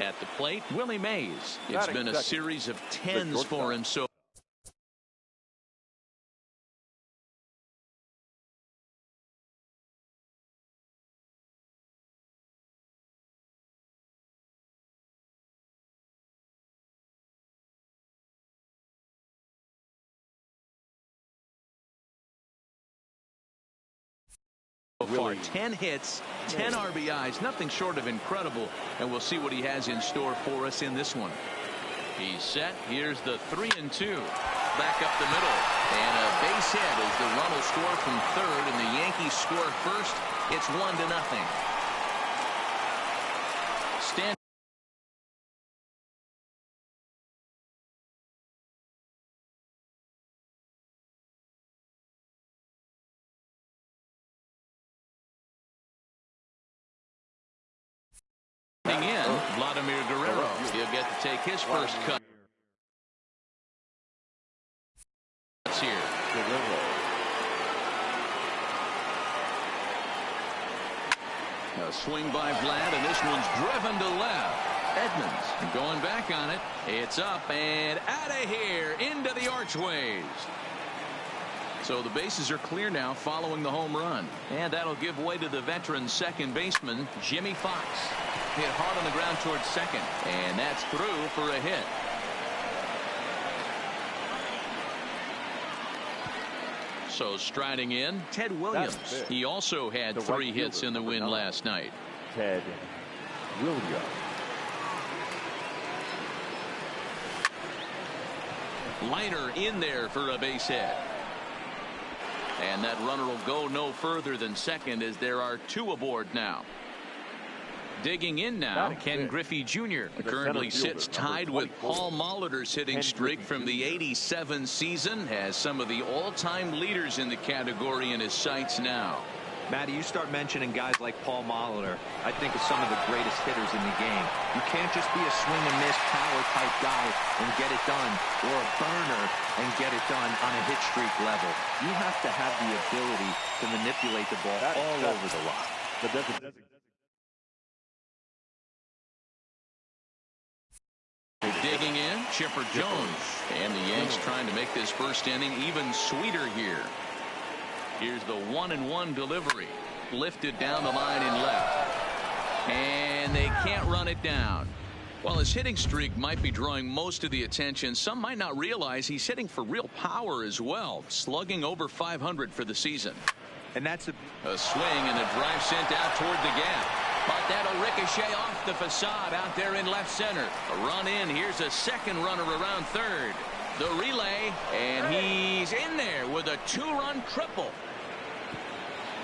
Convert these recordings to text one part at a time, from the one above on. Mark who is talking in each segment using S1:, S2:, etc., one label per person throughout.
S1: At the plate, Willie Mays. It's been a series of 10s for him so far. 10 hits, 10 RBIs, nothing short of incredible, and we'll see what he has in store for us in this one. He's set. Here's the 3-2. Back up the middle, and a base hit as the run will score from third, and the Yankees score first. It's 1-0. Stand. He'll get to take his first cut. Here. A swing by Vlad, and this one's driven to left. Edmonds going back on it. It's up and out of here into the archways. So the bases are clear now following the home run. And that'll give way to the veteran second baseman, Jimmy Fox. Hit hard on the ground towards second, and that's through for a hit. So striding in, Ted Williams. He also had 3 hits in the win last night.
S2: Ted Williams.
S1: Liner in there for a base hit. And that runner will go no further than second as there are 2 aboard now. Digging in now, Ken Griffey Jr. currently sits tied with Paul Molitor's hitting streak from the '87 season, has some of the all-time leaders in the category in his sights now.
S3: Matty, you start mentioning guys like Paul Molitor, I think of some of the greatest hitters in the game. You can't just be a swing and miss power type guy and get it done, or a burner and get it done on a hit streak level. You have to have the ability to manipulate the ball all over the lot.
S1: Digging in, Chipper Jones. And the Yanks trying to make this first inning even sweeter here. Here's the 1-1 delivery. Lifted down the line in left. And they can't run it down. While his hitting streak might be drawing most of the attention, some might not realize he's hitting for real power as well, slugging over 500 for the season.
S3: And that's a
S1: swing and a drive sent out toward the gap. But that'll ricochet off the facade out there in left center. A run in. Here's a second runner around third. The relay, and he's in there with a 2-run triple.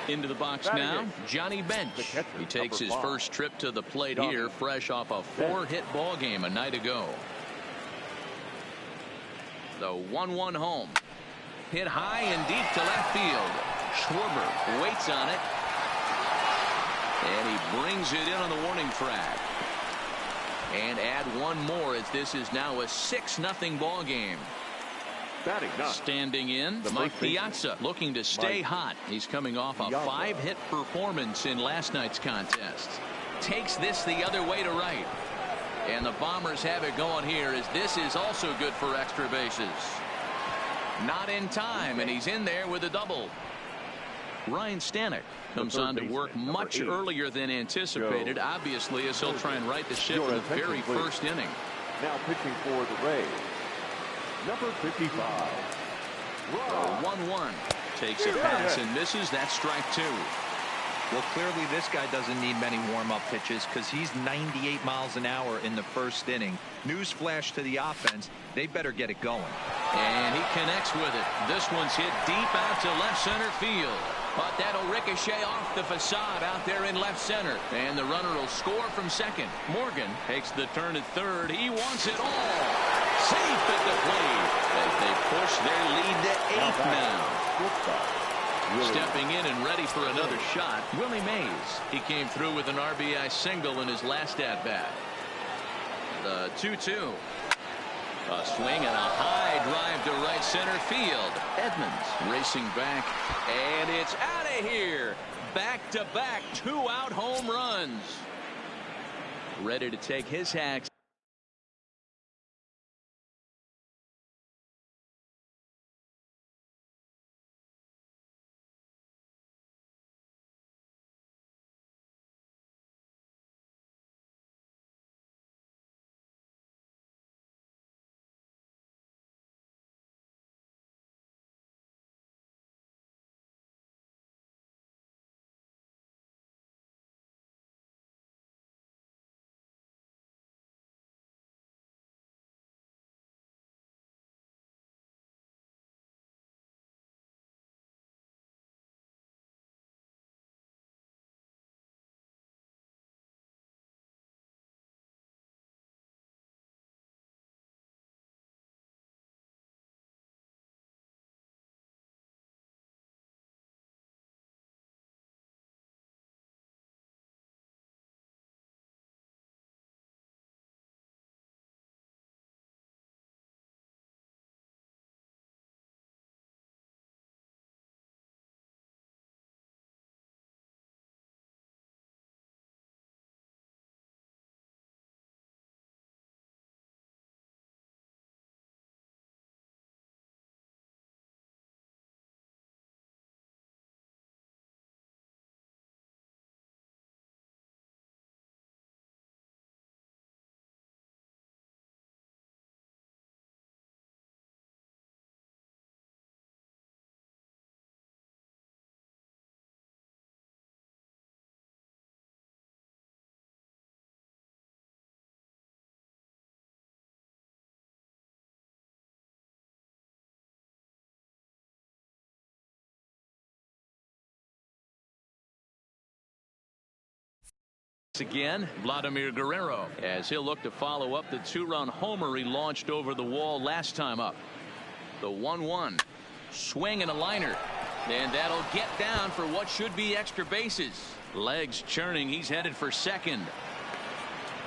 S1: Into the box now, Johnny Bench. He takes his first trip to the plate here, fresh off a 4-hit ball game a night ago. The 1-1 home. Hit high and deep to left field. Schwarber waits on it. And he brings it in on the warning track. And add one more as this is now a 6-0 ball game. Standing in, Mike Piazza looking to stay hot. He's coming off a 5-hit performance in last night's contest. Takes this the other way to right. And the Bombers have it going here as this is also good for extra bases. Not in time, and he's in there with a double. Ryan Stanek comes on to work much earlier than anticipated, obviously, as he'll try and right the ship in the very first inning.
S2: Now pitching for the Rays, number 55.
S1: 1-1. Takes a pass and misses. That's strike 2.
S3: Well, clearly this guy doesn't need many warm-up pitches because he's 98 miles an hour in the first inning. Newsflash to the offense, they better get it going.
S1: And he connects with it. This one's hit deep out to left center field. But that'll ricochet off the facade out there in left center. And the runner will score from second. Morgan takes the turn at third. He wants it all. Safe at the plate as they push their lead to 8 now. Stepping in and ready for another shot, Willie Mays. He came through with an RBI single in his last at-bat. The 2-2. A swing and a high drive to right center field. Edmonds racing back, and it's out of here. Back-to-back 2-out home runs. ready to take his hacks. Again, Vladimir Guerrero, as he'll look to follow up the two-run homer he launched over the wall last time up. The 1-1 swing and a liner, and that'll get down for what should be extra bases. Legs churning, he's headed for second,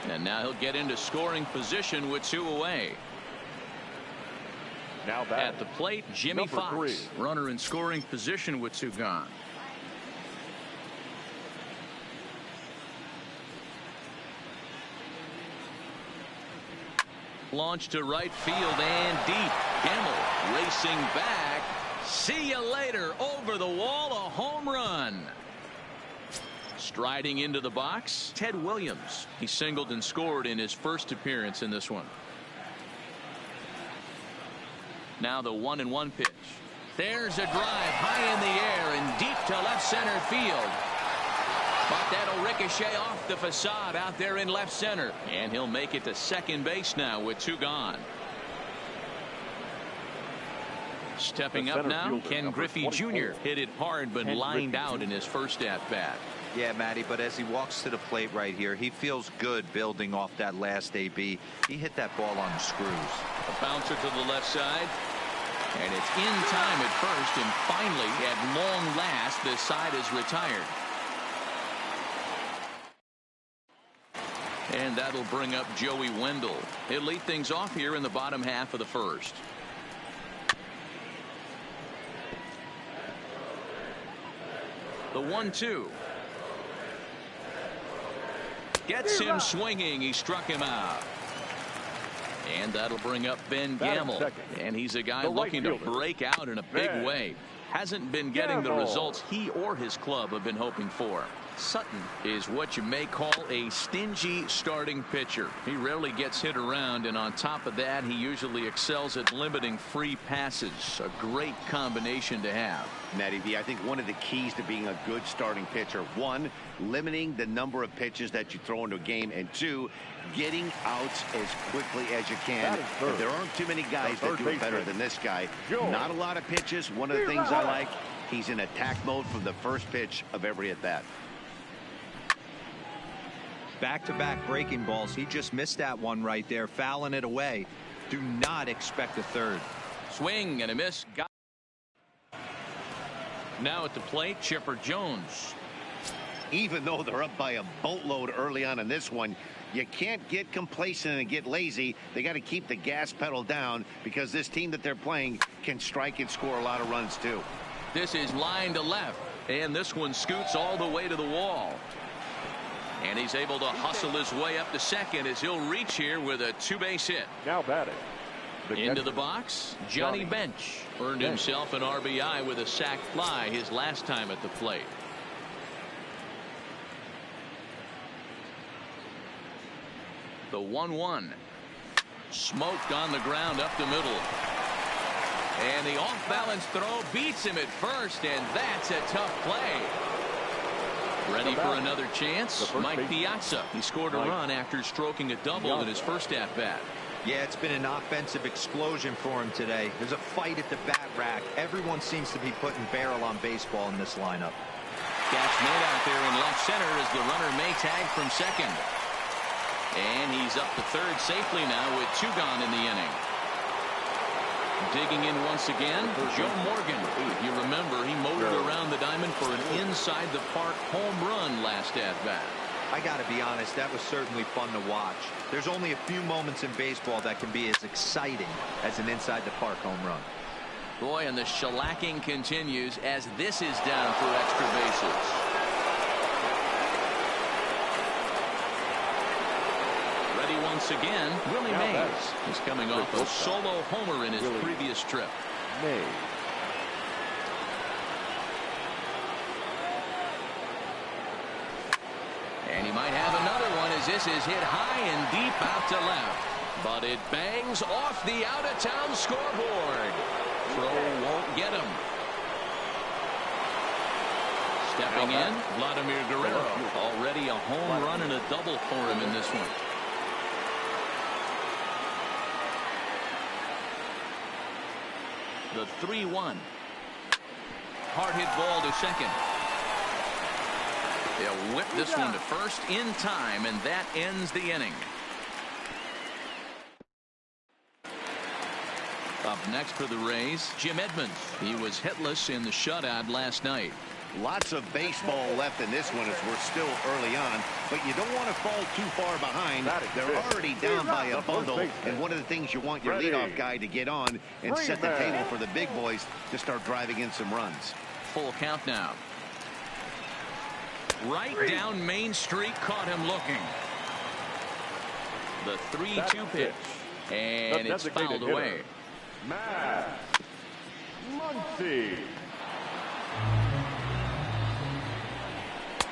S1: and now he'll get into scoring position with two away.
S2: Now
S1: at the plate, Jimmy Fox, runner in scoring position with two gone. Launch to right field and deep. Gamble racing back. See you later. Over the wall, a home run. Striding into the box, Ted Williams. He singled and scored in his first appearance in this one. Now the 1-1 pitch. There's a drive high in the air and deep to left center field. But that'll ricochet off the facade out there in left center. And he'll make it to second base now with two gone. Stepping up now, Ken Griffey Jr. hit it hard but lined out in his first at-bat.
S3: Yeah, Matty, but as he walks to the plate right here, he feels good building off that last AB. He hit that ball on the screws.
S1: A bouncer to the left side. And it's in time at first, and finally, at long last, this side is retired. And that'll bring up Joey Wendell. He'll lead things off here in the bottom half of the first. The 1-2. Gets him swinging. He struck him out. And that'll bring up Ben Gamble. And he's a guy looking to break out in a big way. Hasn't been getting the results he or his club have been hoping for. Sutton is what you may call a stingy starting pitcher. He rarely gets hit around, and on top of that, he usually excels at limiting free passes. A great combination to have.
S4: Matty V, I think one of the keys to being a good starting pitcher, one, limiting the number of pitches that you throw into a game, and two, getting outs as quickly as you can. There aren't too many guys that do it better than this guy. Not a lot of pitches. One of the things I like, he's in attack mode from the first pitch of every at-bat.
S3: Back-to-back breaking balls. He just missed that one right there, fouling it away. Do not expect a third.
S1: Swing and a miss. Now at the plate, Chipper Jones.
S4: Even though they're up by a boatload early on in this one, you can't get complacent and get lazy. They got to keep the gas pedal down because this team that they're playing can strike and score a lot of runs too.
S1: This is line to left, and this one scoots all the way to the wall. And he's able to hustle his way up to second as he'll reach here with a two-base hit.
S2: Now batting.
S1: Into the box, Johnny Bench earned himself an RBI with a sac fly his last time at the plate. The 1-1. Smoked on the ground up the middle. And the off-balance throw beats him at first, and that's a tough play. Ready for another chance? Mike Piazza. He scored a run after stroking a double in his first at-bat.
S3: Yeah, it's been an offensive explosion for him today. There's a fight at the bat rack. Everyone seems to be putting barrel on baseball in this lineup.
S1: Catch made out there in left center as the runner may tag from second. And he's up to third safely now with two gone in the inning. Digging in once again, Joe Morgan. You remember he motored around the diamond for an inside-the-park home run last at-bat.
S3: I got to be honest, that was certainly fun to watch. There's only a few moments in baseball that can be as exciting as an inside-the-park home run.
S1: Boy, and the shellacking continues as this is down for extra bases. Ready once again, Willie Mays. He's coming off a solo homer in his previous trip.
S2: Mays.
S1: And he might have another one as this is hit high and deep out to left. But it bangs off the out-of-town scoreboard. Throw won't get him. Stepping in, Vladimir Guerrero. Already a home run and a double for him in this one. The 3-1. Hard hit ball to second. They'll whip this one to first in time, and that ends the inning. Up next for the Rays, Jim Edmonds. He was hitless in the shutout last night.
S4: Lots of baseball left in this one as we're still early on, but you don't want to fall too far behind. They're already down by a bundle, and one of the things you want your leadoff guy to get on and set the table for the big boys to start driving in some runs.
S1: Full count now. Right down Main Street, caught him looking. The 3-2 pitch, and it's fouled away.
S2: Matt Muncy.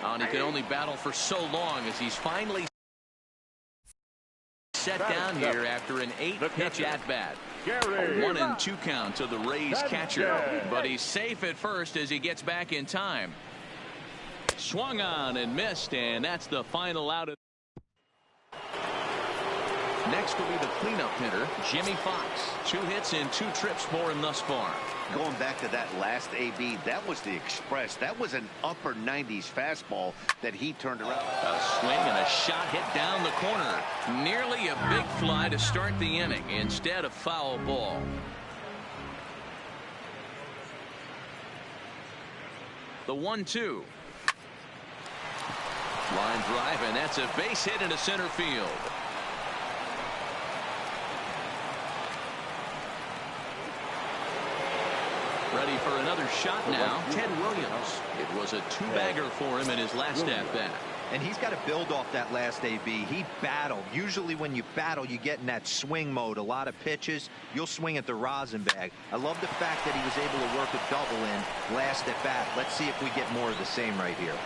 S1: And he could only battle for so long as he's finally set down here after an 8-pitch at-bat. A 1-2 count to the Rays catcher, but he's safe at first as he gets back in time. Swung on and missed, and that's the final out. Next will be the cleanup hitter, Jimmy Fox. 2 hits in 2 trips for him thus far.
S4: Going back to that last AB, that was the express. That was an upper 90s fastball that he turned around.
S1: A swing and a shot hit down the corner. Nearly a big fly to start the inning. Instead, a foul ball. The 1-2. Line drive, and that's a base hit into center field. Ready for another shot now, Ted Williams. It was a 2-bagger for him in his last at-bat.
S3: And he's got to build off that last AB. He battled. Usually when you battle, you get in that swing mode. A lot of pitches, you'll swing at the rosin bag. I love the fact that he was able to work a double in last at bat. Let's see if we get more of the same right here.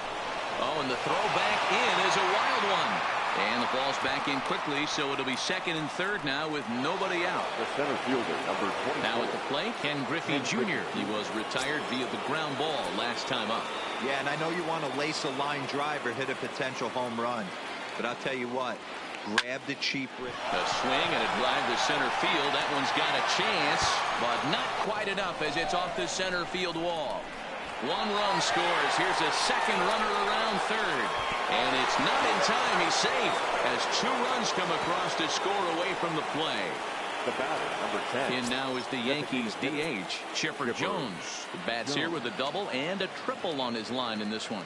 S1: Oh, and the throw back in is a wild one. And the ball's back in quickly, so it'll be second and third now with nobody out.
S2: The center fielder, number 24.
S1: Now at the plate, Ken Griffey Jr. He was retired via the ground ball last time up.
S3: Yeah, and I know you want to lace a line drive or hit a potential home run, but I'll tell you what, grab the cheap risk.
S1: A swing and a drive to center field. That one's got a chance, but not quite enough as it's off the center field wall. 1 run scores. Here's a second runner around third. And it's not in time. He's safe as 2 runs come across to score away from the play.
S2: The batter, number 10.
S1: In now is the Yankees DH, Chipper Jones. The bats here with a double and a triple on his line in this one.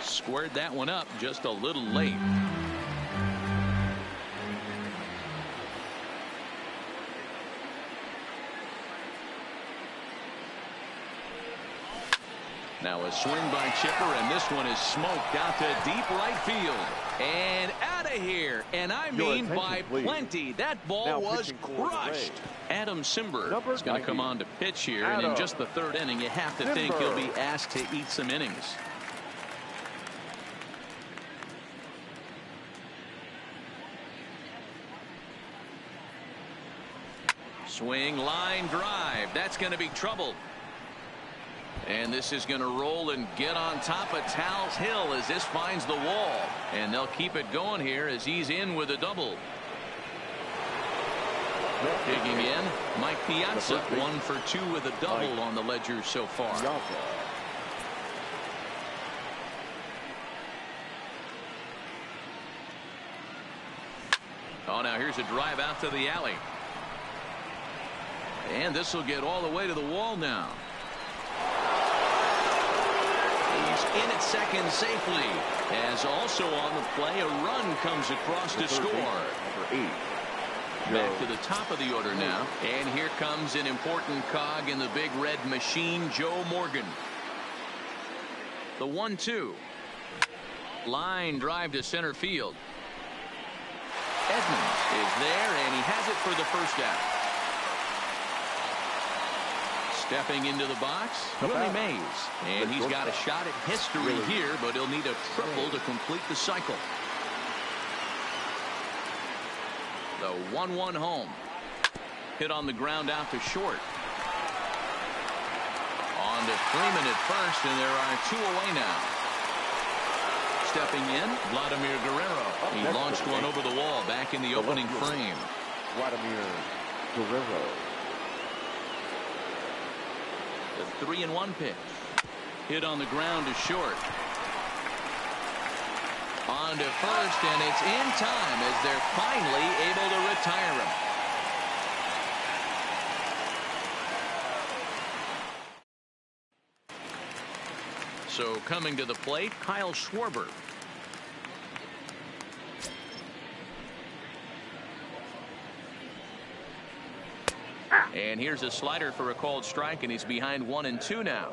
S1: Squared that one up just a little late. Now a swing by Chipper, and this one is smoked out to deep right field. And out of here. And I mean by plenty. That ball was crushed. Adam Simber is going to come on to pitch here. And in just the third inning, you have to think he'll be asked to eat some innings. Swing, line drive. That's going to be trouble. And this is going to roll and get on top of Tal's Hill as this finds the wall. And they'll keep it going here as he's in with a double. Digging in, Mike Piazza, 1 for 2 with a double on the ledger so far. Oh, now here's a drive out to the alley. And this will get all the way to the wall now. He's in at second safely. As also on the play, a run comes across to score. Back to the top of the order now. And here comes an important cog in the big red machine, Joe Morgan. The 1-2. Line drive to center field. Edmonds is there, and he has it for the first out. Stepping into the box, Willie Mays. And he's got a shot at history here, but he'll need a triple to complete the cycle. The 1-1 home. Hit on the ground out to short. On to Freeman at first, and there are 2 away now. Stepping in, Vladimir Guerrero. He launched one over the wall back in the opening frame.
S2: Vladimir Guerrero.
S1: The 3-1 pitch. Hit on the ground to short. On to first, and it's in time as they're finally able to retire him. So coming to the plate, Kyle Schwarber. And here's a slider for a called strike, and he's behind 1-2 now.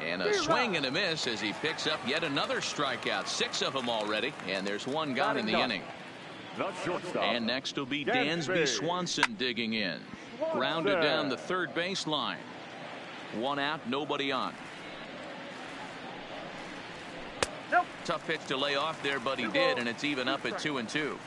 S1: And a swing and a miss as he picks up yet another strikeout. 6 of them already, and there's 1 gone in the inning. And next will be Dansby Swanson digging in. Grounded down the third baseline. 1 out, nobody on. Tough pitch to lay off there, but he did, and it's even up at 2-2.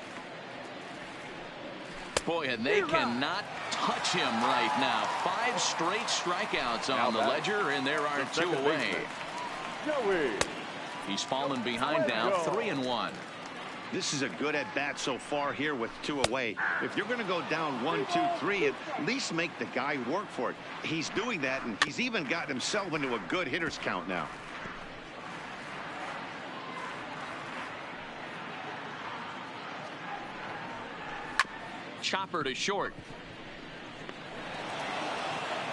S1: Boy, and they cannot touch him right now. 5 straight strikeouts on the ledger, and there are 2 away. He's fallen behind now, 3-1.
S4: This is a good at bat so far here with 2 away. If you're going to go down 1, 2, 3, at least make the guy work for it. He's doing that, and he's even gotten himself into a good hitter's count now.
S1: Chopper to short.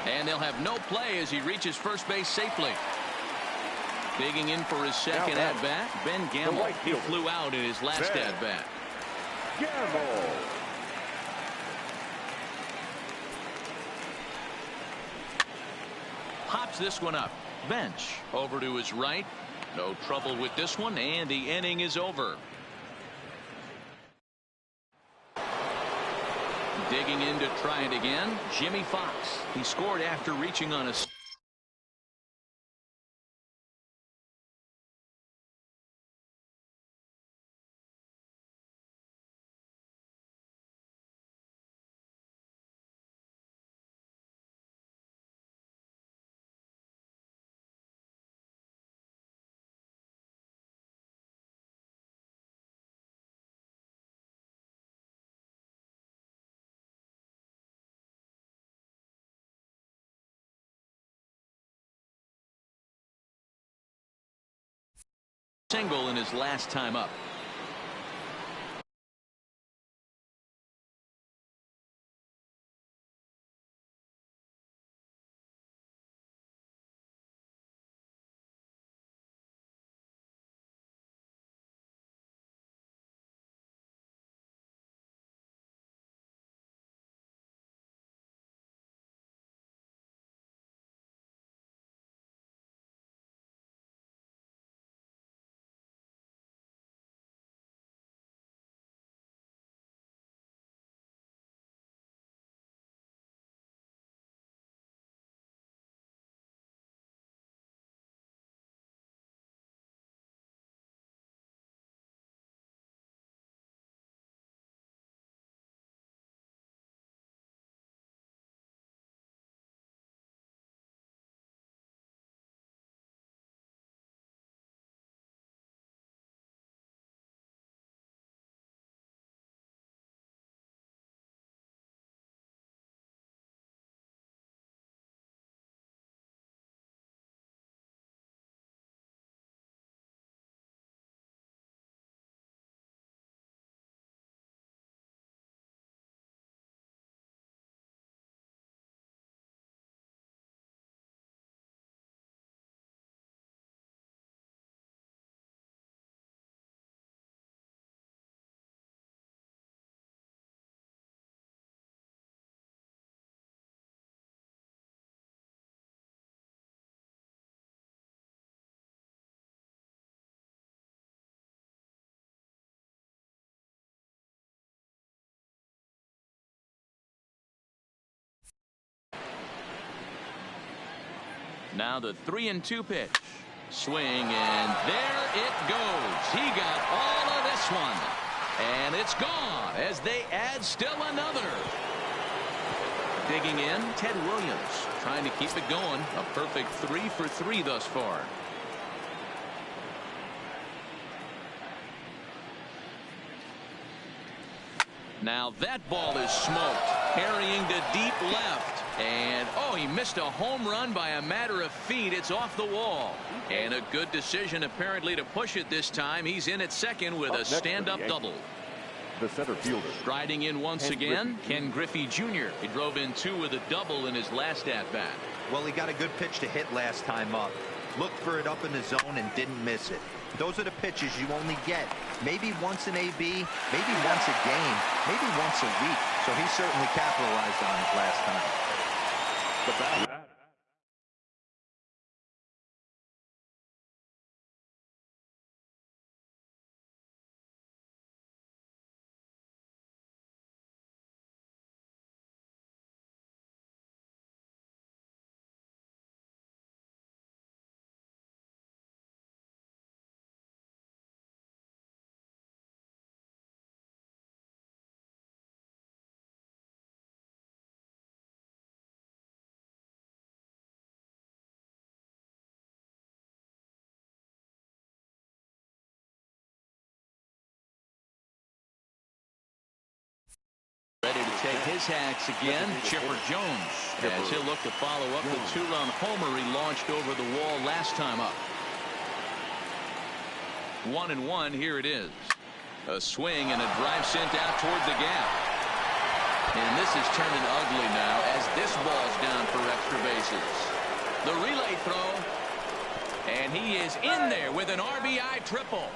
S1: And they'll have no play as he reaches first base safely. Digging in for his second at-bat, Ben Gamble. He flew out in his last at-bat.
S2: Gamble.
S1: Pops this one up. Bench over to his right. No trouble with this one, and the inning is over. Digging in to try it again, Jimmy Fox. He scored after reaching on a single in his last time up. Now the 3-2 pitch. Swing, and there it goes. He got all of this one. And it's gone as they add still another. Digging in, Ted Williams trying to keep it going. A perfect 3 for 3 thus far. Now that ball is smoked. Carrying to deep left. And, oh, he missed a home run by a matter of feet. It's off the wall. And a good decision, apparently, to push it this time. He's in at second with a stand-up double.
S2: The center fielder.
S1: Striding in once again, Ken Griffey Jr. He drove in 2 with a double in his last at-bat.
S3: Well, he got a good pitch to hit last time up. Looked for it up in the zone and didn't miss it. Those are the pitches you only get. Maybe once an AB, maybe once a game, maybe once a week. So he certainly capitalized on it last time.
S2: The bat.
S1: Ready to take his hacks again, Chipper Jones, as he'll look to follow up the 2-run homer he launched over the wall last time up. 1-1, here it is. A swing and a drive sent out toward the gap. And this is turning ugly now as this ball's down for extra bases. The relay throw, and he is in there with an RBI triple.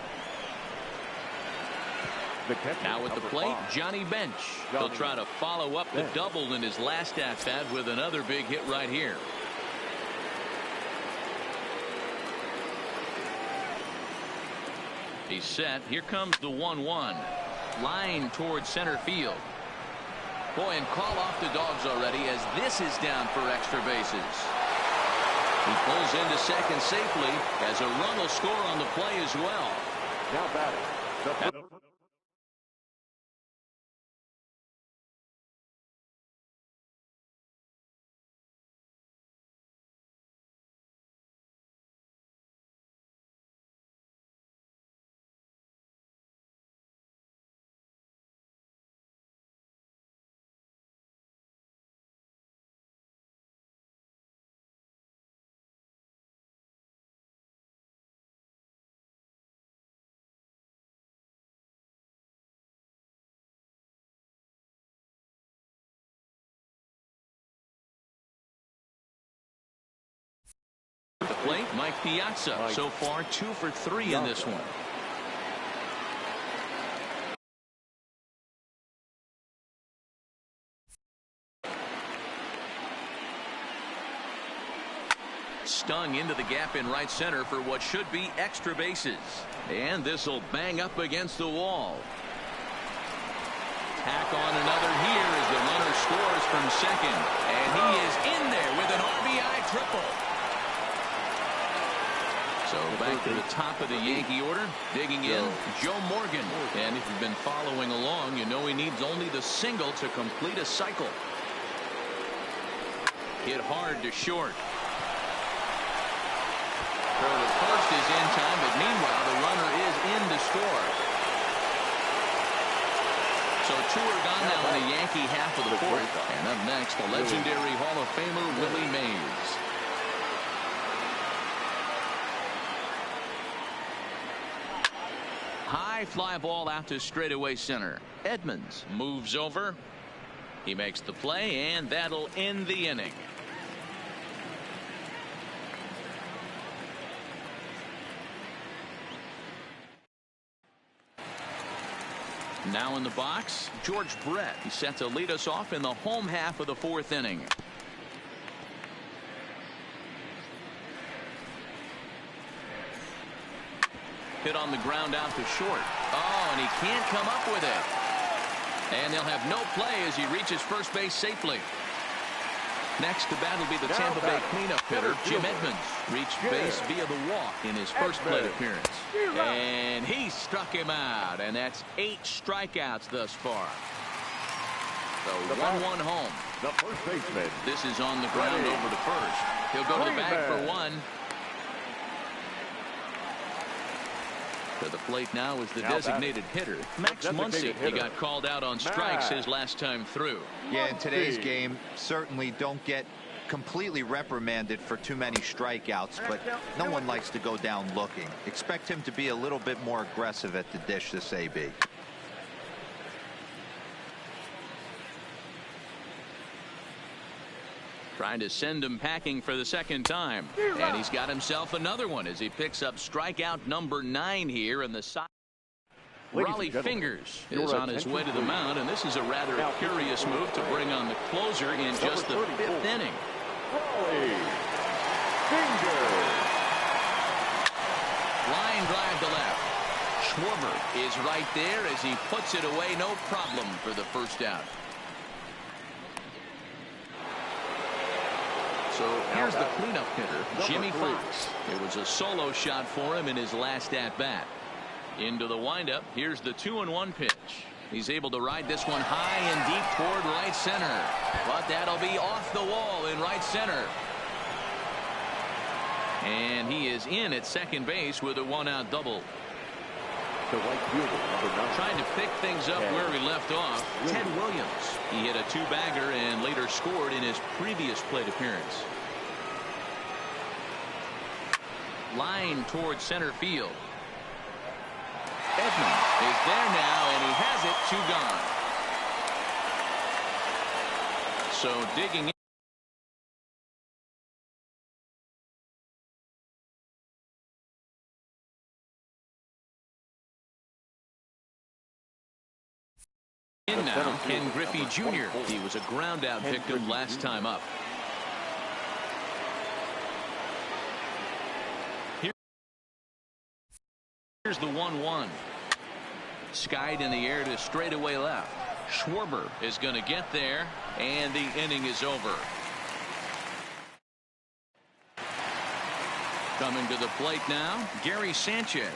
S1: Now at the plate, Johnny Bench. He'll try to follow up the double in his last at-bat with another big hit right here. He's set. Here comes the 1-1. Line towards center field. Boy, and call off the Dogs already as this is down for extra bases. He pulls into second safely as a run will score on the play as well.
S2: Now batting.
S1: The plate, Mike Piazza. So far 2 for 3 in this one. Stung into the gap in right center for what should be extra bases. And this will bang up against the wall. Tack on another here as the runner scores from second. And he is in there with an RBI triple. So back to the top of the Yankee order. Digging in, Joe Morgan. And if you've been following along, you know he needs only the single to complete a cycle. Hit hard to short. Throw to first is in time, but meanwhile the runner is in to score. So 2 are gone now in the Yankee half of the 4th. And up next, the legendary Hall of Famer Willie Mays. High fly ball out to straightaway center. Edmonds moves over. He makes the play, and that'll end the inning. Now in the box, George Brett. He's set to lead us off in the home half of the 4th inning. Hit on the ground out to short. Oh, and he can't come up with it. And they'll have no play as he reaches first base safely. Next to bat will be the Tampa Bay cleanup hitter, Jim Edmonds. Reached base via the walk in his first plate appearance. And he struck him out, and that's 8 strikeouts thus far. So 1-1 home.
S2: The first baseman.
S1: This is on the ground over to first. He'll go to the bag for 1. To the plate now is the designated hitter, Max Muncy. He got called out on strikes his last time through.
S3: Yeah, in today's game, certainly don't get completely reprimanded for too many strikeouts, but no one likes to go down looking. Expect him to be a little bit more aggressive at the dish this AB.
S1: Trying to send him packing for the second time. And he's got himself another one as he picks up strikeout number 9 here in the side. Raleigh Fingers is on his way to the mound, and this is a rather curious move to bring on the closer in just the 5th inning.
S2: Raleigh Fingers.
S1: Line drive to left. Schwarber is right there as he puts it away, no problem for the first out. So here's the cleanup hitter, Jimmy Fox. It was a solo shot for him in his last at-bat. Into the windup. Here's the 2-1 pitch. He's able to ride this one high and deep toward right center. But that'll be off the wall in right center. And he is in at second base with a 1-out double.
S2: The right fielder, number 9.
S1: Trying to pick things up where he left off, Ted Williams. He hit a 2-bagger and later scored in his previous plate appearance. Line towards center field. Edmonds is there now, and he has it 2 gone. So digging in. Now, Ken Griffey Jr. He was a ground-out victim last time up. Here's the 1-1. Skied in the air to straightaway left. Schwarber is going to get there, and the inning is over. Coming to the plate now, Gary Sanchez.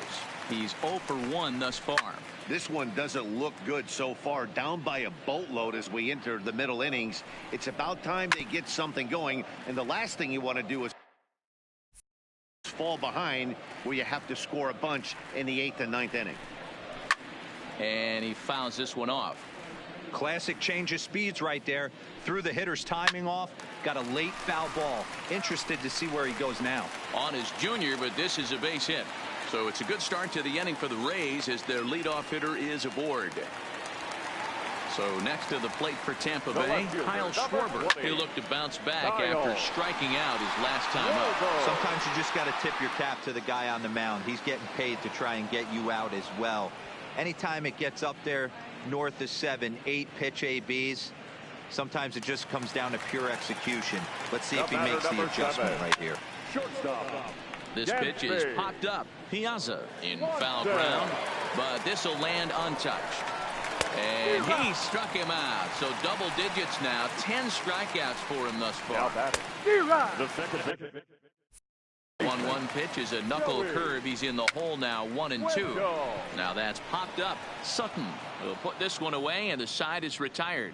S1: He's 0 for 1 thus far.
S4: This one doesn't look good so far. Down by a boatload as we enter the middle innings. It's about time they get something going, and the last thing you want to do is fall behind where you have to score a bunch in the 8th and 9th inning.
S1: And he fouls this one off.
S3: Classic change of speeds right there. Threw the hitter's timing off. Got a late foul ball. Interested to see where he goes now.
S1: On his junior, but this is a base hit. So it's a good start to the inning for the Rays as their leadoff hitter is aboard. So next to the plate for Tampa Bay, Kyle Schwarber. He'll look to bounce back after striking out his last time up.
S3: Sometimes you just got to tip your cap to the guy on the mound. He's getting paid to try and get you out as well. Anytime it gets up there north of 7, 8 pitch ABs, sometimes it just comes down to pure execution. Let's see if he makes the adjustment right here.
S2: Shortstop.
S1: This pitch is popped up. Piazza in foul ground, but this will land untouched. And he struck him out. So double digits now. 10 strikeouts for him thus far.
S2: The second
S1: 1-1 pitch is a knuckle curve. He's in the hole now, 1-2. Now that's popped up. Sutton will put this one away, and the side is retired.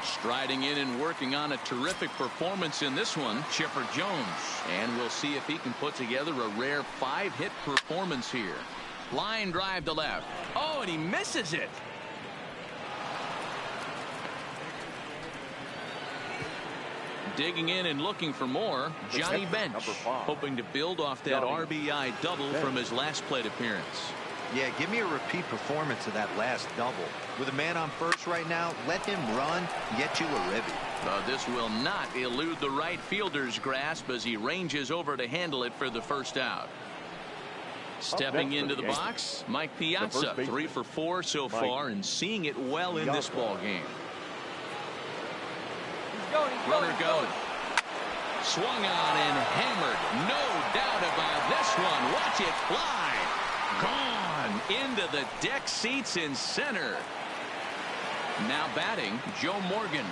S1: Striding in and working on a terrific performance in this one, Chipper Jones. And we'll see if he can put together a rare 5-hit performance here. Line drive to left. Oh, and he misses it. Digging in and looking for more, Johnny Bench, hoping to build off that RBI double from his last plate appearance.
S3: Yeah, give me a repeat performance of that last double. With a man on first right now, let him run, get you a ribby.
S1: This will not elude the right fielder's grasp as he ranges over to handle it for the first out. Stepping into the box, Mike Piazza, 3 for 4 so far and seeing it well in this ball game. Runner going. Swung on and hammered. No doubt about this one. Watch it fly. Gone into the deck seats in center. Now batting, Joe Morgan.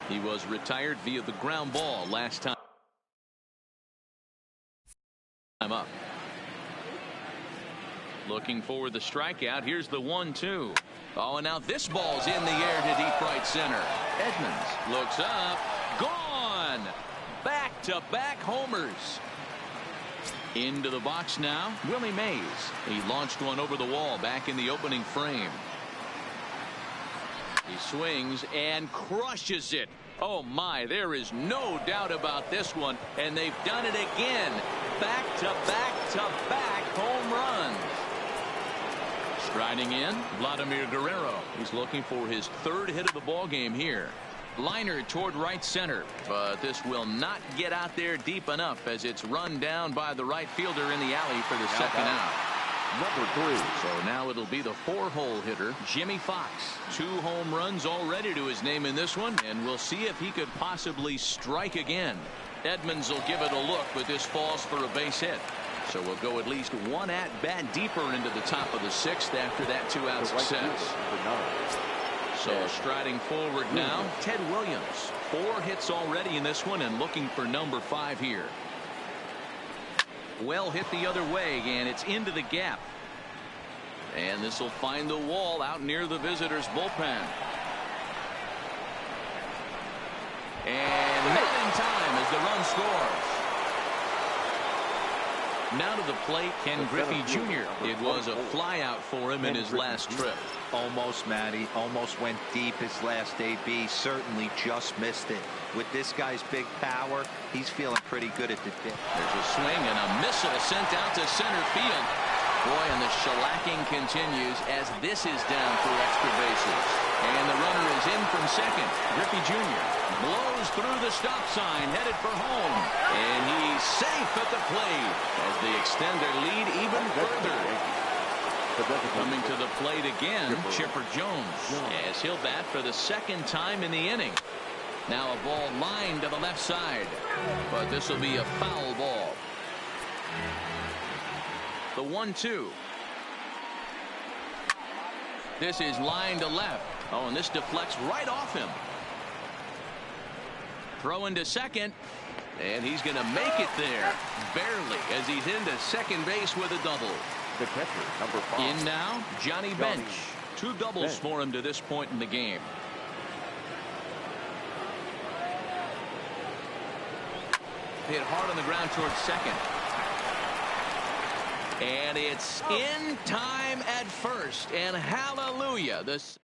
S1: He was retired via the ground ball last time up. Looking for the strikeout. Here's the 1-2. Oh, and now this ball's in the air to deep right center. Edmonds looks up. Gone. Back-to-back homers. Into the box now, Willie Mays. He launched one over the wall back in the opening frame. He swings and crushes it. Oh my, there is no doubt about this one, and they've done it again. Back-to-back-to-back home runs. Striding in, Vladimir Guerrero. He's looking for his third hit of the ball game here. Liner toward right center, but this will not get out there deep enough as it's run down by the right fielder in the alley for the second out.
S2: Number 3.
S1: So now it'll be the 4-hole hitter, Jimmy Fox. 2 home runs already to his name in this one, and we'll see if he could possibly strike again. Edmonds will give it a look, but this falls for a base hit. So we'll go at least one at-bat deeper into the top of the 6th after that 2-out success. So striding forward now, Ted Williams. 4 hits already in this one and looking for number 5 here. Well hit the other way, and it's into the gap. And this will find the wall out near the visitors' bullpen. And not in time as the run scores. Now to the plate, Ken Griffey Jr. It was a flyout for him in his last trip.
S3: Almost, Matty. Almost went deep his last AB. Certainly just missed it. With this guy's big power, he's feeling pretty good at the tip.
S1: There's a swing and a missile sent out to center field. Boy, and the shellacking continues as this is down for extra bases. And the runner is in from second. Griffey Jr. blows through the stop sign, headed for home. And he's safe at the plate as they extend their lead even further. Coming to the plate again, Chipper Jones, as he'll bat for the second time in the inning. Now a ball lined to the left side, but this will be a foul ball. The 1-2. This is lined to left. Oh, and this deflects right off him. Throw into second, and he's going to make it there, barely, as he's into second base with a double.
S2: The catcher, number 5.
S1: In now, Johnny Bench. 2 doubles for him to this point in the game. Hit hard on the ground towards second. And it's in time at first. And hallelujah. This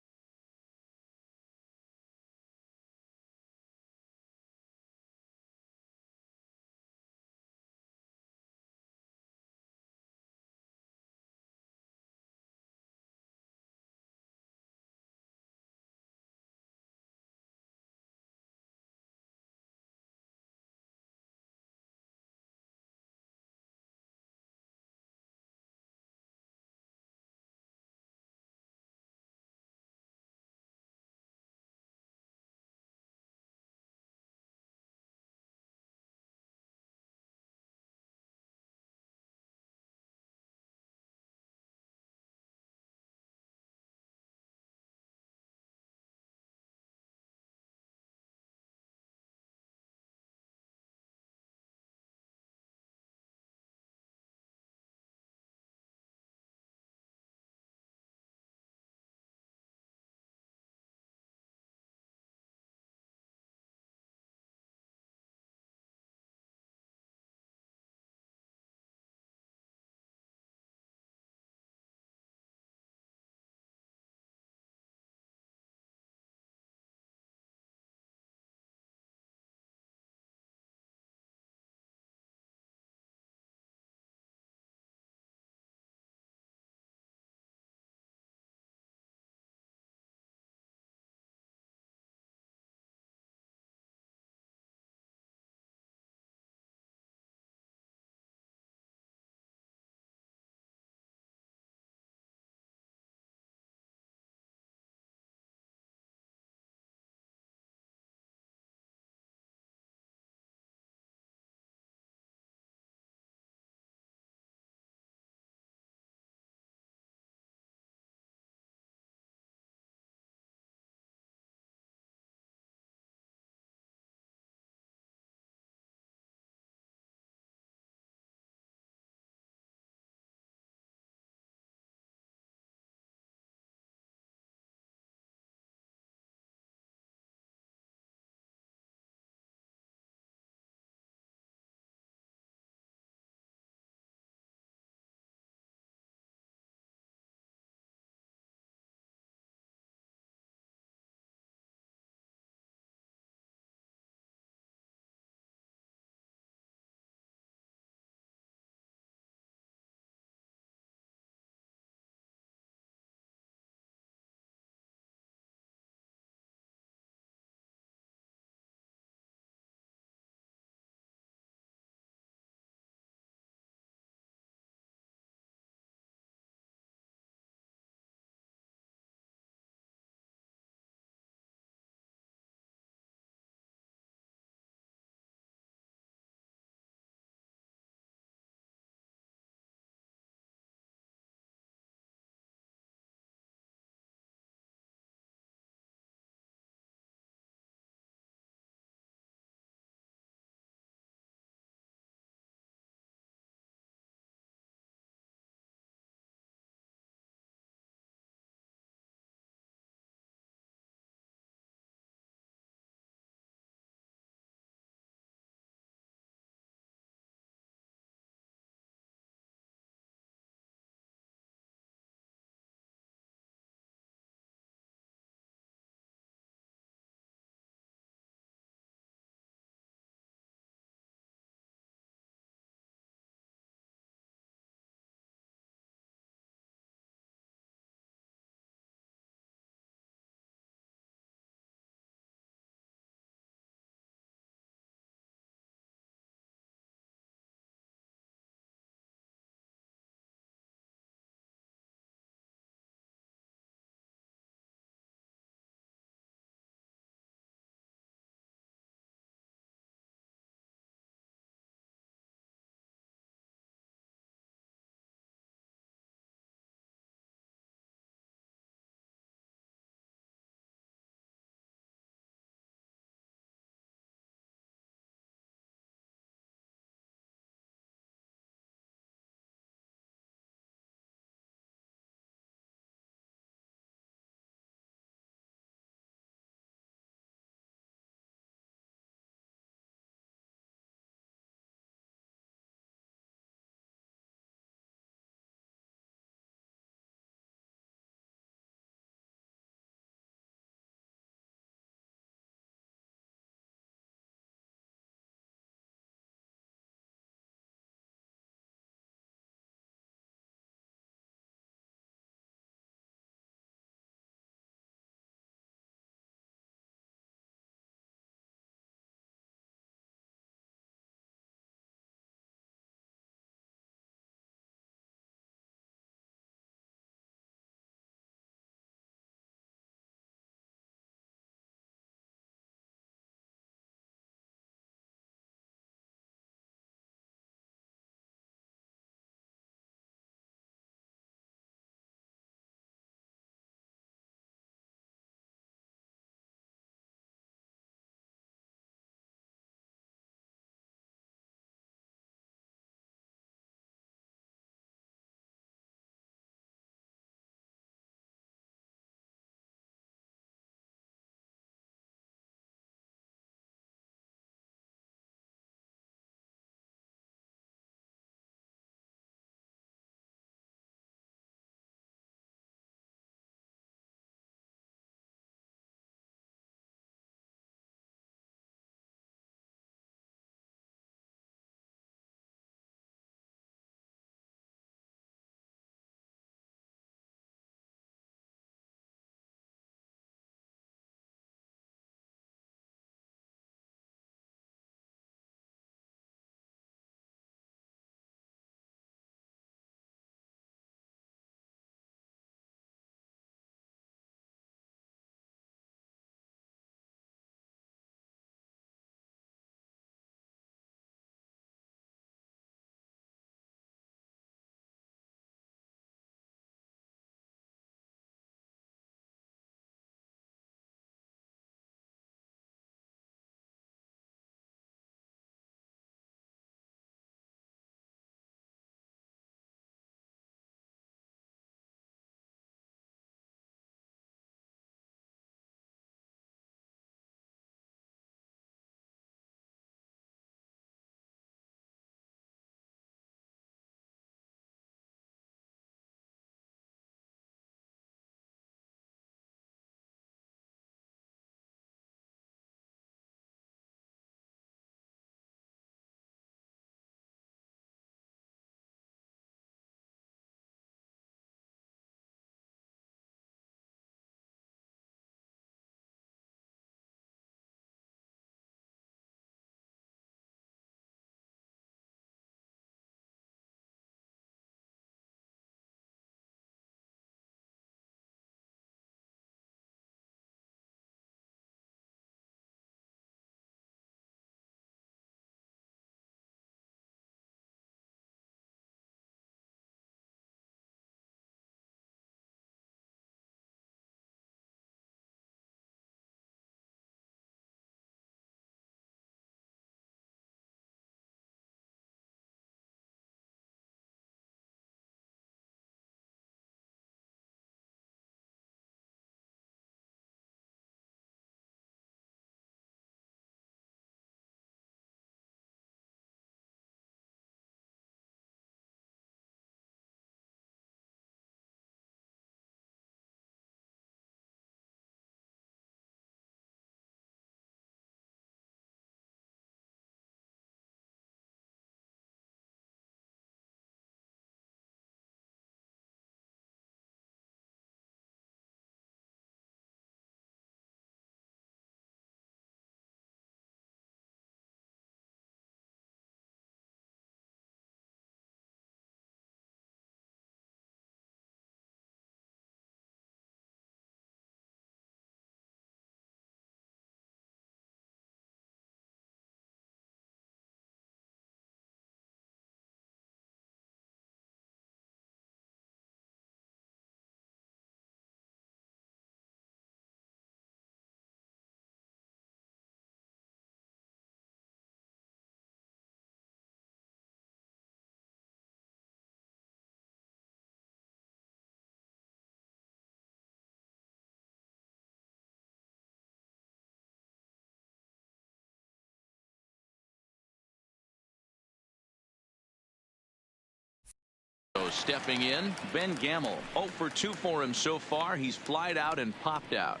S1: So stepping in, Ben Gamble. 0 for 2 for him so far. He's flied out and popped out.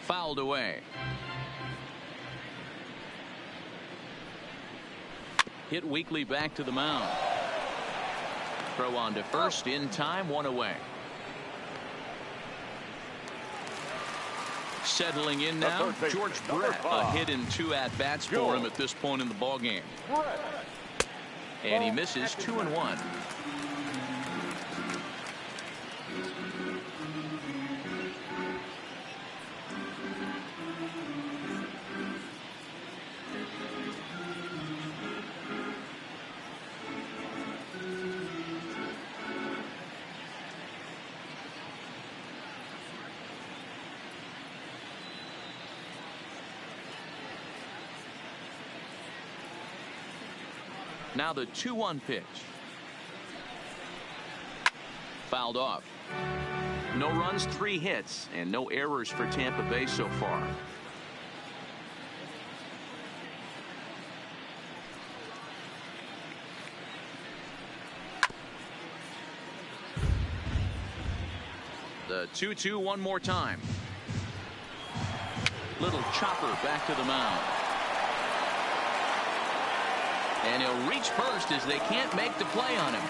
S1: Fouled away. Hit weakly back to the mound. Throw on to first in time, 1 away. Settling in now, George Brett. A hit in 2 at-bats for him at this point in the ballgame. And he misses 2-1. Now the 2-1 pitch. Fouled off. No runs, 3 hits, and no errors for Tampa Bay so far. The 2-2 one more time. Little chopper back to the mound. And he'll reach first as they can't make the play on him.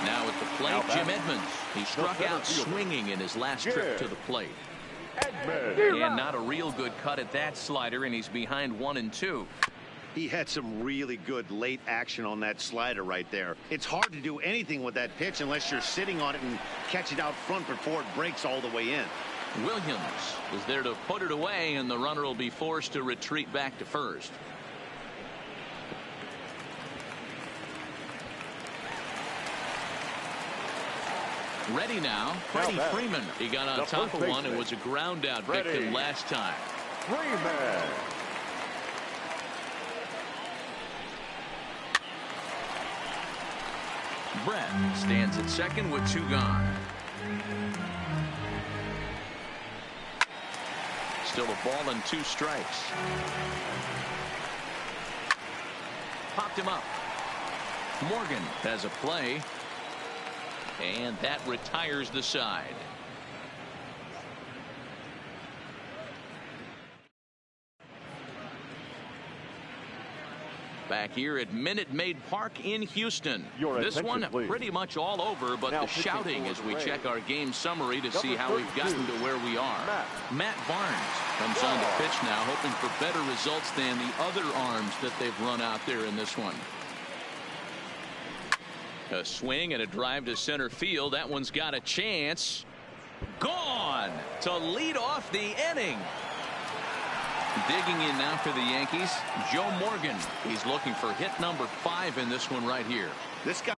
S1: Now at the plate, Jim Edmonds. He struck out swinging in his last trip to the plate. And not a real good cut at that slider, and he's behind 1-2.
S4: He had some really good late action on that slider right there. It's hard to do anything with that pitch unless you're sitting on it and catch it out front before it breaks all the way in.
S1: Williams is there to put it away, and the runner will be forced to retreat back to first. Ready now, Freddie Freeman. He got on top of one and was a ground out victim last time.
S2: Freeman.
S1: Brett stands at second with 2 gone. Still a ball and 2 strikes. Popped him up. Morgan has a play. And that retires the side. Back here at Minute Maid Park in Houston. This one pretty much all over, but the shouting as we check our game summary to see how we've gotten to where we are. Matt Barnes comes on the pitch now, hoping for better results than the other arms that they've run out there in this one. A swing and a drive to center field. That one's got a chance. Gone to lead off the inning. Digging in now for the Yankees, Joe Morgan. He's looking for hit number 5 in this one right here.
S4: This guy.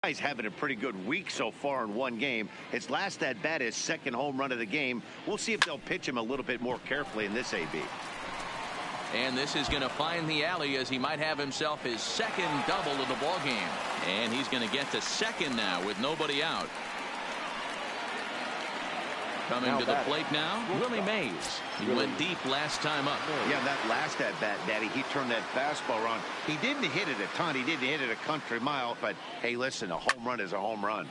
S4: He's having a pretty good week so far in one game. His last at bat is 2nd home run of the game. We'll see if they'll pitch him a little bit more carefully in this AB.
S1: And this is going to find the alley as he might have himself his 2nd double of the ball game. And he's going to get to second now with nobody out. Coming to the plate now, Willie Mays. He went deep last time up.
S4: Yeah, that last at bat, Daddy, he turned that fastball around. He didn't hit it a ton. He didn't hit it a country mile. But, hey, listen, a home run is a home run.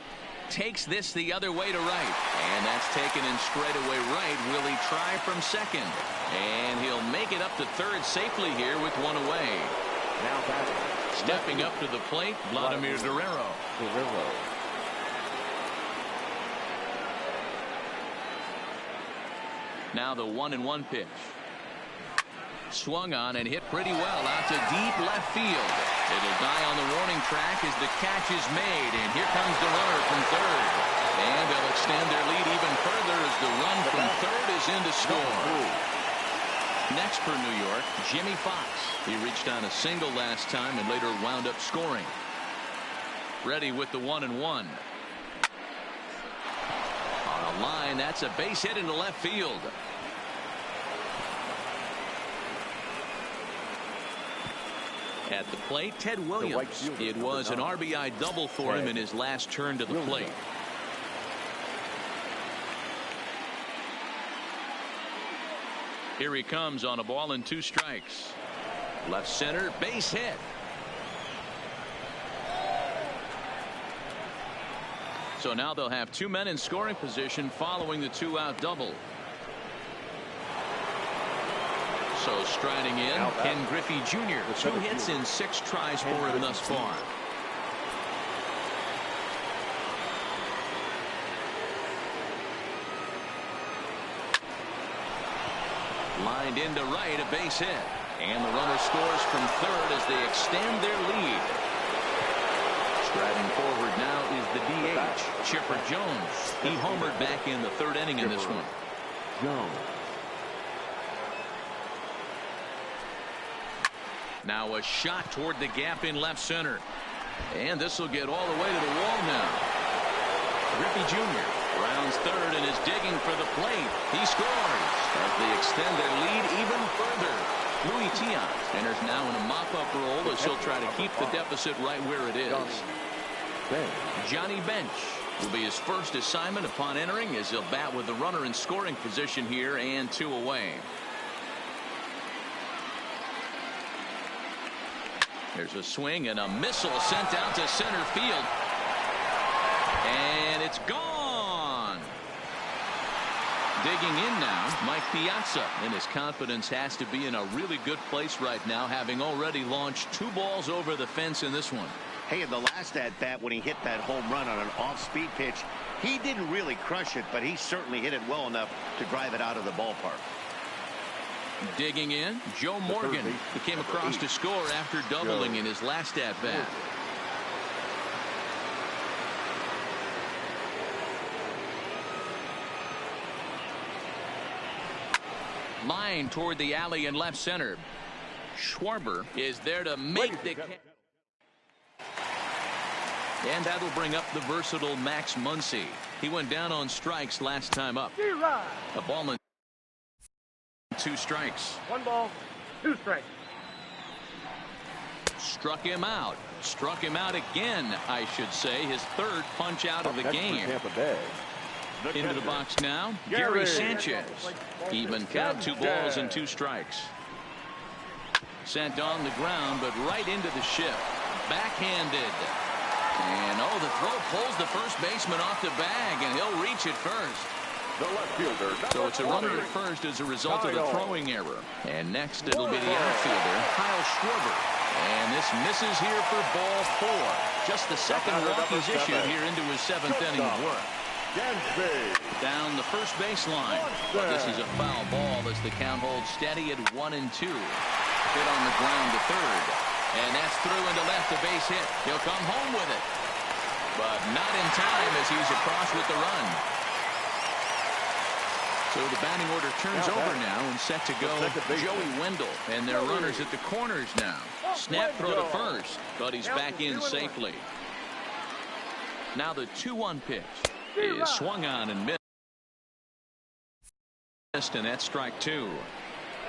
S1: Takes this the other way to right. And that's taken in straightaway right. Will he try from second? And he'll make it up to third safely here with 1 away.
S2: Now batting.
S1: Stepping up to the plate, Vladimir Guerrero. Now the 1-1 pitch. Swung on and hit pretty well out to deep left field. It'll die on the warning track as the catch is made. And here comes the runner from third. And they'll extend their lead even further as the run from third is in to score. Next for New York, Jimmy Fox. He reached on a single last time and later wound up scoring. Ready with the 1-1. On a line, that's a base hit into left field. At the plate, Ted Williams. It was an RBI double for him in his last turn to the plate. Here he comes on a ball and 2 strikes. Left center, base hit. So now they'll have 2 men in scoring position following the 2-out double. So striding in, Ken Griffey Jr. 2 hits in 6 tries for him thus far. Lined into right, a base hit. And the runner scores from third as they extend their lead. Striding forward now is the DH, Chipper Jones. He homered back in the 3rd inning in this one.
S2: Jones.
S1: Now a shot toward the gap in left center. And this will get all the way to the wall now. Griffey Jr. rounds third and is digging for the plate. He scores as they extend their lead even further. Louis Tiant enters now in a mop-up role as he'll try to keep the deficit right where it is. Johnny Bench will be his first assignment upon entering as he'll bat with the runner in scoring position here and 2 away. There's a swing and a missile sent out to center field. And it's gone. Digging in now, Mike Piazza, and his confidence has to be in a really good place right now, having already launched 2 balls over the fence in this one.
S4: Hey, in the last at-bat when he hit that home run on an off-speed pitch, he didn't really crush it, but he certainly hit it well enough to drive it out of the ballpark.
S1: Digging in, Joe Morgan. He came across to score after doubling in his last at-bat. Line toward the alley in left center. Schwarber is there to make the catch. And that'll bring up the versatile Max Muncy. He went down on strikes last time up. A ball and 2 strikes.
S5: 1 ball, 2 strikes.
S1: Struck him out. Struck him out again, I should say. His 3rd punch out of the game. Into the box now, Gary Sanchez. Even count, 2 balls and 2 strikes. Sent on the ground, but right into the shift. Backhanded. And oh, the throw pulls the first baseman off the bag, and he'll reach it first.
S2: The left fielder.
S1: So it's a runner at first as a result of the throwing error. And next it'll be the outfielder, Kyle Schwarber. And this misses here for ball 4. Just the 2nd walk he's issued here into his 7th inning of work. Down the first baseline. But this is a foul ball as the count holds steady at 1-2. Hit on the ground to third. And that's through into left, a base hit. He'll come home with it. But not in time as he's across with the run. So the batting order turns over now and set to go Joey Wendell. And their runners at the corners now. Snap throw to first, but he's back in safely. Now the 2-1 pitch is swung on and missed, and that's strike 2.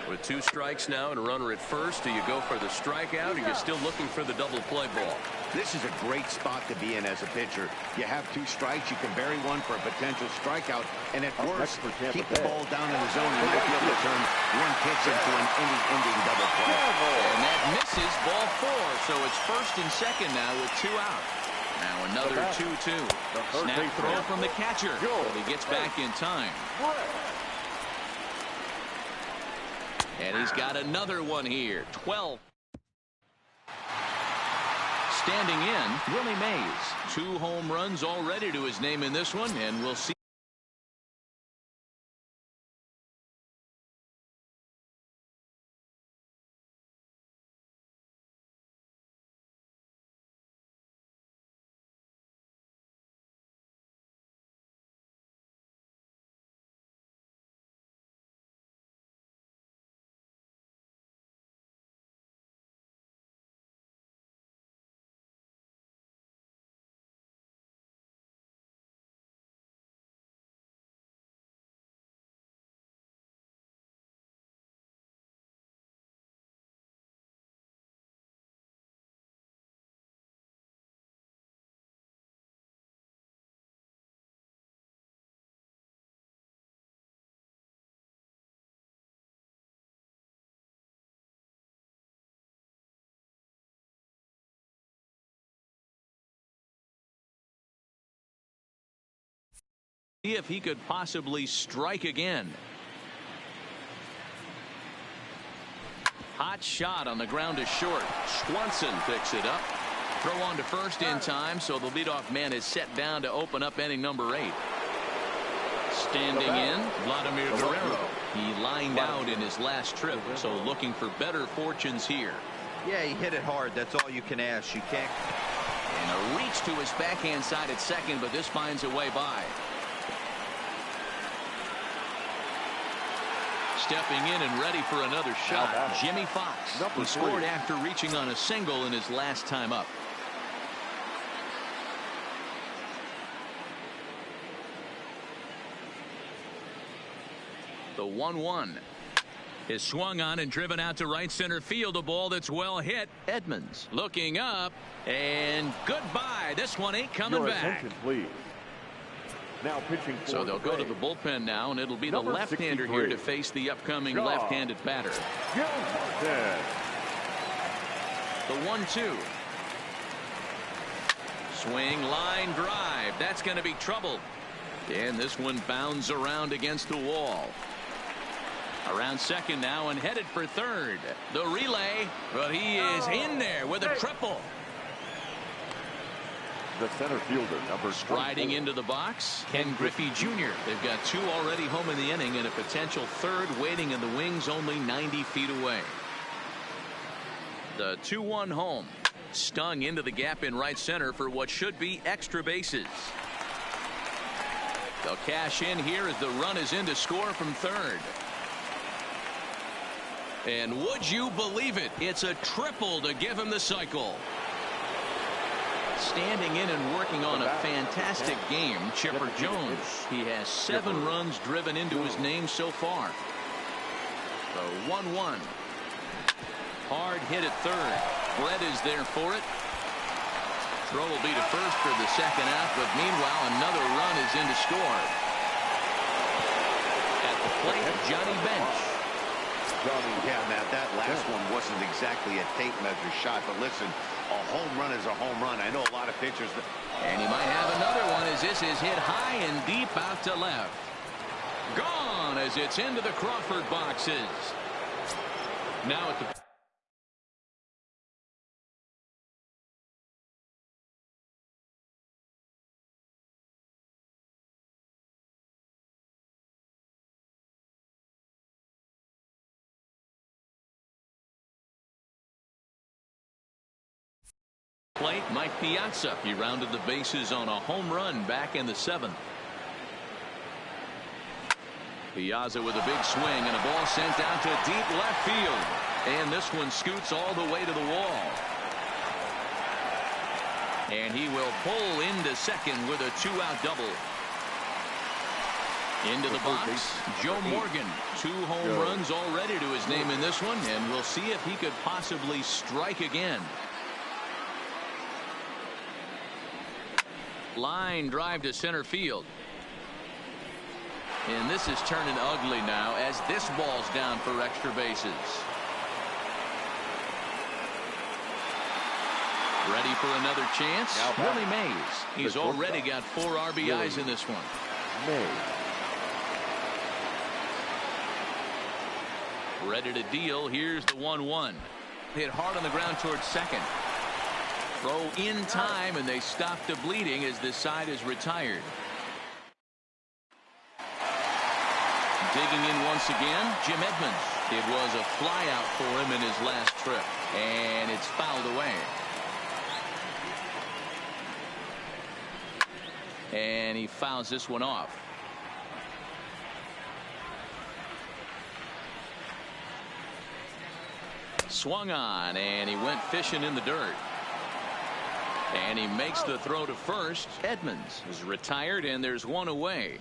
S1: With 2 strikes now and a runner at first, do you go for the strikeout, or are you still looking for the double play ball?
S4: This is a great spot to be in as a pitcher. You have 2 strikes, you can bury one for a potential strikeout, and at worst, keep the ball down in the zone. You might be able to turn 1 pitch into an inning-ending double play.
S1: And that misses ball 4, so it's first and second now with 2 out. Now another 2-2. Snap throw from the catcher, but he gets back in time. And he's got another one here. 12. Standing in, Willie Mays. 2 home runs already to his name in this one, and we'll see. See if he could possibly strike again. Hot shot on the ground is short. Swanson picks it up. Throw on to first in time, so the leadoff man is set down to open up inning number 8. Standing in, Vladimir Guerrero. He lined out in his last trip, so looking for better fortunes here.
S3: Yeah, he hit it hard. That's all you can ask. You can't.
S1: And a reach to his backhand side at second, but this finds a way by. Stepping in and ready for another shot, Jimmy Fox. He scored after reaching on a single in his last time up. The 1-1 is swung on and driven out to right center field. A ball that's well hit. Edmonds looking up, and goodbye. This one ain't coming back.
S2: Attention, please. Now pitching for
S1: so they'll go to the bullpen now, and it'll be the left-hander here to face the upcoming left-handed batter. The 1-2. Swing, line drive. That's going to be trouble. And this one bounds around against the wall. Around second now and headed for third. The relay, but he is in there with a triple.
S2: The center fielder, number
S1: striding into the box, Ken Griffey Jr. They've got 2 already home in the inning and a potential third waiting in the wings only 90 feet away. The 2-1 home. Stung into the gap in right center for what should be extra bases. They'll cash in here as the run is in to score from third. And would you believe it? It's a triple to give him the cycle. Standing in and working on a fantastic game, Chipper Jones. He has 7 runs driven into his name so far. The 1-1. Hard hit at third. Brett is there for it. Throw will be to first for the second out, but meanwhile another run is in to score. At the plate, Johnny Bench.
S4: Yeah, Matt, that last one wasn't exactly a tape measure shot, but listen, a home run is a home run. I know a lot of pitchers.
S1: And he might have another one as this is hit high and deep out to left. Gone as it's into the Crawford boxes. Now at the plate, Mike Piazza. He rounded the bases on a home run back in the 7th. Piazza with a big swing and a ball sent down to deep left field. And this one scoots all the way to the wall. And he will pull into second with a 2-out double. Into the box, Joe Morgan. 2 home runs already to his name in this one, and we'll see if he could possibly strike again. Line drive to center field. And this is turning ugly now as this ball's down for extra bases. Ready for another chance? Willie Mays. He's already got 4 RBIs in this one. Ready to deal. Here's the 1-1. Hit hard on the ground towards second. Throw in time, and they stop the bleeding as this side is retired. Digging in once again, Jim Edmonds. It was a flyout for him in his last trip, and it's fouled away. And he fouls this one off. Swung on, and he went fishing in the dirt. And he makes the throw to first. Edmonds is retired, and there's 1 away.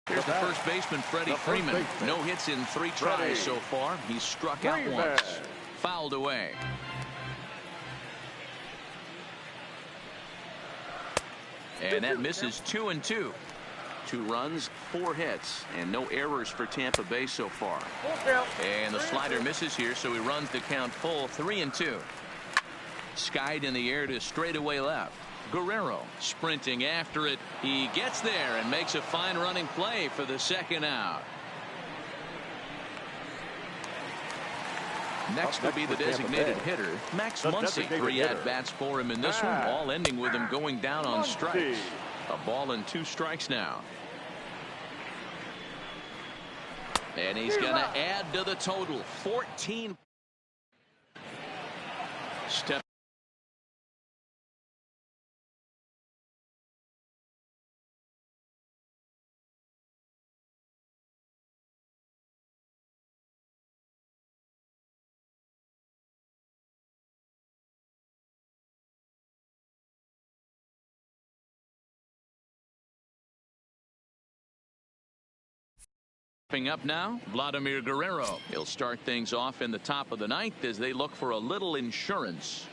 S1: Here's the first baseman, Freddie Freeman. No hits in 3 tries so far. He's struck out once. Fouled away. And that misses 2-2. 2 runs, 4 hits, and no errors for Tampa Bay so far. And the slider misses here, so he runs the count full. 3-2. Skied in the air to straightaway left. Guerrero sprinting after it. He gets there and makes a fine running play for the second out. Next will be the designated hitter, Max Muncy. 3 at-bats for him in this one, all ending with him going down on strikes. A ball and 2 strikes now. And he's going to add to the total. 14. Step. Up now, Vladimir Guerrero. He'll start things off in the top of the 9th as they look for a little insurance.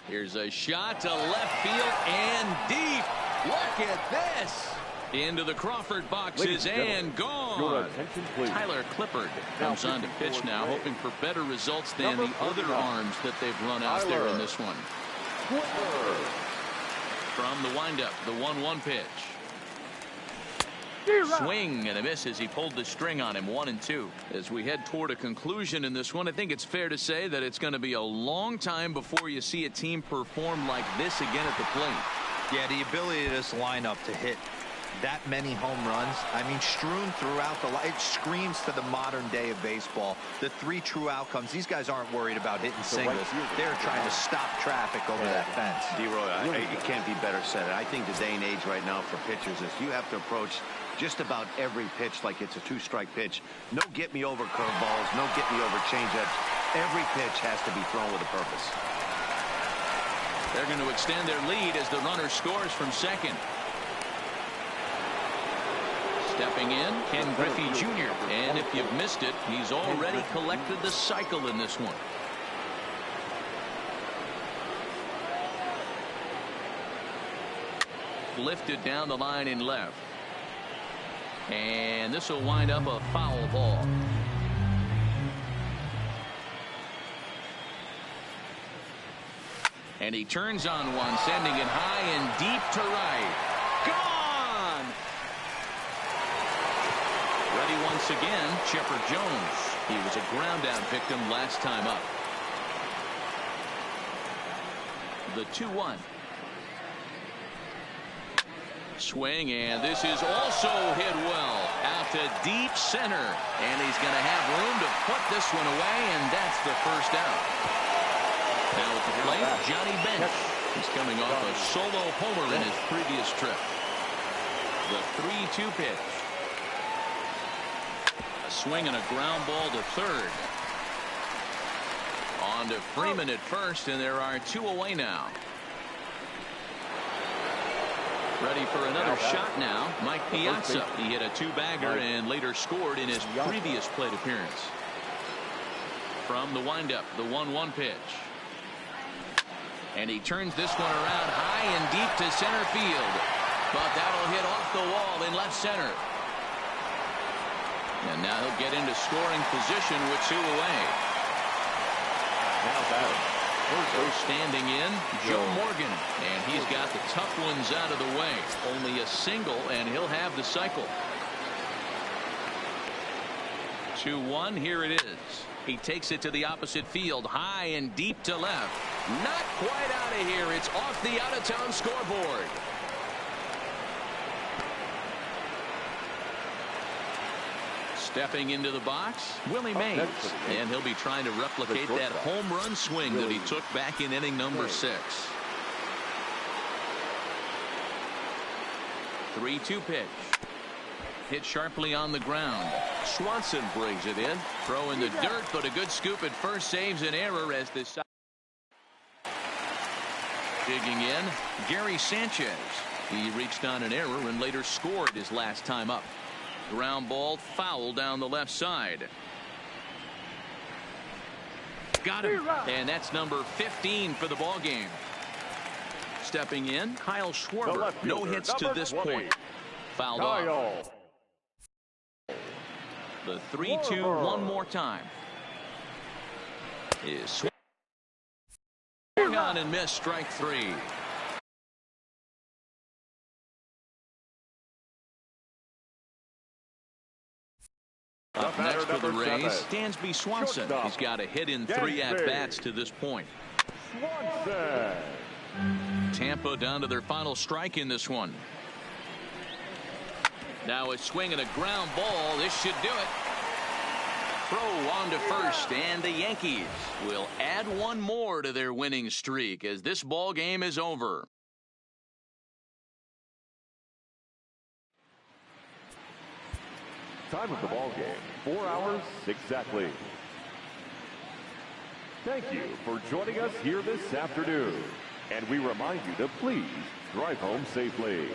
S1: Here's a shot to left field and deep. Look at this. Into the Crawford boxes and gone. Tyler Clippard comes on to pitch now, hoping for better results than the other arms that they've run out there in this one. From the windup, the 1-1 pitch. Swing and a miss as he pulled the string on him. 1-2. As we head toward a conclusion in this one, I think it's fair to say that it's going to be a long time before you see a team perform like this again at the plate.
S3: Yeah, the ability of this lineup to hit that many home runs, I mean, strewn throughout the line, it screams to the modern day of baseball. The 3 true outcomes. These guys aren't worried about hitting singles. They're trying to stop traffic over that fence.
S4: D-Roy, it can't be better said. I think the day and age right now for pitchers is you have to approach just about every pitch like it's a 2-strike pitch. No get-me-over curveballs, no get-me-over changeups. Every pitch has to be thrown with a purpose.
S1: They're going to extend their lead as the runner scores from second. Stepping in, Ken Griffey Jr. And if you've missed it, he's already collected the cycle in this one. Lifted down the line in left. And this will wind up a foul ball. And he turns on one, sending it high and deep to right. Gone! Ready once again, Chipper Jones. He was a ground out victim last time up. The 2-1. Swing, and this is also hit well out to deep center, and he's going to have room to put this one away, and that's the first out. Now at the plate, Johnny Bench. He's coming off a solo homer in his previous trip. The 3-2 pitch. A swing and a ground ball to third. On to Freeman at first, and there are 2 away now. Ready for another shot now, Mike Piazza. He hit a 2-bagger and later scored in his previous plate appearance. From the windup, the 1-1 pitch. And he turns this one around high and deep to center field. But that'll hit off the wall in left center. And now he'll get into scoring position with 2 away.
S2: Now batting.
S1: Standing in, Joe Morgan, and he's got the tough ones out of the way. Only a single, and he'll have the cycle. 2-1, here it is. He takes it to the opposite field, high and deep to left. Not quite out of here. It's off the out-of-town scoreboard. Stepping into the box, Willie Mays, and he'll be trying to replicate that home run swing that he took back in inning number 6. 3-2 pitch. Hit sharply on the ground. Swanson brings it in. Throw in the dirt, but a good scoop at first saves an error as this. Digging in, Gary Sanchez. He reached on an error and later scored his last time up. Ground ball foul down the left side. Got him. And that's number 15 for the ball game. Stepping in, Kyle Schwarber. No hits to this point. Fouled off. The 3-2 one more time. Is swung on and missed, strike 3. Up next for the Rays, Dansby Swanson.
S2: Shortstop.
S1: He's got a hit in 3 at-bats to this point.
S2: Swanson.
S1: Tampa down to their final strike in this one. Now a swing and a ground ball. This should do it. Throw on to first, and the Yankees will add one more to their winning streak as this ball game is over.
S2: Time of the ball game, 4 hours exactly. Thank you for joining us here this afternoon. And we remind you to please drive home safely.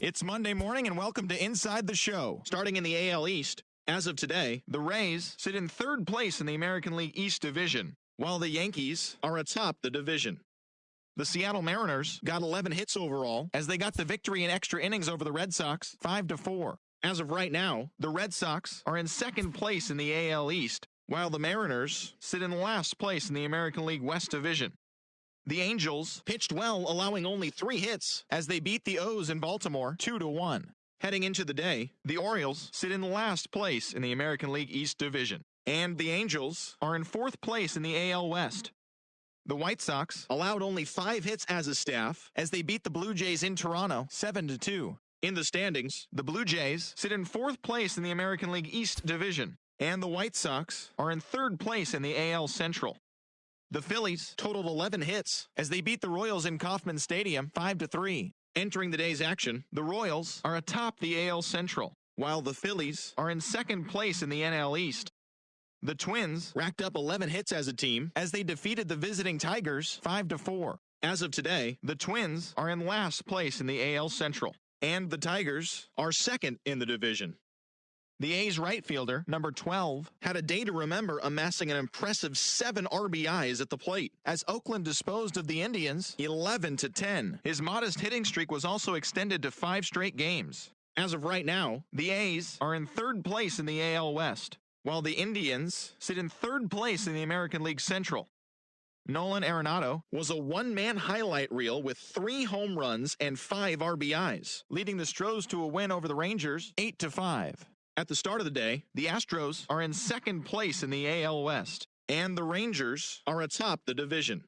S6: It's Monday morning and welcome to Inside the Show. Starting in the AL East, as of today, the Rays sit in third place in the American League East Division, while the Yankees are atop the division. The Seattle Mariners got 11 hits overall as they got the victory in extra innings over the Red Sox 5-4. As of right now, the Red Sox are in second place in the AL East, while the Mariners sit in last place in the American League West Division. The Angels pitched well, allowing only 3 hits as they beat the O's in Baltimore 2-1. Heading into the day, the Orioles sit in last place in the American League East Division, and the Angels are in fourth place in the AL West. The White Sox allowed only 5 hits as a staff as they beat the Blue Jays in Toronto 7-2. In the standings, the Blue Jays sit in fourth place in the American League East Division, and the White Sox are in third place in the AL Central. The Phillies totaled 11 hits as they beat the Royals in Kauffman Stadium 5-3. Entering the day's action, the Royals are atop the AL Central, while the Phillies are in second place in the NL East. The Twins racked up 11 hits as a team as they defeated the visiting Tigers 5-4. As of today, the Twins are in last place in the AL Central, and the Tigers are second in the division. The A's right fielder, number 12, had a day to remember, amassing an impressive 7 RBIs at the plate, as Oakland disposed of the Indians 11-10. His modest hitting streak was also extended to 5 straight games. As of right now, the A's are in third place in the AL West, while the Indians sit in third place in the American League Central. Nolan Arenado was a one-man highlight reel with 3 home runs and 5 RBIs, leading the Stros to a win over the Rangers 8-5. At the start of the day, the Astros are in second place in the AL West, and the Rangers are atop the division.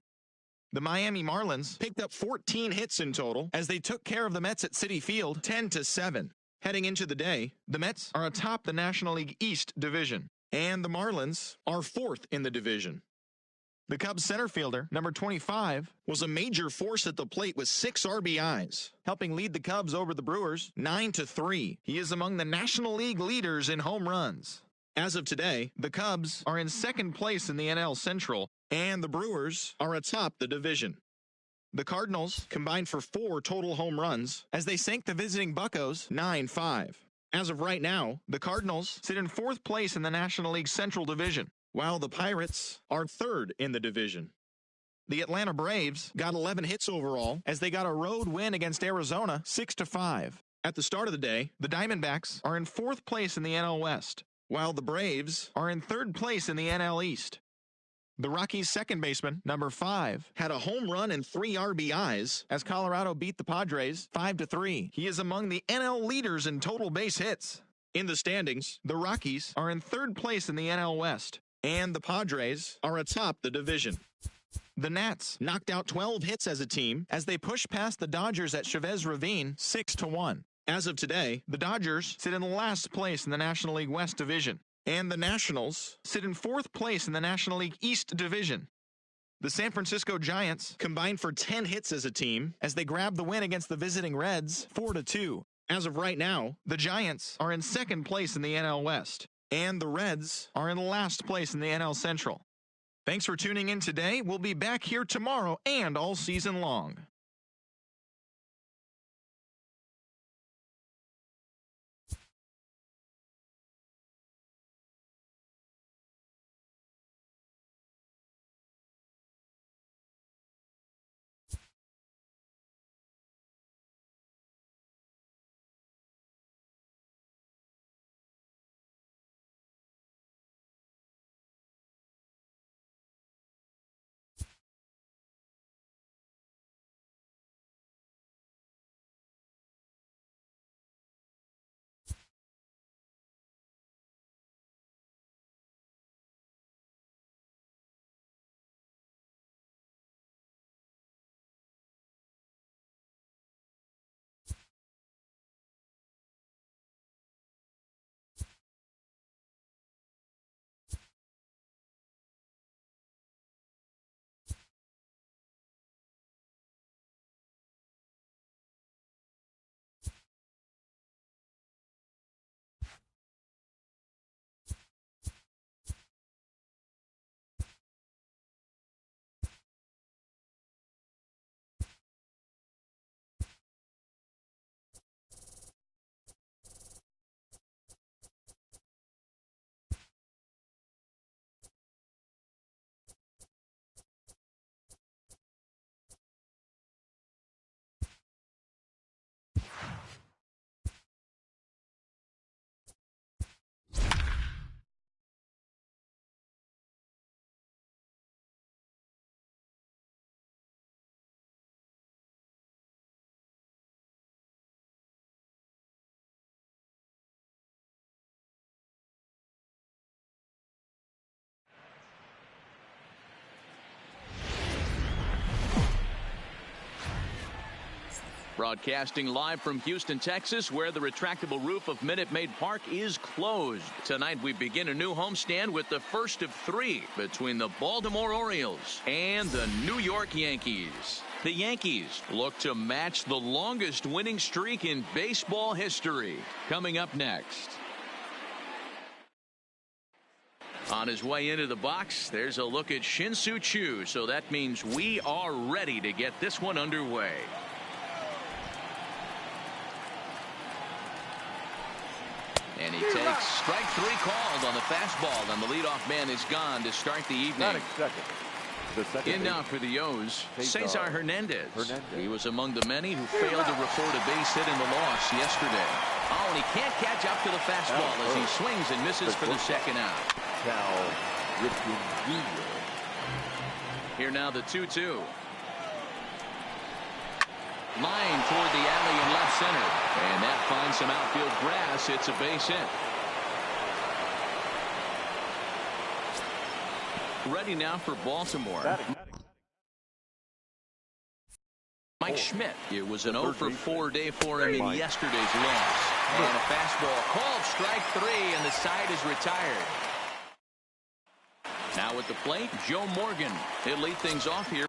S6: The Miami Marlins picked up 14 hits in total as they took care of the Mets at Citi Field 10-7. Heading into the day, the Mets are atop the National League East Division, and the Marlins are fourth in the division. The Cubs center fielder, number 25, was a major force at the plate with 6 RBIs, helping lead the Cubs over the Brewers 9-3. He is among the National League leaders in home runs. As of today, the Cubs are in second place in the NL Central, and the Brewers are atop the division. The Cardinals combined for 4 total home runs as they sank the visiting Buccos 9-5. As of right now, the Cardinals sit in fourth place in the National League Central Division, while the Pirates are third in the division. The Atlanta Braves got 11 hits overall as they got a road win against Arizona 6-5. At the start of the day, the Diamondbacks are in fourth place in the NL West, while the Braves are in third place in the NL East. The Rockies' second baseman, number 5, had a home run and 3 RBIs as Colorado beat the Padres 5-3. He is among the NL leaders in total base hits. In the standings, the Rockies are in third place in the NL West, and the Padres are atop the division. The Nats knocked out 12 hits as a team as they pushed past the Dodgers at Chavez Ravine 6-1. As of today, the Dodgers sit in last place in the National League West Division, and the Nationals sit in fourth place in the National League East Division. The San Francisco Giants combined for 10 hits as a team as they grabbed the win against the visiting Reds 4-2. As of right now, the Giants are in second place in the NL West, and the Reds are in last place in the NL Central. Thanks for tuning in today. We'll be back here tomorrow and all season long.
S1: Broadcasting live from Houston, Texas, where the retractable roof of Minute Maid Park is closed. Tonight we begin a new homestand with the first of three between the Baltimore Orioles and the New York Yankees. The Yankees look to match the longest winning streak in baseball history. Coming up next. On his way into the box, there's a look at Shin-Soo Choo, so that means we are ready to get this one underway. And he takes strike three called on the fastball, and the leadoff man is gone to start the evening. In now for the O's, Cesar Hernandez. He was among the many who failed to report a base hit in the loss yesterday. Oh, and he can't catch up to the fastball as he swings and misses for the second out. Here now the 2-2. Line toward the alley in left center. And that finds some outfield grass. It's a base hit. Ready now for Baltimore. Mike Schmidt. It was an 0-for-4 day for him in yesterday's loss. And a fastball called strike three, and the side is retired. Now at the plate, Joe Morgan. He'll lead things off here.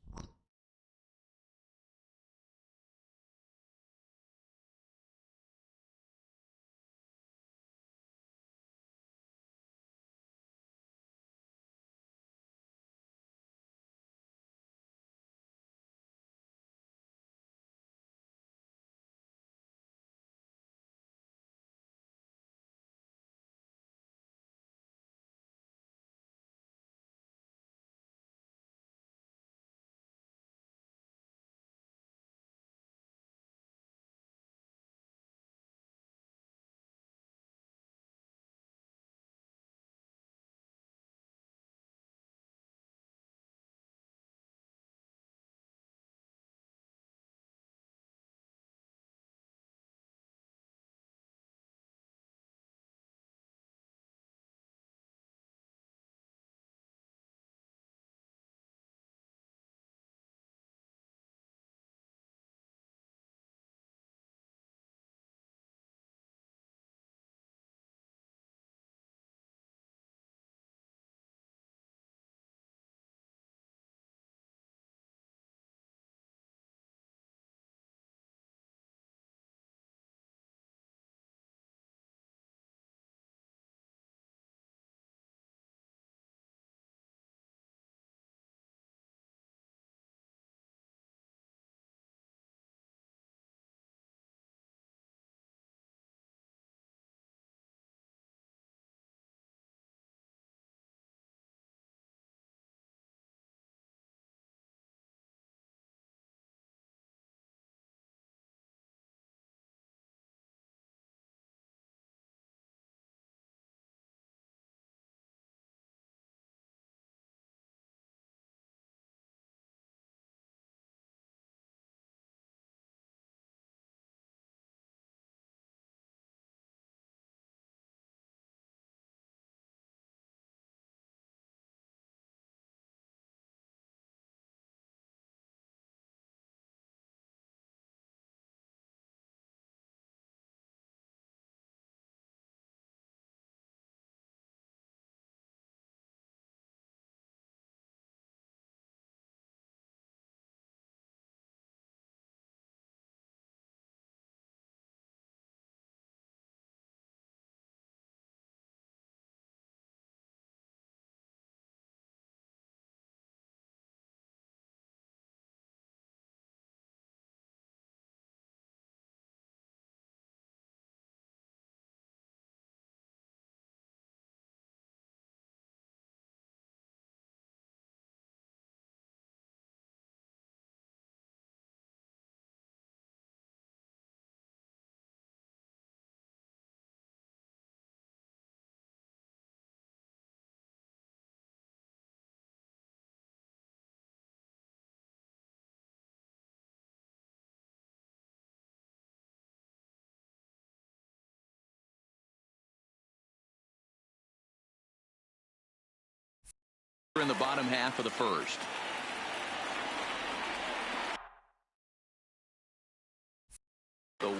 S1: In the bottom half of the first.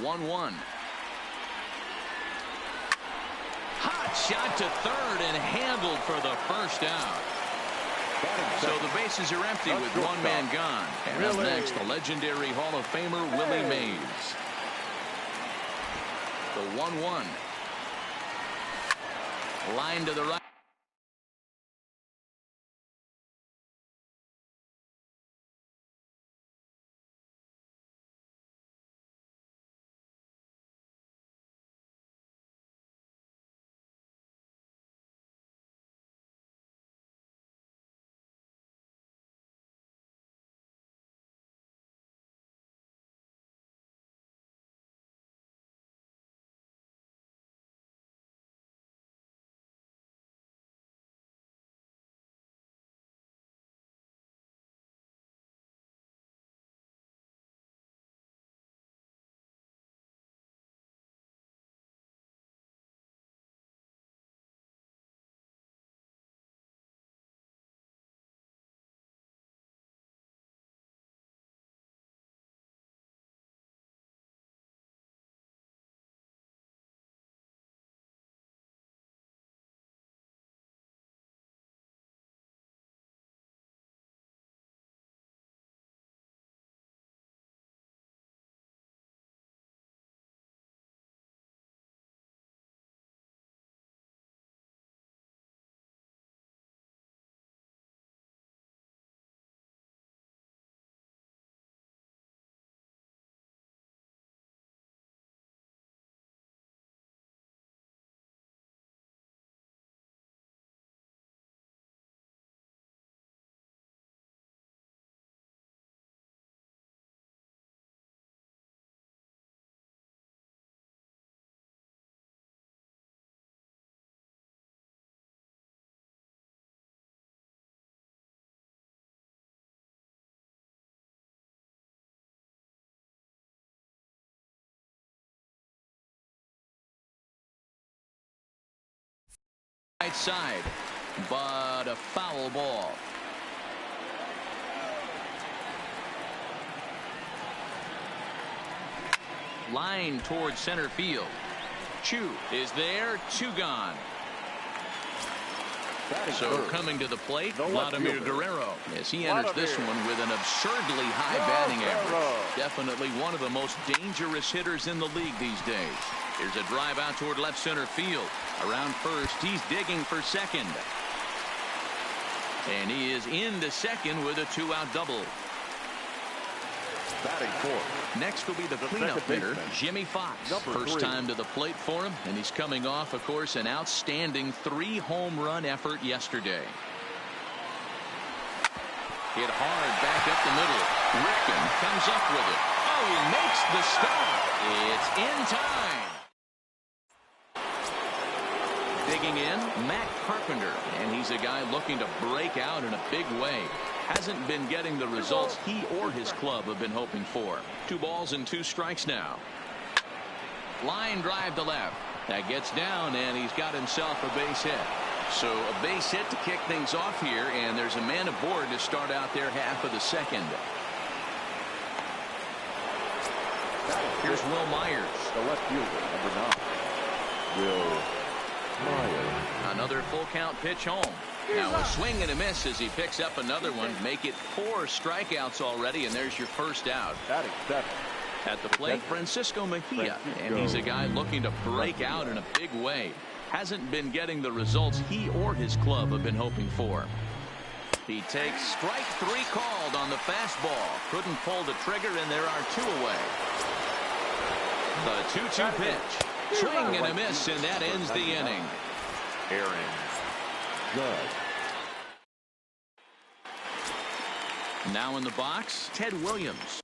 S1: 1-1. Hot shot to third and handled for the first out. So the bases are empty with one man gone. And up next, the legendary Hall of Famer Willie Mays. The 1-1. Line to the right. Right side, but a foul ball. Line towards center field. Chu is there, 2 gone. So coming to the plate, Vladimir Guerrero, as he enters this one with an absurdly high batting average. Definitely one of the most dangerous hitters in the league these days. Here's a drive out toward left center field. Around first, he's digging for second. And he is into second with a 2-out double.
S2: Batting fourth.
S1: Next will be the cleanup hitter, Jimmy Fox. First time to the plate for him, and he's coming off, of course, an outstanding 3-home run effort yesterday. Hit hard back up the middle. Ripken comes up with it. Oh, he makes the stop. It's in time. Digging in, Matt Carpenter, and he's a guy looking to break out in a big way. Hasn't been getting the results he or his club have been hoping for. 2 balls and 2 strikes now. Line drive to left. That gets down, and he's got himself a base hit. So a base hit to kick things off here, and there's a man aboard to start out their half of the second. Here's Will Myers.
S2: The left fielder, number 9. Will Myers.
S1: Another full count pitch home. Now a swing and a miss as he picks up another one. Make it 4 strikeouts already, and there's your first out.
S2: Batting 7.
S1: At the plate, Francisco Mejia, and he's a guy looking to break out in a big way. Hasn't been getting the results he or his club have been hoping for. He takes strike 3 called on the fastball. Couldn't pull the trigger, and there are 2 away. The 2-2 pitch. Swing and a miss, and that ends the inning.
S2: Aaron Judge.
S1: Now in the box, Ted Williams.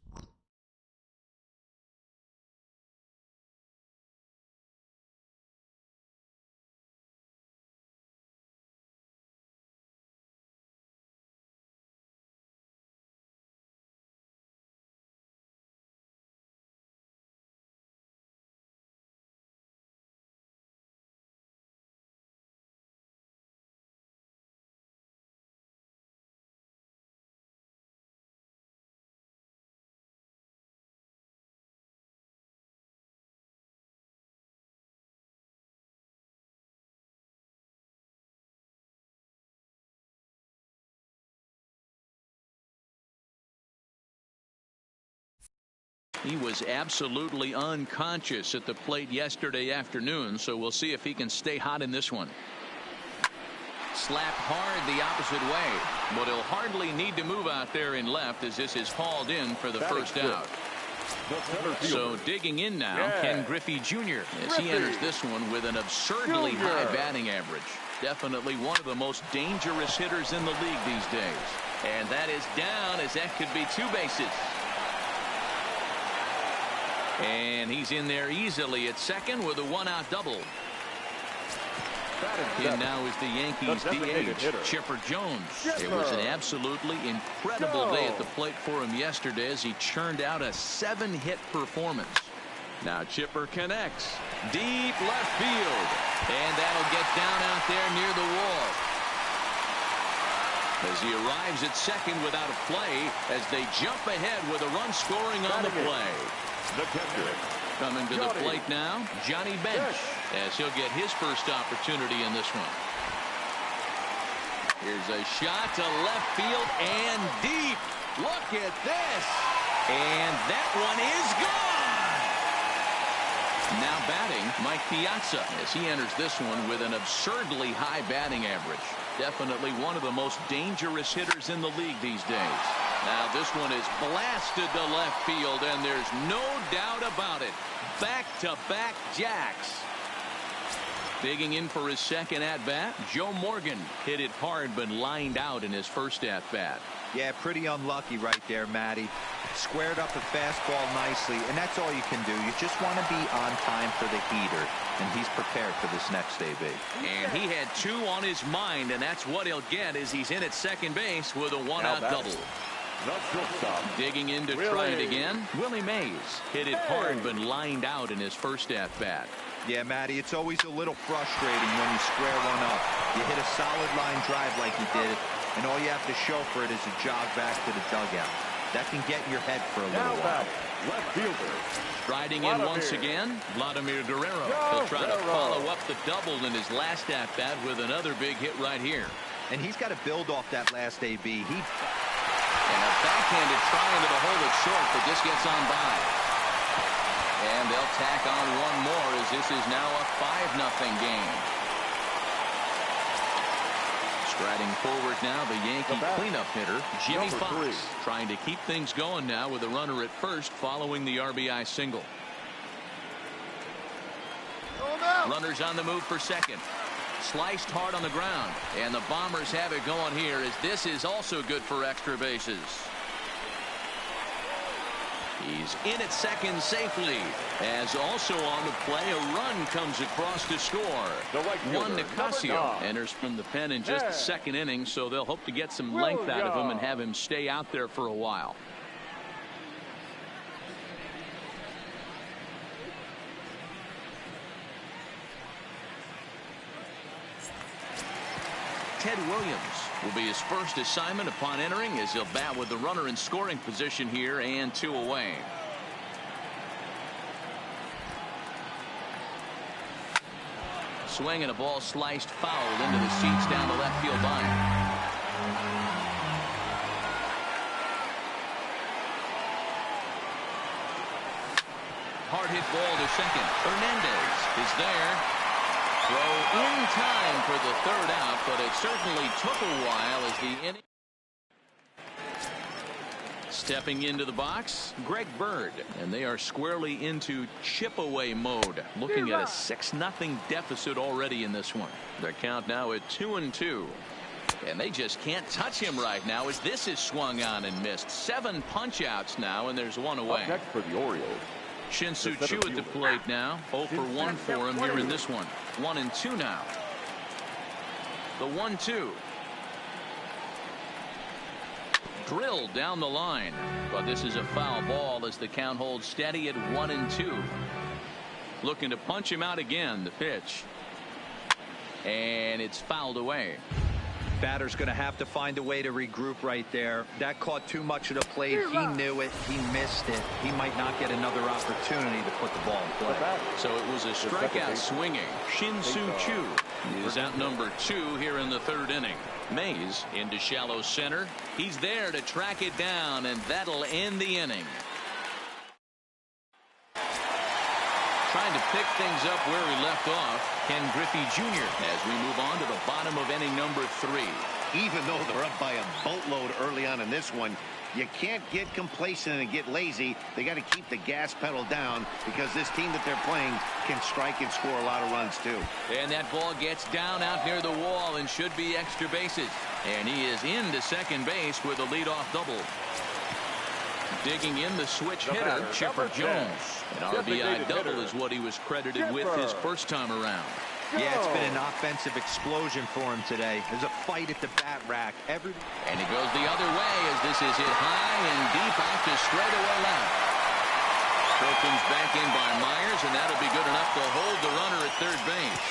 S1: He was absolutely unconscious at the plate yesterday afternoon, so we'll see if he can stay hot in this one. Slapped hard the opposite way, but he'll hardly need to move out there in left as this is hauled in for the first out. So digging in now, Ken Griffey Jr. as he enters this one with an absurdly high batting average. Definitely one of the most dangerous hitters in the league these days. And that is down, as that could be 2 bases. And he's in there easily at second with a 1-out double. And now is the Yankees DH, Chipper Jones. It was an absolutely incredible day at the plate for him yesterday as he churned out a 7-hit performance. Now Chipper connects. Deep left field. And that'll get down out there near the wall. As he arrives at second without a play as they jump ahead with a run scoring on the play.
S2: The catcher.
S1: Coming to the plate now, Johnny Bench, as he'll get his first opportunity in this one. Here's a shot to left field and deep. Look at this. And that one is gone. Now batting, Mike Piazza, as he enters this one with an absurdly high batting average. Definitely one of the most dangerous hitters in the league these days. Now this one is blasted to left field, and there's no doubt about it. Back-to-back jacks. Digging in for his second at-bat, Joe Morgan hit it hard but lined out in his first at-bat.
S3: Yeah, pretty unlucky right there, Matty. Squared up the fastball nicely, and that's all you can do. You just want to be on time for the heater, and he's prepared for this next AB.
S1: And he had 2 on his mind, and that's what he'll get as he's in at second base with a 1-out double. Digging in to try it again, Willie Mays hit it hard but lined out in his first at-bat.
S3: Yeah, Matty, it's always a little frustrating when you square one up. You hit a solid line drive like you did, and all you have to show for it is a jog back to the dugout. That can get in your head for a little while.
S2: Left fielder.
S1: Striding in once again, Vladimir Guerrero. He'll try to follow up the double in his last at-bat with another big hit right here.
S3: And he's got to build off that last AB.
S1: And a backhanded trying to hold it short, but this gets on by. And they'll tack on one more as this is now a 5-0 game. Striding forward now, the Yankee cleanup hitter, Jimmy Fox, trying to keep things going now with a runner at first following the RBI single. Runners on the move for second. Sliced hard on the ground, and the Bombers have it going here as this is also good for extra bases. He's in at second safely, as also on the play a run comes across to score. Juan Nicasio enters from the pen in just the second inning, so they'll hope to get some length out of him and have him stay out there for a while. Ted Williams will be his first assignment upon entering as he'll bat with the runner in scoring position here and 2 away. Swing and a ball sliced foul into the seats down the left field line. Hard hit ball to second. Hernandez is there. Throw in time for the 3rd out, but it certainly took a while as the inning. Stepping into the box, Greg Bird, and they are squarely into chip-away mode, looking at a 6-0 deficit already in this one. Their count now at 2-2. And they just can't touch him right now as this is swung on and missed. 7 punch-outs now, and there's 1 away.
S2: Up next for the Orioles,
S1: Shin-Soo Choo at the plate now. 0 for 1 for him here in this one. 1-2 now. The 1-2. Drilled down the line. But this is a foul ball as the count holds steady at 1-2. Looking to punch him out again. The pitch. And it's fouled away.
S3: Batter's going to have to find a way to regroup right there. That caught too much of the plate. He knew it. He missed it. He might not get another opportunity to put the ball in play.
S1: So it was a strikeout swinging. Shin-Soo Choo is out number 2 here in the 3rd inning. Mays into shallow center. He's there to track it down, and that'll end the inning. Trying to pick things up where he left off, Ken Griffey Jr. as we move on to the bottom of inning number 3.
S4: Even though they're up by a boatload early on in this one, you can't get complacent and get lazy. They got to keep the gas pedal down because this team that they're playing can strike and score a lot of runs too.
S1: And that ball gets down out near the wall and should be extra bases. And he is into second base with a leadoff double. Digging in the switch hitter, Chipper Jones. An RBI double is what he was credited with his first time around.
S3: Yeah, it's been an offensive explosion for him today. There's a fight at the bat rack.
S1: And he goes the other way as this is hit high and deep out to straightaway left. Throw comes back in by Myers, and that'll be good enough to hold the runner at third base.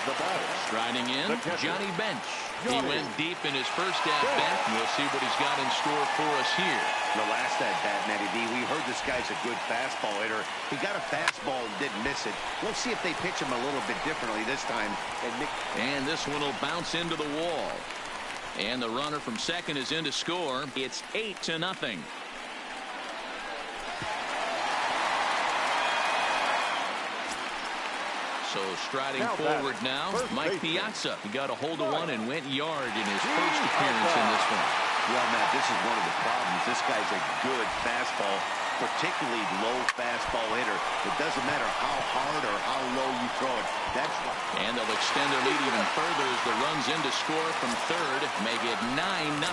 S2: The batter.
S1: Striding in, Johnny Bench. He went deep in his first at-bat, and we'll see what he's got in store for us here.
S4: The last at-bat, Matty D, we heard this guy's a good fastball hitter. He got a fastball and didn't miss it. We'll see if they pitch him a little bit differently this time.
S1: And this one will bounce into the wall. And the runner from second is in to score. It's 8-0. So striding forward now, Mike Piazza. He got a hold of one and went yard in his first appearance in this one.
S4: Well, Matt, this is one of the problems. This guy's a good fastball, particularly low fastball hitter. It doesn't matter how hard or how low you throw it. That's why.
S1: And they'll extend their lead even further as the run's in to score from third, make it 9-0.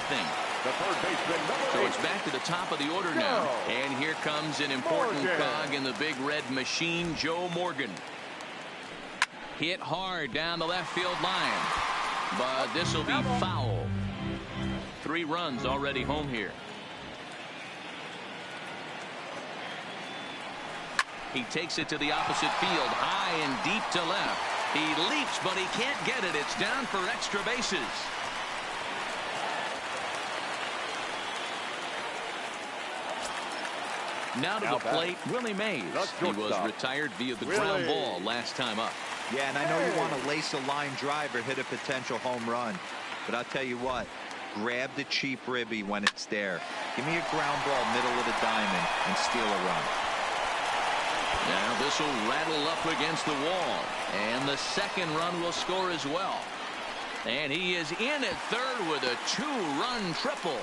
S2: The third baseman,
S1: So it's back to the top of the order now. And here comes an important cog in the big red machine, Joe Morgan. Hit hard down the left field line, but this will be foul. 3 runs already home here. He takes it to the opposite field, high and deep to left. He leaps, but he can't get it. It's down for extra bases. Now to the plate, Willie Mays. He was retired via the ground ball last time up.
S3: Yeah, and I know you want to lace a line drive or hit a potential home run. But I'll tell you what, grab the cheap ribby when it's there. Give me a ground ball middle of the diamond and steal a run.
S1: Now this will rattle up against the wall. And the second run will score as well. And he is in at third with a 2-run triple.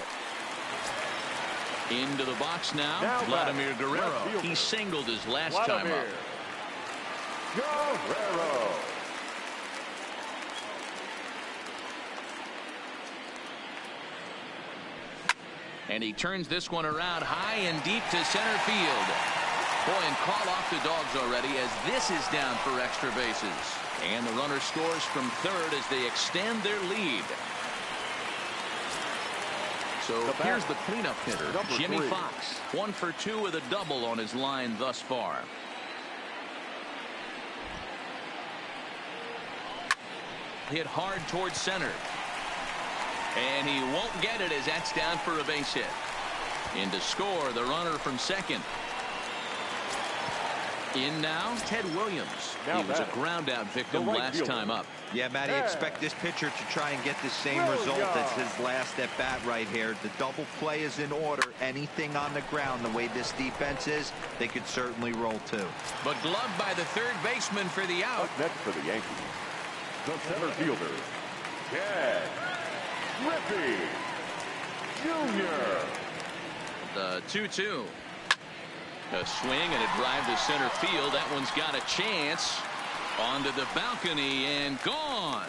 S1: Into the box now Vladimir Guerrero. He singled his last time up.
S2: Guerrero.
S1: And he turns this one around high and deep to center field. Boy, and call off the dogs already as this is down for extra bases. And the runner scores from third as they extend their lead. So here's the cleanup hitter, Jimmy Fox. 1 for 2 with a double on his line thus far. Hit hard towards center. And he won't get it as that's down for a base hit. In to score, the runner from second. In now, Ted Williams. He was a ground-out victim last time up.
S3: Yeah, Matty, expect this pitcher to try and get the same result as his last at-bat right here. The double play is in order. Anything on the ground, the way this defense is, they could certainly roll too.
S1: But gloved by the third baseman for the out.
S2: Up next for the Yankees, the center fielder, Ken Griffey Jr.
S1: The 2-2. A swing and a drive to center field. That one's got a chance. Onto the balcony and gone.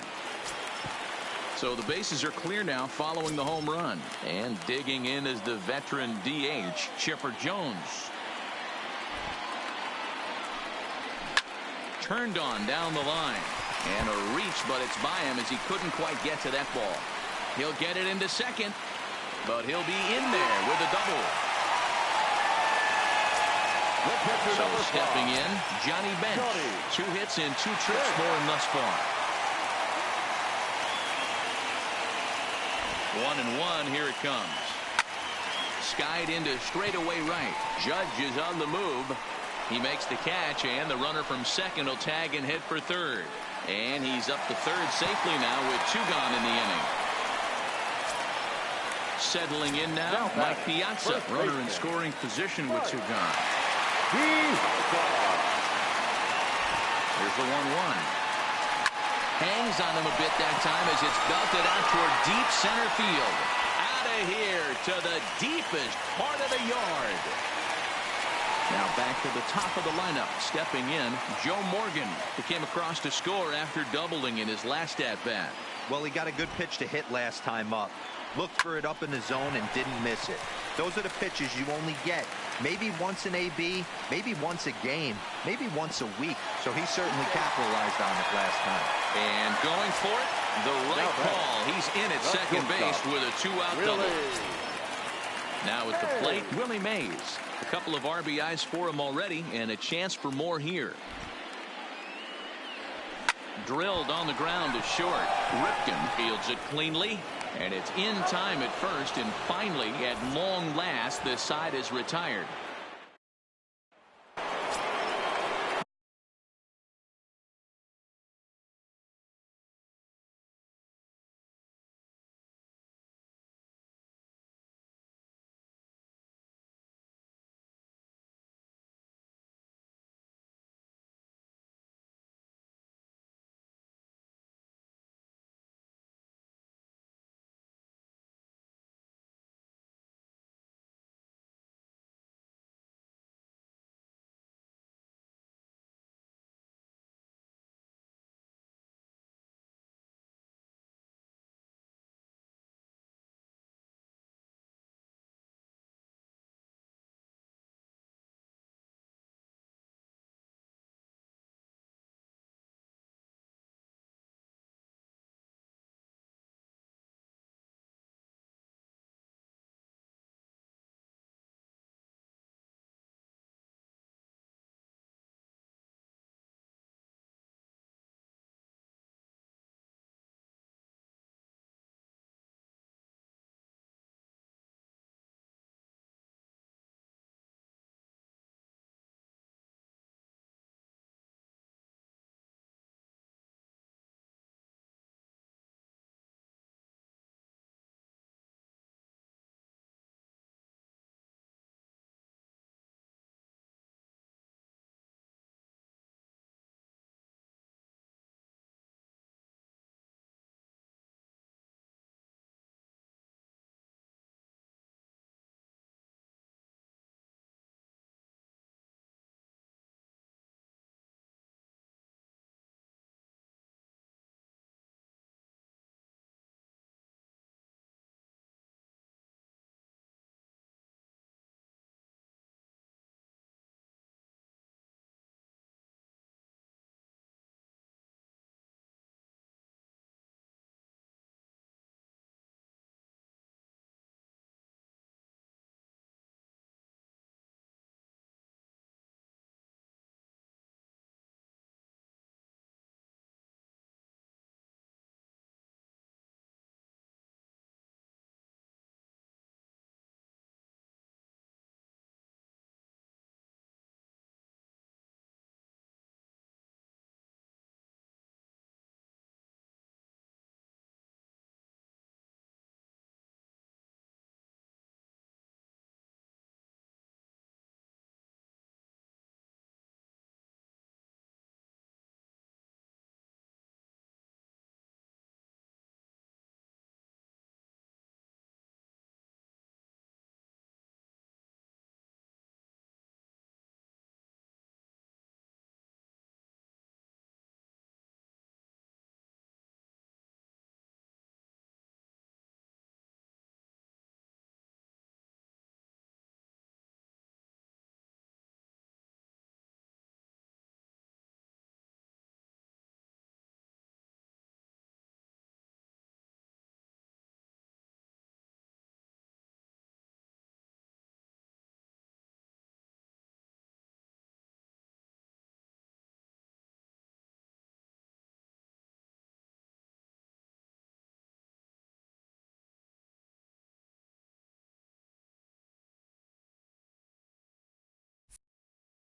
S1: So the bases are clear now following the home run. And digging in is the veteran DH, Chipper Jones. Turned on down the line. And a reach, but it's by him as he couldn't quite get to that ball. He'll get it into second, but he'll be in there with a double. So stepping in, Johnny Bench. 2 hits and 2 trips for him thus far. 1-1, here it comes. Skied into straightaway right. Judge is on the move. He makes the catch, and the runner from second will tag and hit for third. And he's up to third safely now with 2 gone in the inning. Settling in now, Mike Piazza, runner in scoring position with 2 gone. Here's the 1-1. Hangs on him a bit that time as it's belted out toward deep center field. Out of here to the deepest part of the yard. Now back to the top of the lineup. Stepping in, Joe Morgan, who came across to score after doubling in his last at-bat.
S3: Well, he got a good pitch to hit last time up. Looked for it up in the zone and didn't miss it. Those are the pitches you only get. Maybe once an AB, maybe once a game, maybe once a week. So he certainly capitalized on it last time.
S1: And going for it, the right call. He's in at second base with a 2-out double. Now at the plate, Willie Mays. A couple of RBIs for him already and a chance for more here. Drilled on the ground to short. Ripken fields it cleanly. And it's in time at first, and finally, at long last, this side is retired.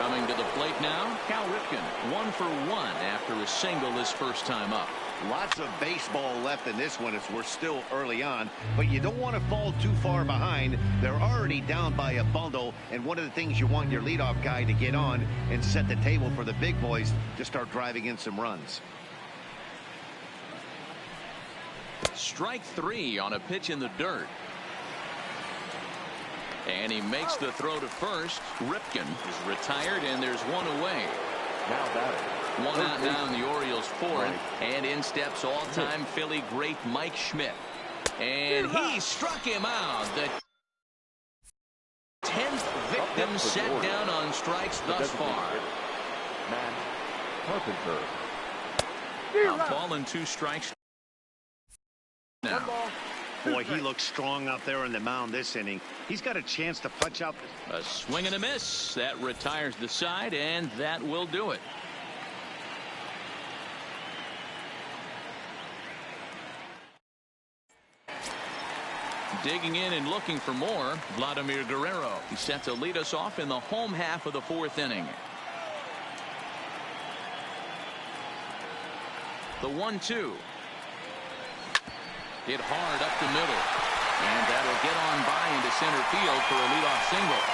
S1: Coming to the plate now, Cal Ripken, 1 for 1 after a single his first time up.
S4: Lots of baseball left in this one as we're still early on, but you don't want to fall too far behind. They're already down by a bundle, and one of the things you want your leadoff guy to get on and set the table for the big boys to start driving in some runs.
S1: Strike 3 on a pitch in the dirt. And he makes the throw to first. Ripken is retired, and there's one away.
S2: Now batting.
S1: One out now in the Orioles' fourth, and in steps all-time Philly great Mike Schmidt. And he struck him out. The 10th victim set down on strikes thus far.
S2: Matt Carpenter.
S1: A ball and 2 strikes now.
S4: Boy, he looks strong out there on the mound this inning. He's got a chance to punch out.
S1: A swing and a miss. That retires the side, and that will do it. Digging in and looking for more, Vladimir Guerrero. He's set to lead us off in the home half of the 4th inning. The 1-2. Hit hard up the middle. And that'll get on by into center field for a leadoff single.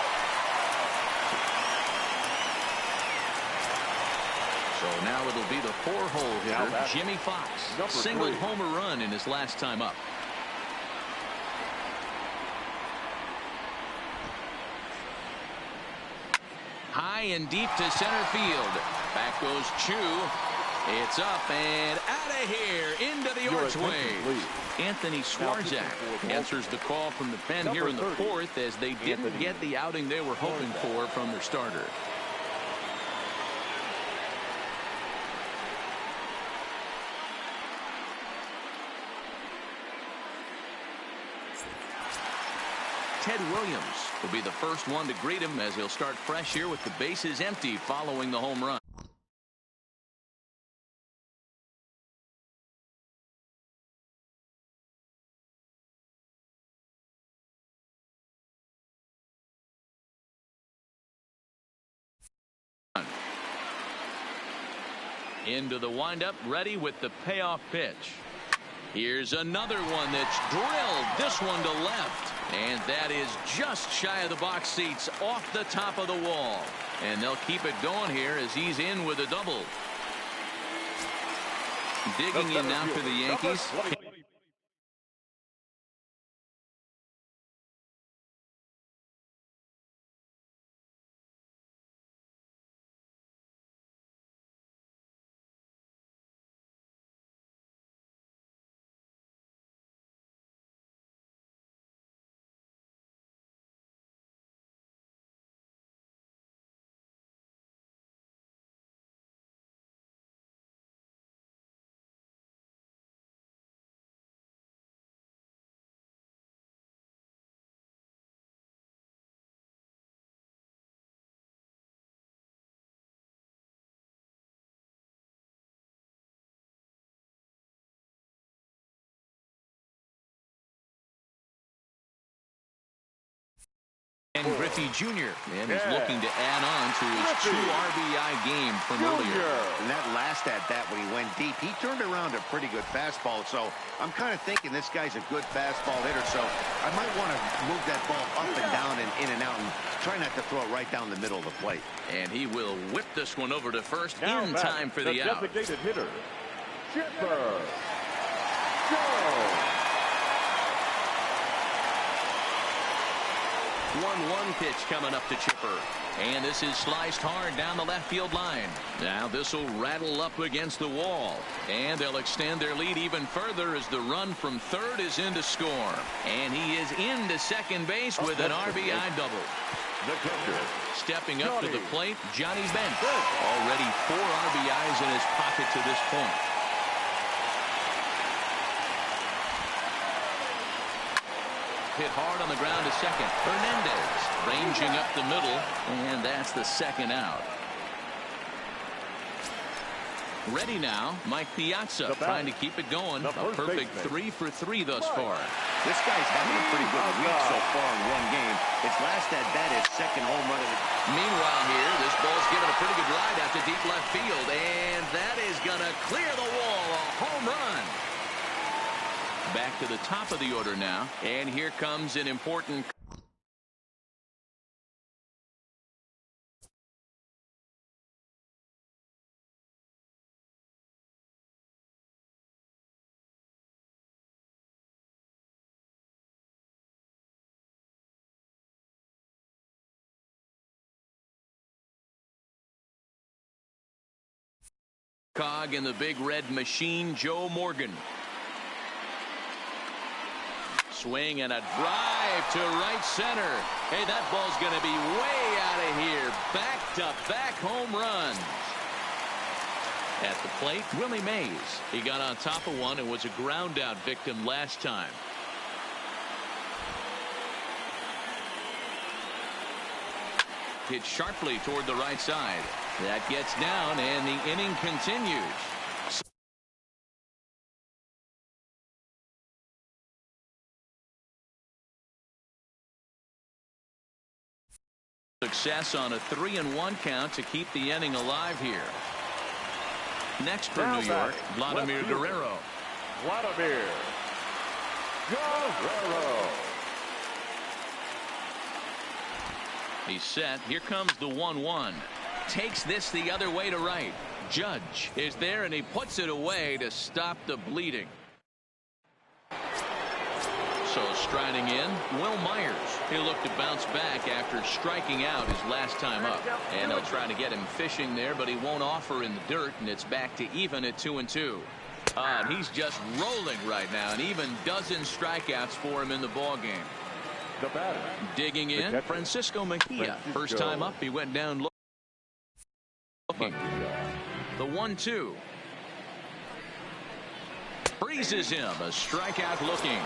S1: So now it'll be the 4-hole hitter, Jimmy Fox. Singled home a run in his last time up. High and deep to center field. Back goes Chu. It's up and out of here into the archway. Anthony Swarzak answers the call from the pen here in the 4th as they didn't get the outing they were hoping for from their starter. Ted Williams will be the first one to greet him as he'll start fresh here with the bases empty following the home run. Into the windup, ready with the payoff pitch. Here's another one that's drilled. This one to left. And that is just shy of the box seats, off the top of the wall. And they'll keep it going here as he's in with a double. Digging in now for the Yankees. And Griffey Jr. and is looking to add on to his 2 RBI game from earlier.
S4: And that last at-bat when he went deep, he turned around a pretty good fastball. So I'm kind of thinking this guy's a good fastball hitter. So I might want to move that ball up and down and in and out and try not to throw it right down the middle of the plate.
S1: And he will whip this one over to first in time for the out.
S2: Designated hitter, Chipper Jones.
S1: 1-1 pitch coming up to Chipper. And this is sliced hard down the left field line. Now this will rattle up against the wall. And they'll extend their lead even further as the run from third is in to score. And he is into second base with an RBI double.
S2: The catcher,
S1: stepping up to the plate, Johnny Bench. Already 4 RBIs in his pocket to this point. Hit hard on the ground to second. Hernandez ranging up the middle, and that's the second out. Ready now, Mike Piazza trying to keep it going. A perfect 3 for 3 thus far.
S4: This guy's having a pretty good week so far in one game. His last at-bat is second home run of the...
S1: Meanwhile here, this ball's given a pretty good ride out to deep left field, and that is going to clear the wall. A home run. Back to the top of the order now, and here comes an important... cog in the big red machine, Joe Morgan. Swing and a drive to right center. Hey, that ball's going to be way out of here. Back-to-back home runs. At the plate, Willie Mays. He got on top of one and was a ground out victim last time. Hit sharply toward the right side. That gets down, and the inning continues. Success on a 3-1 count to keep the inning alive here. Next for New York, Vladimir Guerrero.
S2: Vladimir Guerrero.
S1: He's set. Here comes the 1-1. Takes this the other way to right. Judge is there, and he puts it away to stop the bleeding. So striding in, Will Myers. He'll look to bounce back after striking out his last time up. And they'll try to get him fishing there, but he won't offer in the dirt, and it's back to even at 2-2. And he's just rolling right now, and even dozen strikeouts for him in the ballgame.
S2: The batter.
S1: Digging in, Francisco Mejia. First time up, he went down looking. The 1-2. Freezes him. A strikeout looking.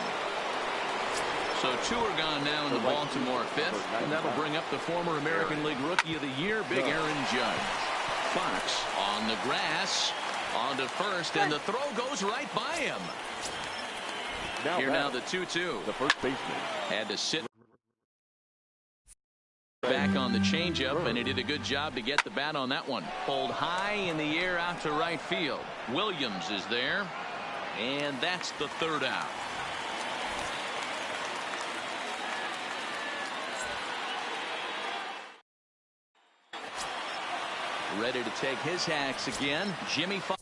S1: So two are gone now in the Baltimore fifth, and that'll bring up the former American League Rookie of the Year, Big Aaron Judge. Fox on the grass, on to first, and the throw goes right by him. Here now the 2-2.
S2: The first baseman
S1: had to sit back on the changeup, and he did a good job to get the bat on that one. Pulled high in the air out to right field. Williams is there, and that's the third out. Ready to take his hacks again, Jimmy Fox.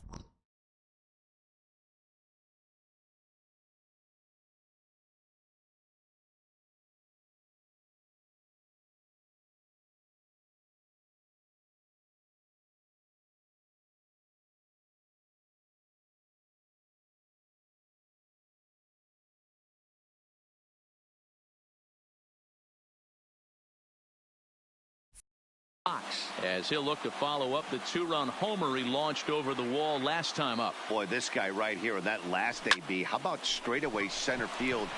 S1: As he'll look to follow up the two-run homer he launched over the wall last time up.
S4: Boy, this guy right here on that last AB, how about straightaway center field?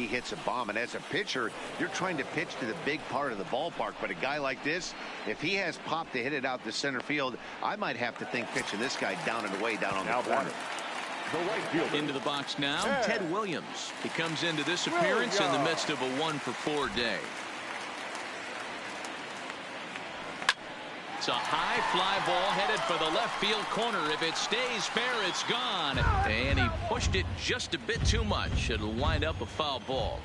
S4: he hits a bomb. And as a pitcher, you're trying to pitch to the big part of the ballpark. But a guy like this, if he has pop to hit it out to center field, I might have to think pitching this guy down and away down on the corner.
S1: Into the box now, Ted Williams. He comes into this appearance in the midst of a 1-for-4 day. It's a high fly ball headed for the left field corner. If it stays fair, it's gone. And he pushed it just a bit too much. It'll wind up a foul ball.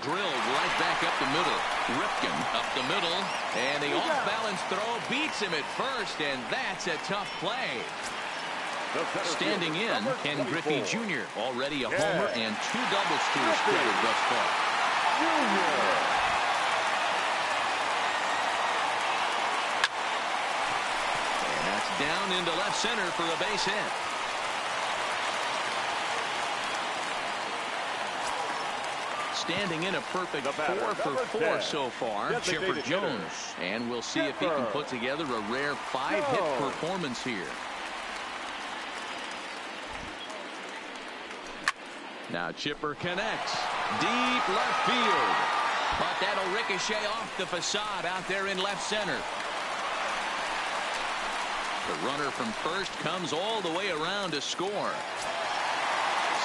S1: Drilled right back up the middle. Ripken up the middle. And the off-balance throw beats him at first, and that's a tough play. Standing in, Ken Griffey Jr. Already a homer and 2 doubles to his credit thus far. Down into left center for a base hit. Standing in a perfect 4-for-4 so far, Chipper Jones. And we'll see if he can put together a rare 5-hit performance here. Now Chipper connects. Deep left field. But that'll ricochet off the facade out there in left center. The runner from first comes all the way around to score.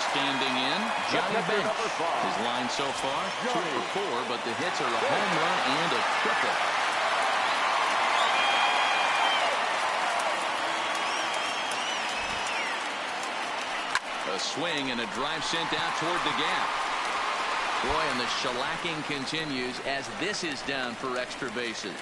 S1: Standing in, Johnny Bench. His line so far, 2-for-4, but the hits are a home run and a triple. A swing and a drive sent out toward the gap. Boy, and the shellacking continues as this is down for extra bases.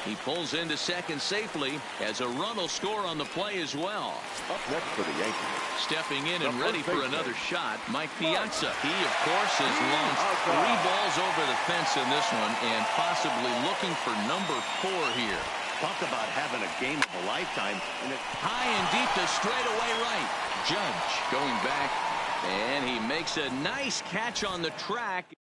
S1: He pulls into second safely as a run will score on the play as well.
S2: Up next for the Yankees.
S1: Stepping in and ready for another shot, Mike Piazza. He, of course, has launched 3 balls over the fence in this one and possibly looking for number 4 here.
S4: Talk about having a game of a lifetime.
S1: High and deep to straightaway right. Judge going back, and he makes a nice catch on the track.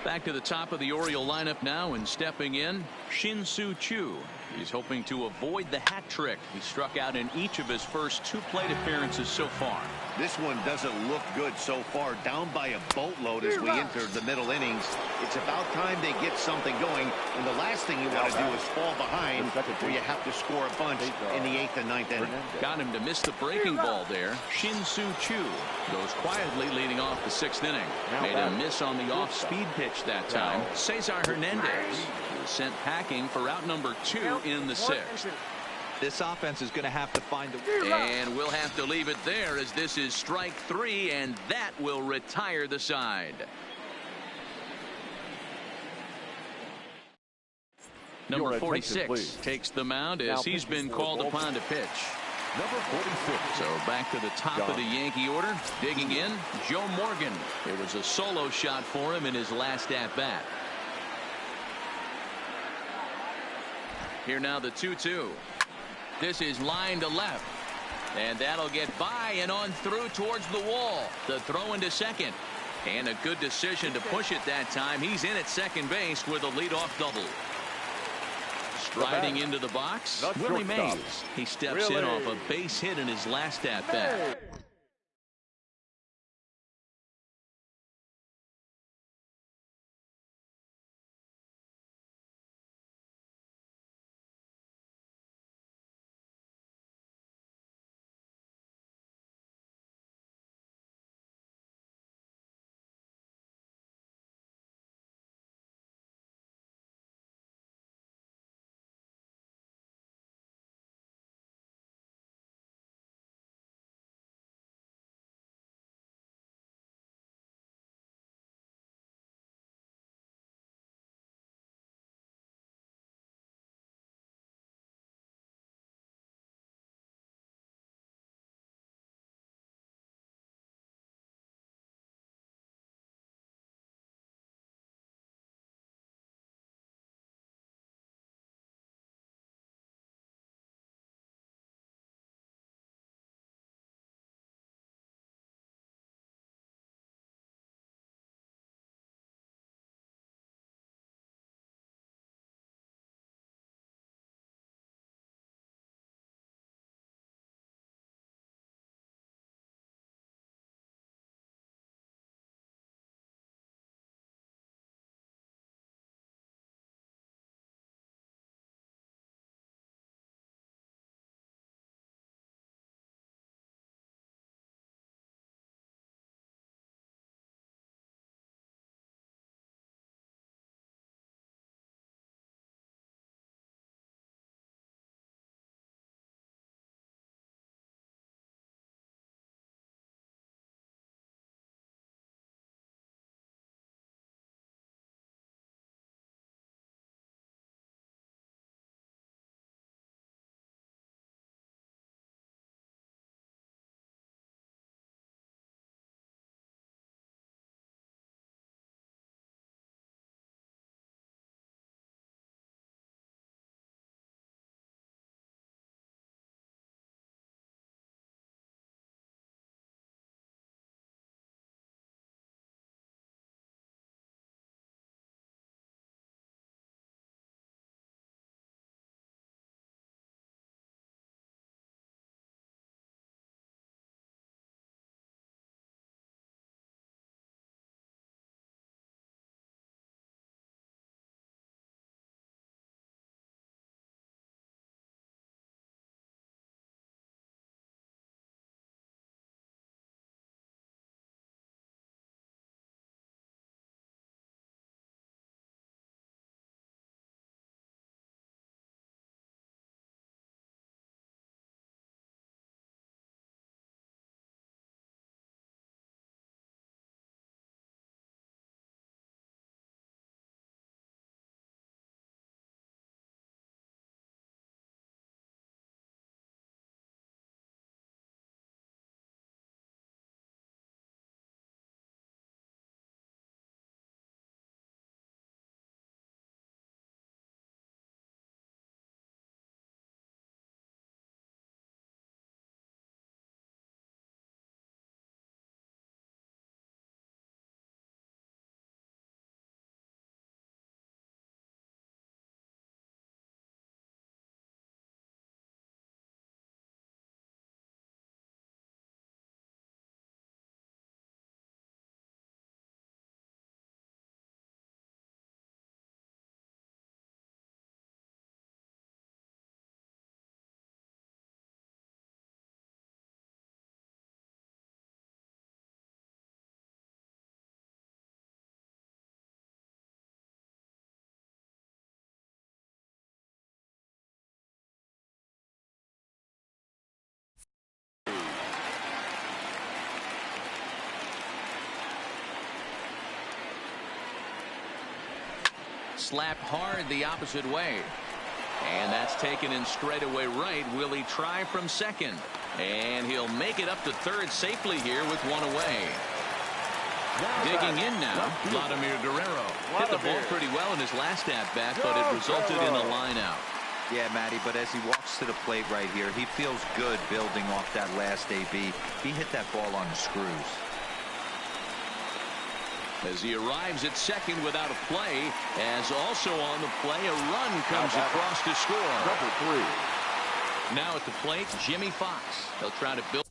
S1: Back to the top of the Oriole lineup now, and stepping in, Shin-Soo Choo. He's hoping to avoid the hat trick. He struck out in each of his first 2 plate appearances so far.
S4: This one doesn't look good so far. Down by a boatload as we enter the middle innings. It's about time they get something going. And the last thing you want to do is fall behind where you have to score a bunch in the 8th and 9th inning.
S1: Got him to miss the breaking ball there. Shin-Soo Choo goes quietly leading off the 6th inning. Made a miss on the off-speed pitch that time. Cesar Hernandez was sent packing for out number 2 in the 6th.
S3: This offense is going to have to find a...
S1: And we'll have to leave it there as this is strike 3, and that will retire the side. Number 46 takes the mound as he's been called upon to pitch.
S2: Number 46.
S1: So back to the top of the Yankee order. Digging in, Joe Morgan. It was a solo shot for him in his last at-bat. Here now the 2-2. This is line to left. And that'll get by and on through towards the wall. The throw into second. And a good decision to push it that time. He's in at second base with a leadoff double. Striding into the box, Willie Mays. He steps in off a base hit in his last at-bat. slapped hard the opposite way. And that's taken in straightaway right. Will he try from second? And he'll make it up to third safely here with one away. Digging in now, Vladimir Guerrero. Hit the ball pretty well in his last at-bat, but it resulted in a line out.
S3: Yeah, Matty, but as he walks to the plate right here, he feels good building off that last AB. He hit that ball on the screws.
S1: As he arrives at second without a play, as also on the play, a run comes across to score.
S2: Number 3.
S1: Now at the plate, Jimmy Fox. He'll try to build.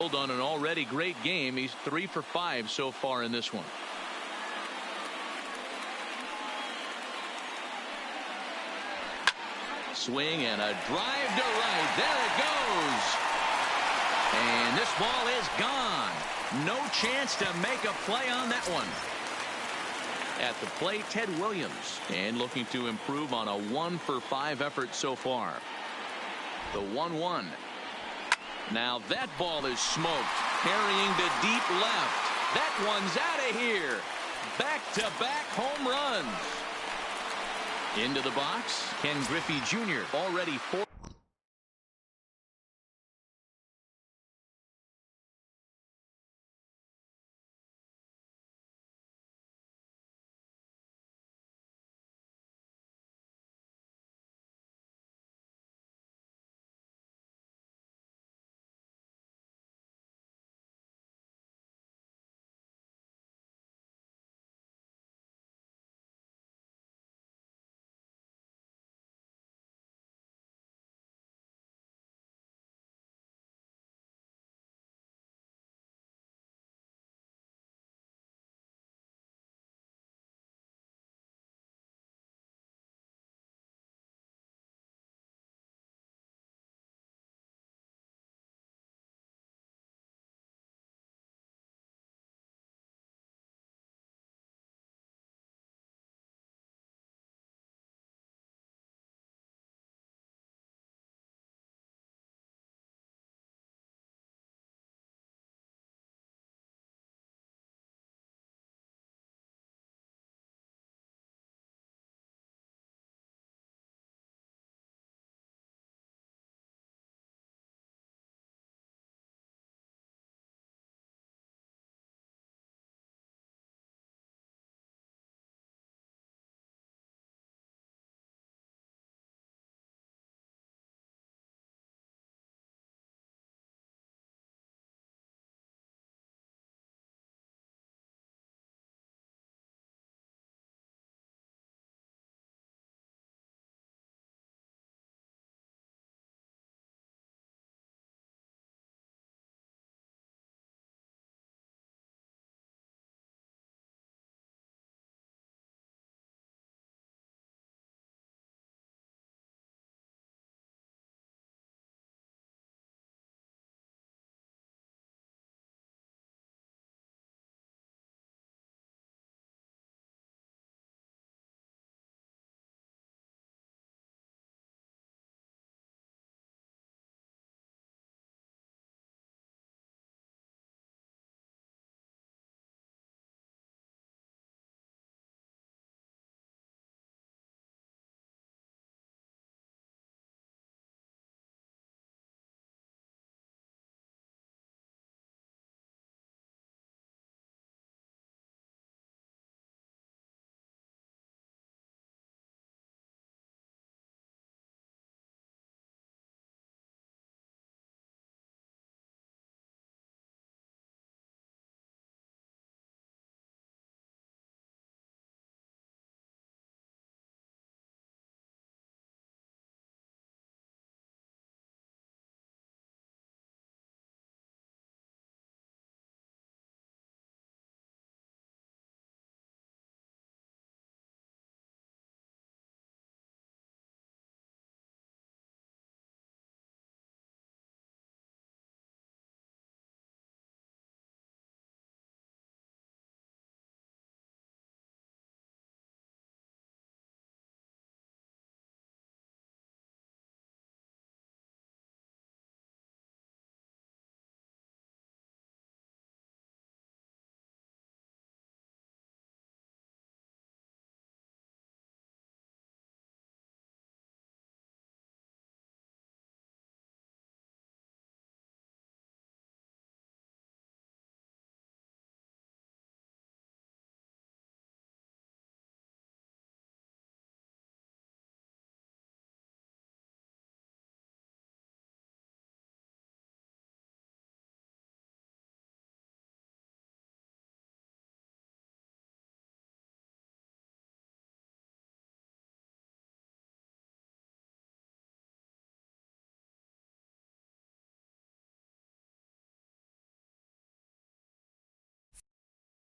S1: On an already great game. He's 3 for 5 so far in this one. Swing and a drive to right. There it goes. And this ball is gone. No chance to make a play on that one. At the plate, Ted Williams, and looking to improve on a 1 for 5 effort so far. The 1-1. Now that ball is smoked, carrying to deep left. That one's out of here. Back-to-back home runs. Into the box, Ken Griffey Jr. already 4.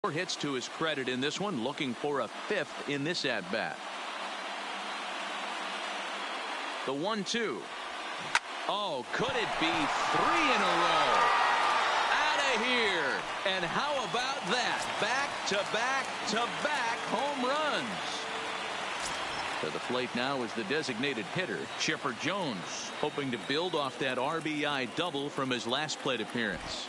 S1: 4 hits to his credit in this one, looking for a 5th in this at-bat. The 1-2. Oh, could it be 3 in a row? Out of here. And how about that? Back-to-back-to-back home runs. To the plate now is the designated hitter, Chipper Jones, hoping to build off that RBI double from his last plate appearance.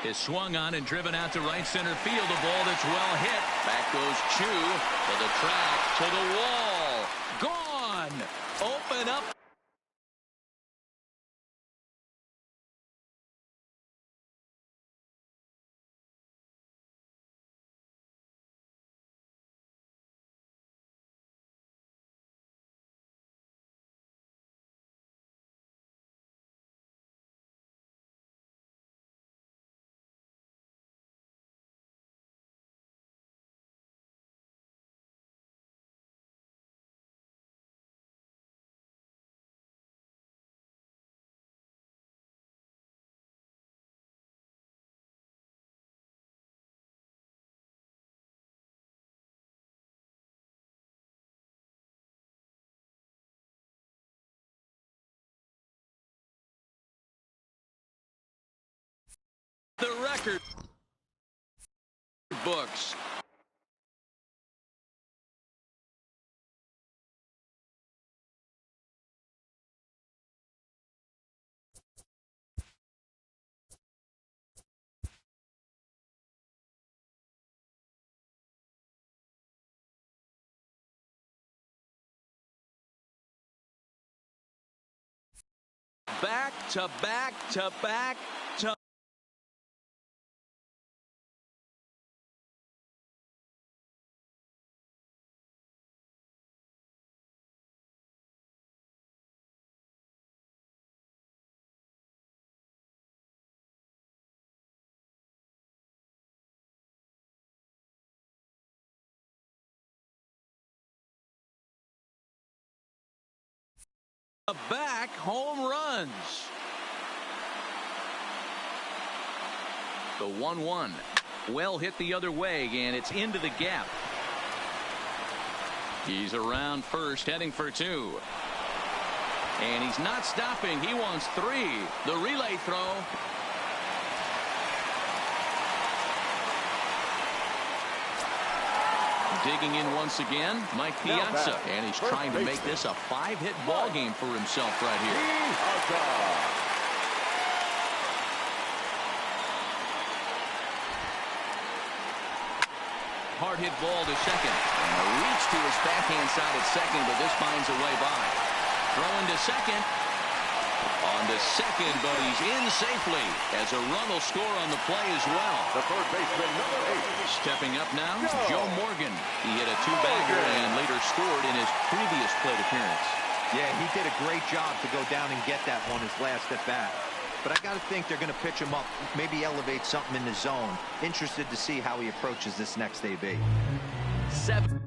S1: Is swung on and driven out to right center field. A ball that's well hit. Back goes Chu to the track, to the wall. Gone. Open up. The record books. Back to back to back to back home runs. The 1-1. Well hit the other way, and it's into the gap. He's around first, heading for 2. And he's not stopping. He wants 3. The relay throw. Digging in once again, Mike Piazza, and he's trying to make this a 5-hit ball game for himself right here. Hard hit ball to second. And a reach to his backhand side at second, but this finds a way by. Throwing to second. On to second, but he's in safely as a run will score on the play as well.
S2: The third baseman, number 8.
S1: Stepping up now, Joe Morgan. He hit a 2-bagger and later scored in his previous plate appearance.
S3: Yeah, he did a great job to go down and get that one his last at bat. But I got to think they're going to pitch him up, maybe elevate something in the zone. Interested to see how he approaches this next AB.
S1: 7.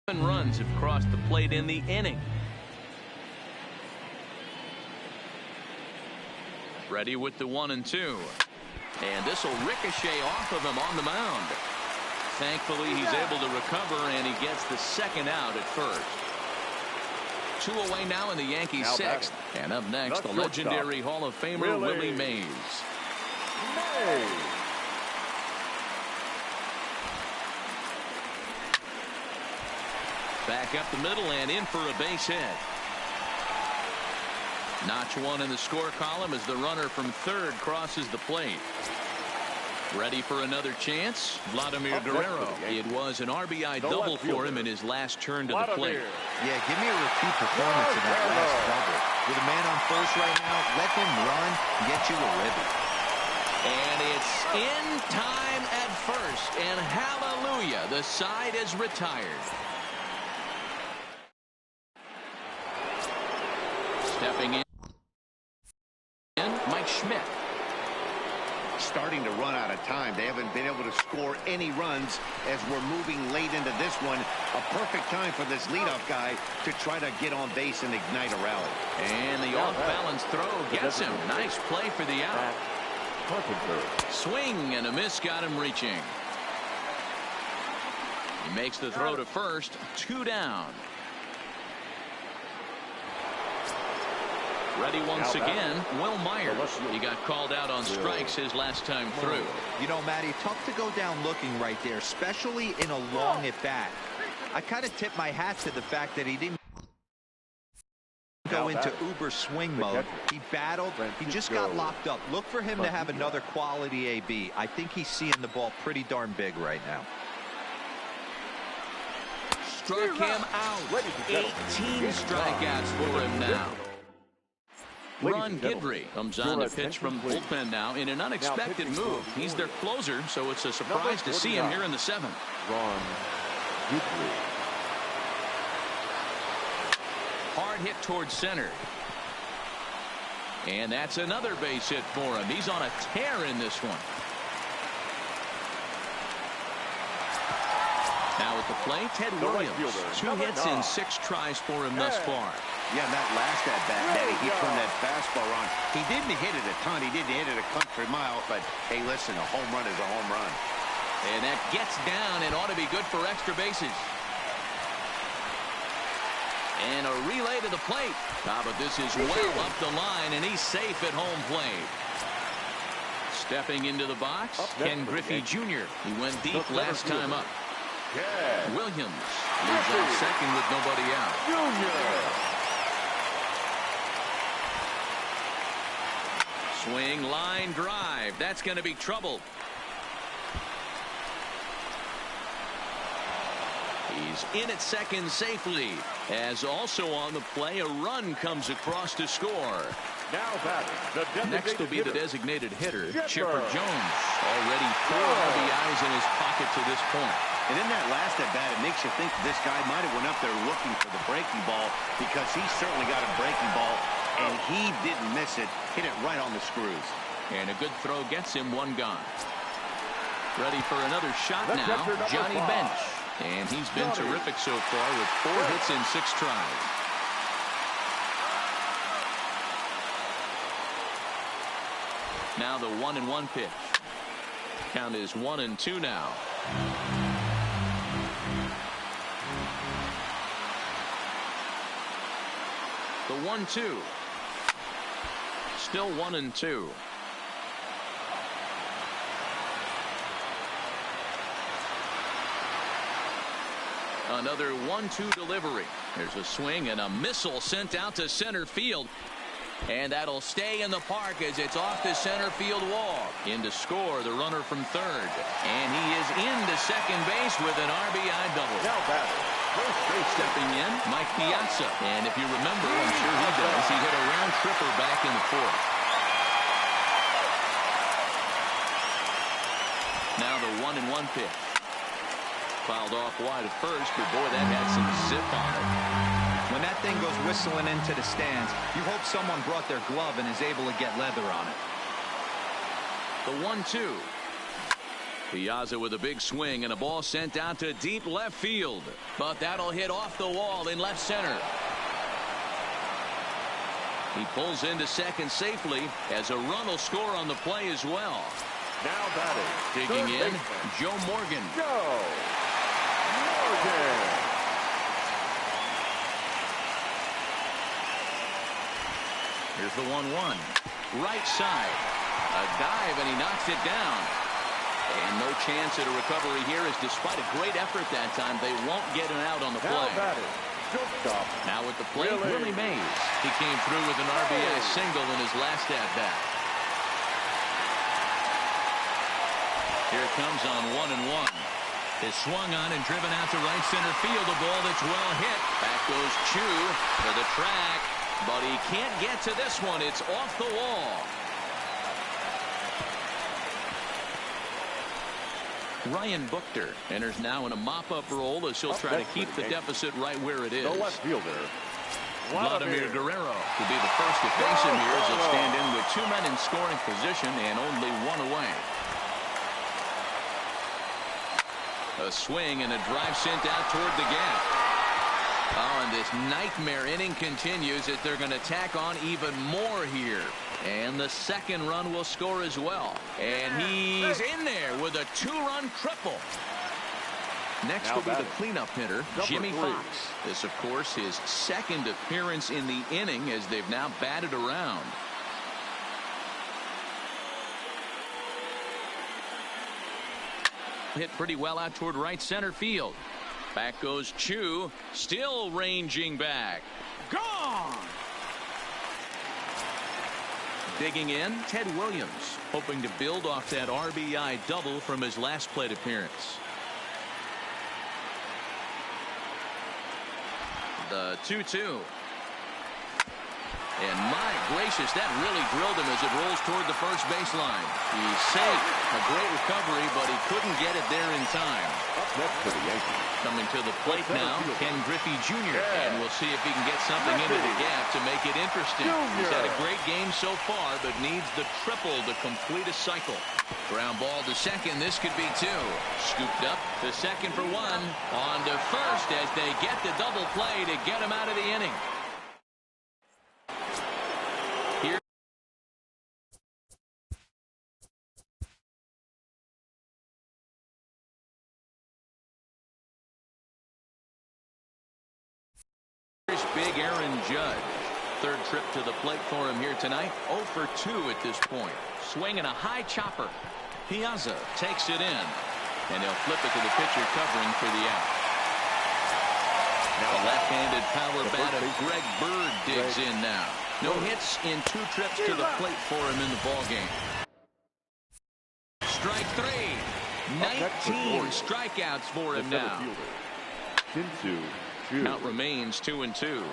S1: Runs have crossed the plate in the inning. Ready with the 1-2. And this will ricochet off of him on the mound. Thankfully, he's able to recover, and he gets the second out at first. 2 away now in the Yankees' 6th. And up next, the legendary Hall of Famer Willie Mays. Back up the middle and in for a base hit. Notch 1 in the score column as the runner from third crosses the plate. Ready for another chance? Vladimir Guerrero. It was an RBI double for him in his last turn to the plate.
S3: Yeah, give me a repeat performance in that last double. With a man on first right now, let him run and get you a ribby.
S1: And it's in time at first. And hallelujah, the side is retired. Stepping in, Mike Schmidt.
S4: Starting to run out of time. They haven't been able to score any runs as we're moving late into this one. A perfect time for this leadoff guy to try to get on base and ignite a rally.
S1: And the off-balance throw gets him. Nice play for the out. Swing and a miss got him reaching. He makes the throw to first. 2 down. Ready once again, Will Myers. He got called out on strikes his last time through.
S3: You know, Matty, tough to go down looking right there, especially in a long at-bat. I kind of tip my hat to the fact that he didn't go into uber swing mode. He battled. He just got locked up. Look for him to have another quality AB. I think he's seeing the ball pretty darn big right now.
S1: Struck him out. 18 strikeouts for him now. Ron Guidry comes on to pitch from bullpen now in an unexpected move. He's their closer, so it's a surprise to see him here in the 7th.
S2: Ron Guidry.
S1: Hard hit towards center. And that's another base hit for him. He's on a tear in this one. Now at the plate, Ted Williams. 2 hits in 6 tries for him thus far.
S4: Yeah, that last at-bat, Daddy, he turned that fastball on. He didn't hit it a ton. He didn't hit it a country mile. But, hey, listen, a home run is a home run.
S1: And that gets down and ought to be good for extra bases. And a relay to the plate. But this is well up the line, and he's safe at home plate. Stepping into the box, Ken Griffey Jr. He went deep last time up. Williams leaves on second with nobody out. Swing, line drive. That's going to be trouble. He's in at second safely. As also on the play, a run comes across to score. Next will be the designated hitter, Chipper Jones. Already 4 RBIs in his pocket to this point.
S4: And in that last at-bat, it makes you think this guy might have went up there looking for the breaking ball, because he certainly got a breaking ball, and he didn't miss it. Hit it right on the screws.
S1: And a good throw gets him 1 gone. Ready for another shot now, Johnny Bench. And he's been terrific so far with 4 hits in 6 tries. Now the 1-1 pitch. Count is 1-2 now. The 1-2. Still 1-2. Another 1-2 delivery. There's a swing and a missile sent out to center field. And that'll stay in the park as it's off the center field wall. In to score, the runner from third. And he is into second base with an RBI double. Stepping in, Mike Piazza. And if you remember, I'm sure he does, he hit a round tripper back in the 4th. Now the 1-1 pitch. Fouled off wide at first, but boy, that had some zip on it.
S3: When that thing goes whistling into the stands, you hope someone brought their glove and is able to get leather on it.
S1: The 1-2. Piazza with a big swing and a ball sent out to deep left field. But that'll hit off the wall in left center. He pulls into second safely as a run will score on the play as well.
S2: Now batting.
S1: Digging in, Joe Morgan.
S2: Joe Morgan.
S1: Here's the 1-1. Right side. A dive and he knocks it down. And no chance at a recovery here as despite a great effort that time, they won't get an out on the play. Now at the plate, Willie Mays. He came through with an RBI single in his last at-bat. Here it comes on 1-1. Is swung on and driven out to right center field. A ball that's well hit. Back goes Chu for the track. But he can't get to this one. It's off the wall. Ryan Buchter enters now in a mop-up role as he'll try to keep the deficit right where it is.
S2: The left fielder,
S1: Vladimir Guerrero will be the first to face him here as he'll stand in with 2 men in scoring position and only 1 away. A swing and a drive sent out toward the gap. Oh, and this nightmare inning continues as they're going to tack on even more here. And the second run will score as well. And he's in there with a 2-run triple. Next will be the cleanup hitter, Jimmy Fox. This, of course, his second appearance in the inning as they've now batted around. Hit pretty well out toward right center field. Back goes Chu, still ranging back. Gone! Digging in, Ted Williams, hoping to build off that RBI double from his last plate appearance. The 2-2. And my gracious, that really drilled him as it rolls toward the first baseline. He's safe. A great recovery, but he couldn't get it there in time.
S2: Up next for the Yankees.
S1: Coming to the plate now, Ken Griffey Jr. And we'll see if he can get something into the gap to make it interesting. He's had a great game so far, but needs the triple to complete a cycle. Ground ball to second. This could be 2. Scooped up to second for 1. On to first as they get the double play to get him out of the inning. Big Aaron Judge. Third trip to the plate for him here tonight. 0 for 2 at this point. Swinging a high chopper. Piazza takes it in. And he'll flip it to the pitcher covering for the out. Now a left-handed power bat of Greg Bird digs in now. No hits in 2 trips to the plate for him in the ballgame. Strike 3. 19 strikeouts for him now. Count remains 2-2.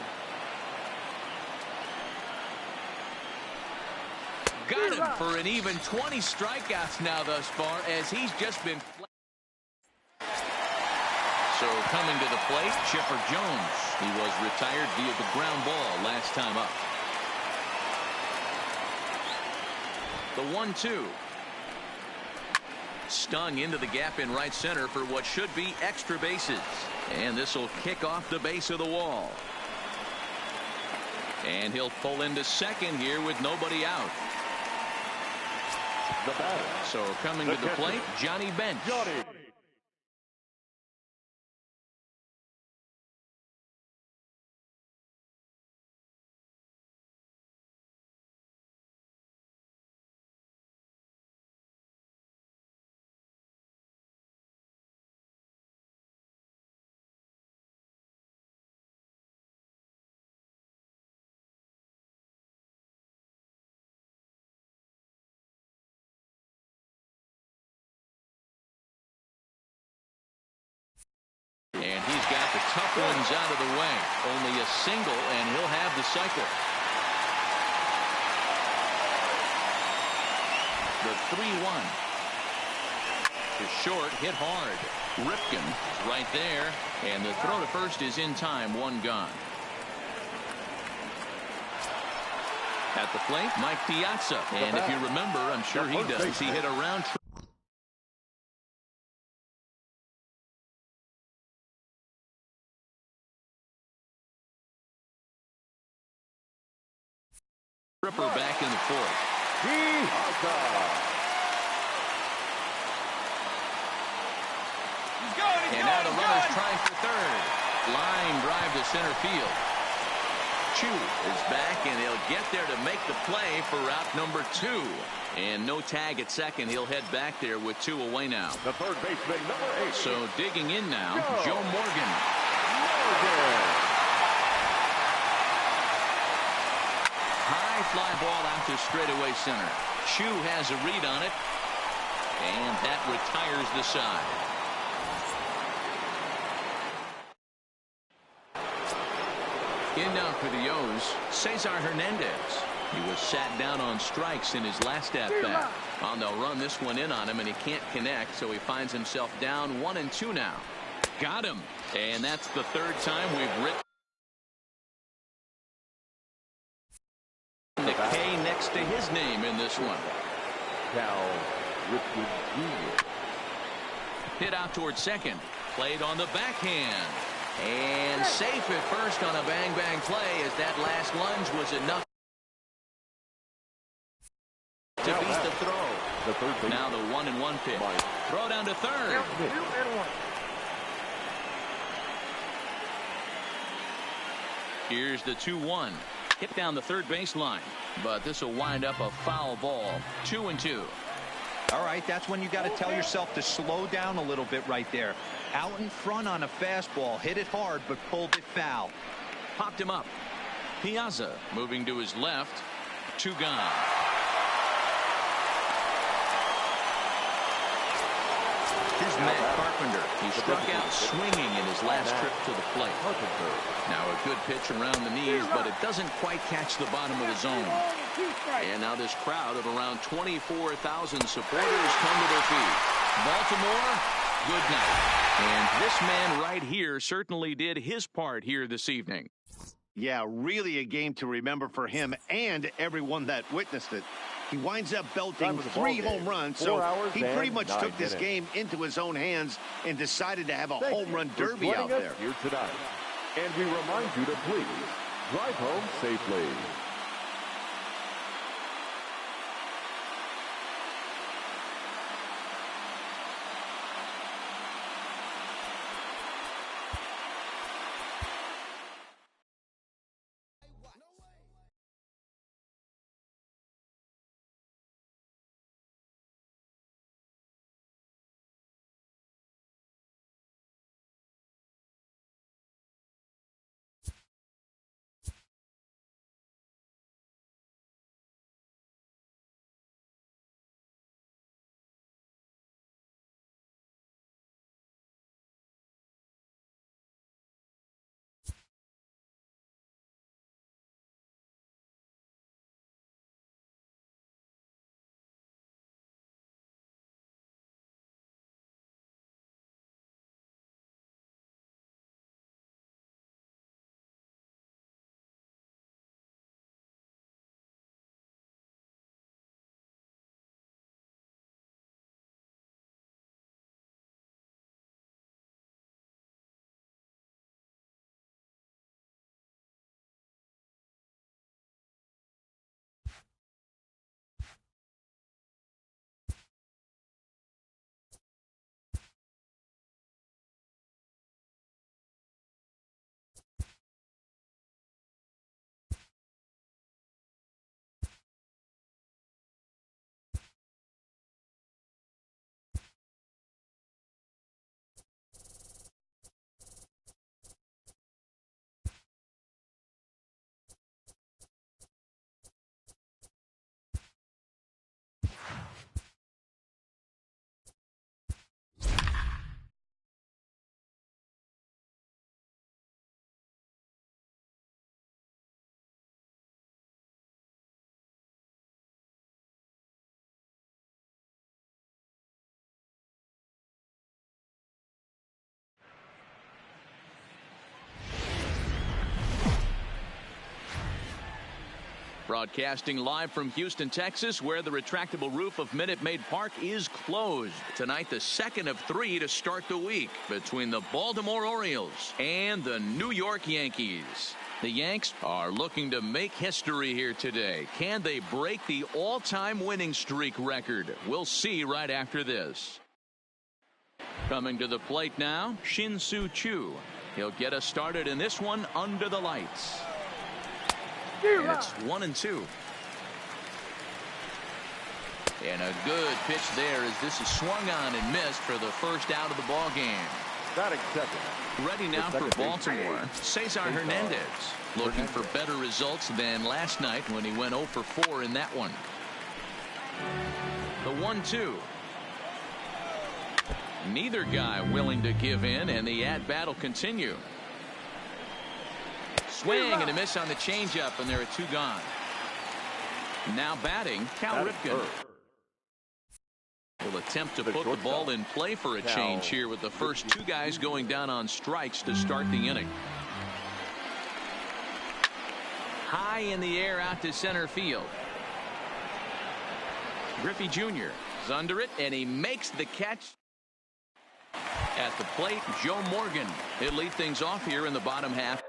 S1: Got him for an even 20 strikeouts now thus far as he's just been. So coming to the plate, Chipper Jones. He was retired via the ground ball last time up. The 1-2. Stung into the gap in right center for what should be extra bases. And this will kick off the base of the wall. And he'll pull into second here with nobody out. So coming to the plate, Johnny Bench. And he's got the tough ones out of the way. Only a single, and he'll have the cycle. The 3-1. To short, hit hard. Ripken is right there, and the throw to first is in time. 1 gone. At the plate, Mike Piazza. And if you remember, I'm sure he does, he hit a round trip. Ripper back in the fourth. And now the runner's trying for third. Line drive to center field. Chu is back, and he'll get there to make the play for route number 2. And no tag at second. He'll head back there with 2 away now.
S2: The third baseman, number 8.
S1: So digging in now, Joe Morgan. High fly ball out to straightaway center. Chu has a read on it, and that retires the side. In now for the O's, Cesar Hernandez. He was sat down on strikes in his last at-bat. They'll run this one in on him, and he can't connect, so he finds himself down 1-2 now. Got him. And that's the third time we've written the K next to his name in this one.
S2: Cal Ripken Jr.
S1: Hit out towards second. Played on the backhand. And safe at first on a bang-bang play, as that last lunge was enough to beat the throw. Now the 1-1 pitch. Throw down to third.
S5: 2-1.
S1: Here's the 2-1. Hit down the third baseline. But this will wind up a foul ball. 2-2.
S3: All right, that's when you got to tell yourself to slow down a little bit right there. Out in front on a fastball, hit it hard, but pulled it foul.
S1: Popped him up. Piazza moving to his left. 2 gone. Here's Matt Carpenter. He struck out swinging in his last trip to the plate. Now a good pitch around the knees, but it doesn't quite catch the bottom of the zone. And now this crowd of around 24,000 supporters come to their feet. Baltimore, good night. And this man right here certainly did his part here this evening.
S4: Yeah, really a game to remember for him and everyone that witnessed it. He winds up belting 3 home runs, so he pretty much took this game into his own hands and decided to have a home run derby out there.
S2: Here tonight. And we remind you to please drive home safely.
S1: Broadcasting live from Houston, Texas, where the retractable roof of Minute Maid Park is closed. Tonight, the second of 3 to start the week between the Baltimore Orioles and the New York Yankees. The Yanks are looking to make history here today. Can they break the all-time winning streak record? We'll see right after this. Coming to the plate now, Shin-Soo Choo. He'll get us started in this one under the lights. And it's 1-2. And a good pitch there as this is swung on and missed for the first out of the ball game.
S2: Batting second.
S1: Ready now for Baltimore, Cesar Hernandez. Looking for better results than last night when he went 0 for 4 in that one. The 1-2. Neither guy willing to give in, and the at-bat will continue. Swing and a miss on the changeup, and there are 2 gone. Now batting, Cal Ripken. Will attempt to put the ball in play for a change here with the first 2 guys going down on strikes to start the inning. High in the air out to center field. Griffey Jr. is under it, and he makes the catch. At the plate, Joe Morgan. He'll lead things off here in the bottom half.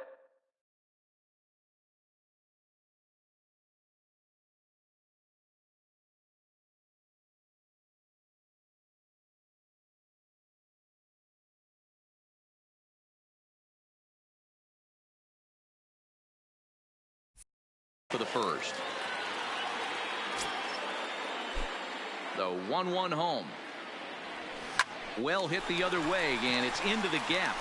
S1: For the first. The 1-1 home. Well hit the other way, and it's into the gap.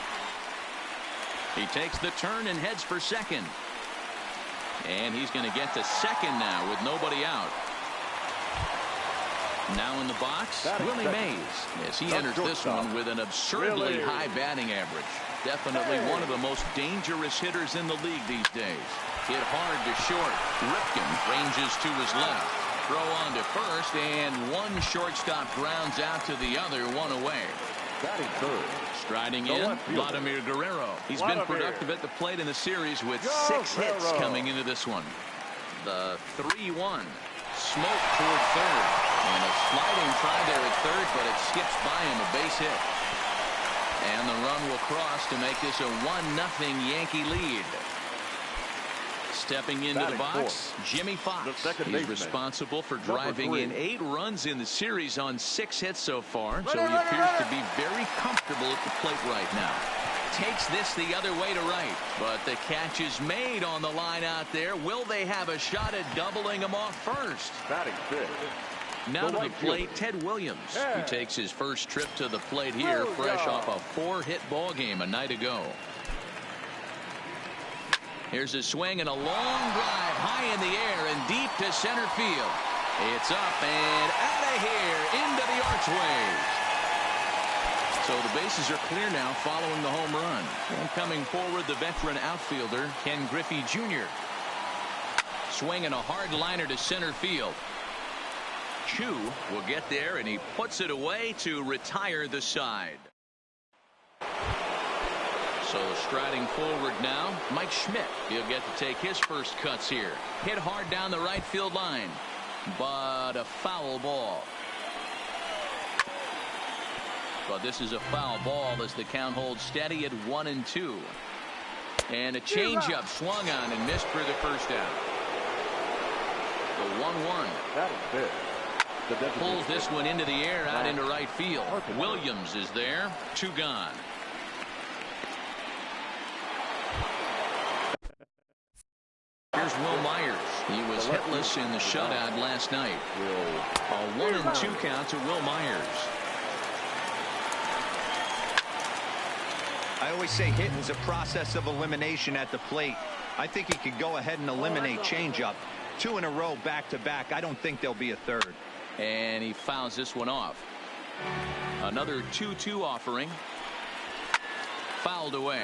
S1: He takes the turn and heads for second. And he's going to get to second now with nobody out. Now in the box, Willie Mays, as he enters this one with an absurdly high batting average. Definitely one of the most dangerous hitters in the league these days. Hit hard to short. Ripken ranges to his left. Throw on to first, and one shortstop grounds out to the other, 1 away.
S2: Batting third.
S1: Striding in, Vladimir Guerrero. He's been productive at the plate in the series with 6 hits coming into this one. The 3-1. Smoke toward third. And a sliding try there at third, but it skips by him, a base hit. And the run will cross to make this a 1-0 Yankee lead. Stepping into the box, Jimmy Fox. He's responsible for driving in 8 runs in the series on 6 hits so far, so he appears to be very comfortable at the plate right now. Takes this the other way to right, but the catch is made on the line out there. Will they have a shot at doubling him off first?
S2: Batting fifth.
S1: Now to the plate, Ted Williams. He takes his first trip to the plate here, fresh off a 4-hit ball game a night ago. Here's a swing and a long drive high in the air and deep to center field. It's up and out of here into the archways. So the bases are clear now following the home run. And coming forward, the veteran outfielder, Ken Griffey Jr. Swinging a hard liner to center field. Chu will get there, and he puts it away to retire the side. So striding forward now, Mike Schmidt. He'll get to take his first cuts here. Hit hard down the right field line, but a foul ball. But this is a foul ball as the count holds steady at 1-2. And a changeup swung on and missed for the first out. The 1-1.
S2: That'll fit.
S1: Pulls this one into the air out into right field. Williams is there. 2 gone. Here's Will Myers. He was hitless in the shutout last night. A 1-2 count to Will Myers.
S3: I always say hitting's a process of elimination at the plate. I think he could go ahead and eliminate changeup. 2 in a row back to back. I don't think there'll be a third.
S1: And he fouls this one off. Another 2-2 offering. Fouled away.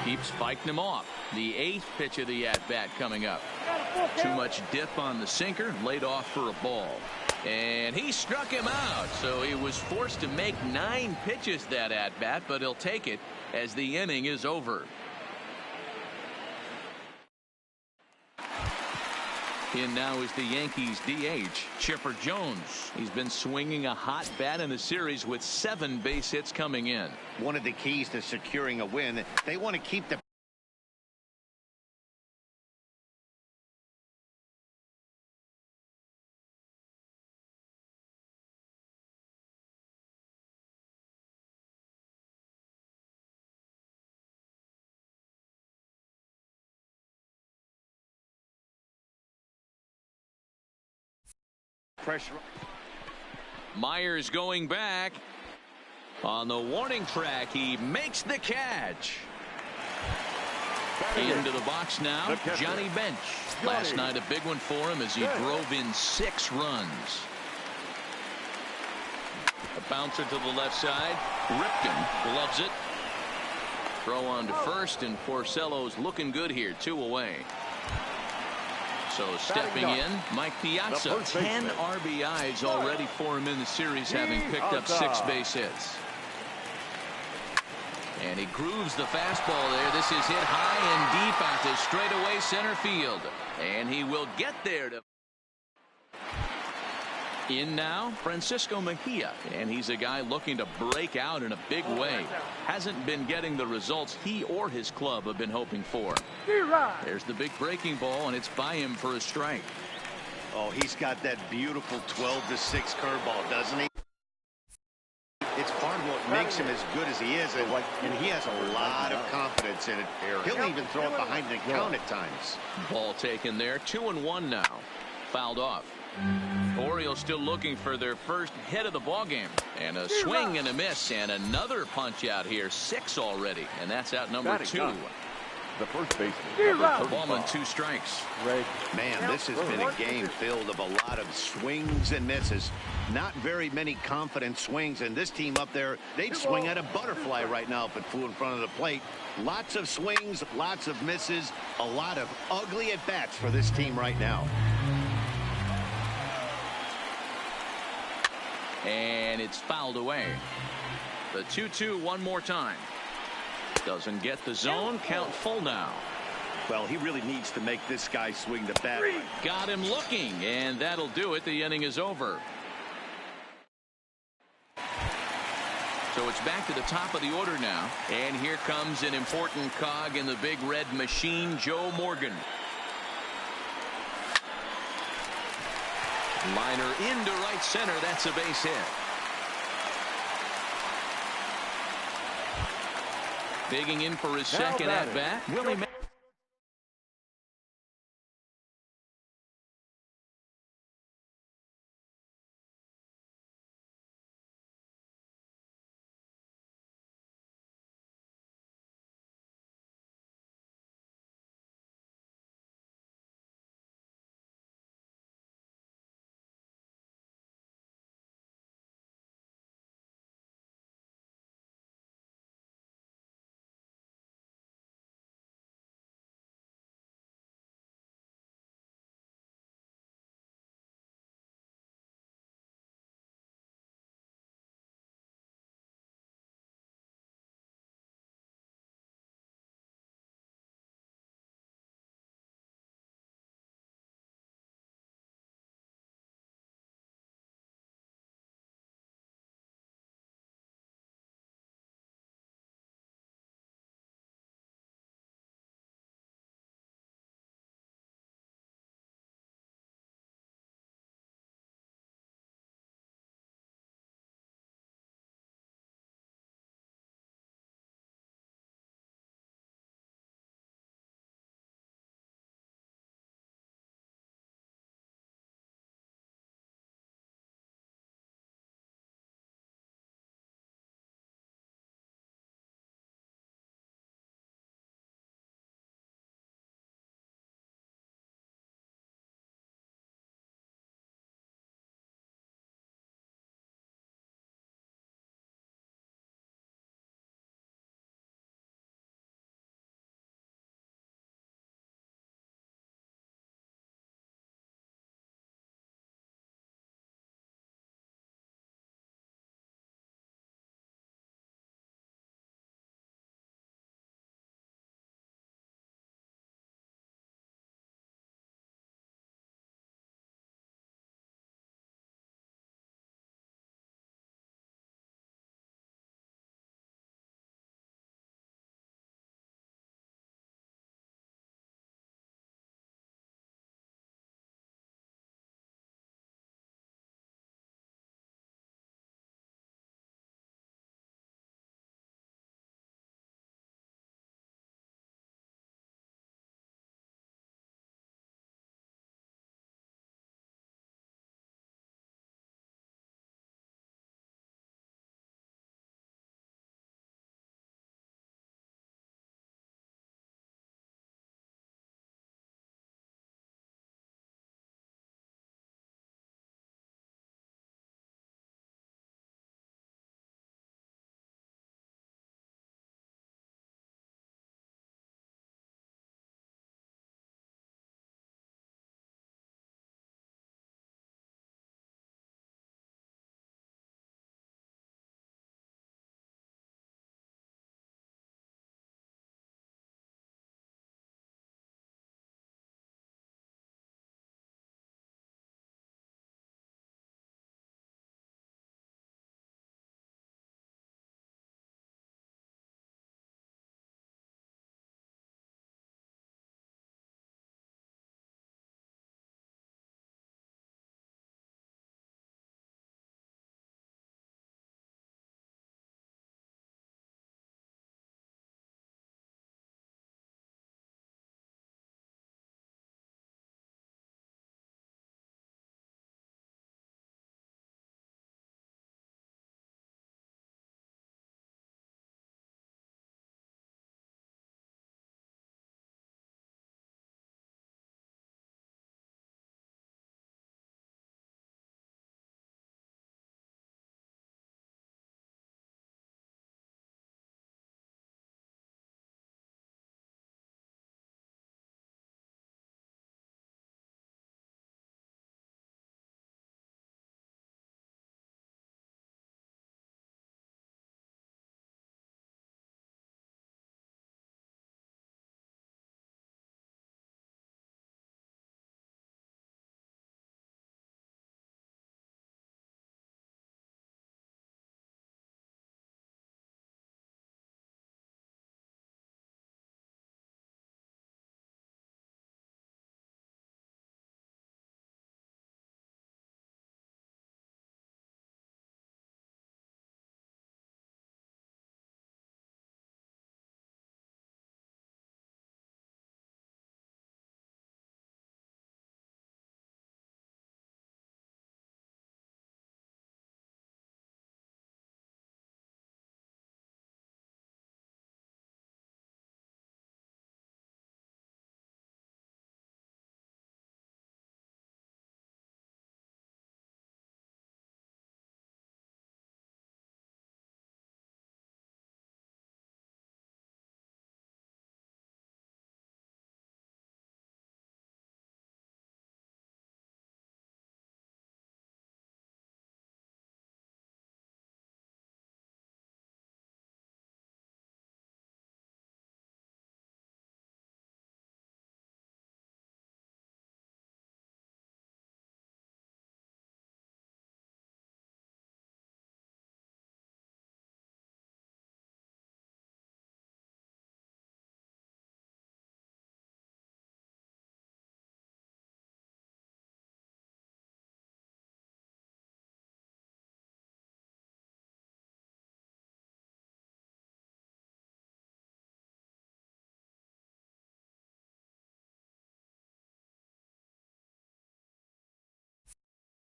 S1: Keeps fighting him off. The 8th pitch of the at-bat coming up. Too much dip on the sinker. Laid off for a ball. And he struck him out. So he was forced to make 9 pitches that at-bat, but he'll take it as the inning is over. In now is the Yankees DH, Chipper Jones. He's been swinging a hot bat in the series with 7 base hits coming in.
S4: One of the keys to securing a win, they want to keep the pressure.
S1: Myers going back. On the warning track, he makes the catch. Into the box now, Johnny Bench. Last night a big one for him as he drove in 6 runs. A bouncer to the left side. Ripken gloves it. Throw on to first, and Porcello's looking good here. 2 away. So stepping in, Mike Piazza. 10 RBIs already for him in the series, having picked up 6 base hits. And he grooves the fastball there. This is hit high and deep out to straightaway center field. And he will get there to... In now, Francisco Mejia. And he's a guy looking to break out in a big way. Hasn't been getting the results he or his club have been hoping for. There's the big breaking ball, and it's by him for a strike.
S4: Oh, he's got that beautiful 12-6 curveball, doesn't he? It's part of what makes him as good as he is, and he has a lot of confidence in it. He'll even throw it behind the count at times.
S1: Ball taken there. 2-1 now. Fouled off. Orioles still looking for their first hit of the ballgame. And a swing and a miss, and another punch out here. 6 already, and that's out number 2.
S2: The first baseman.
S1: Ballman, 2 strikes.
S4: Man, this has been a game filled of a lot of swings and misses. Not very many confident swings, and this team up there, they'd swing at a butterfly right now if it flew in front of the plate. Lots of swings, lots of misses, a lot of ugly at-bats for this team right now.
S1: And it's fouled away. The 2-2 one more time. Doesn't get the zone. Count full now.
S4: Well, he really needs to make this guy swing the bat.
S1: Got him looking, and that'll do it. The inning is over. So it's back to the top of the order now. And here comes an important cog in the big red machine, Joe Morgan. Liner into right center. That's a base hit. Digging in for his second at bat, Willie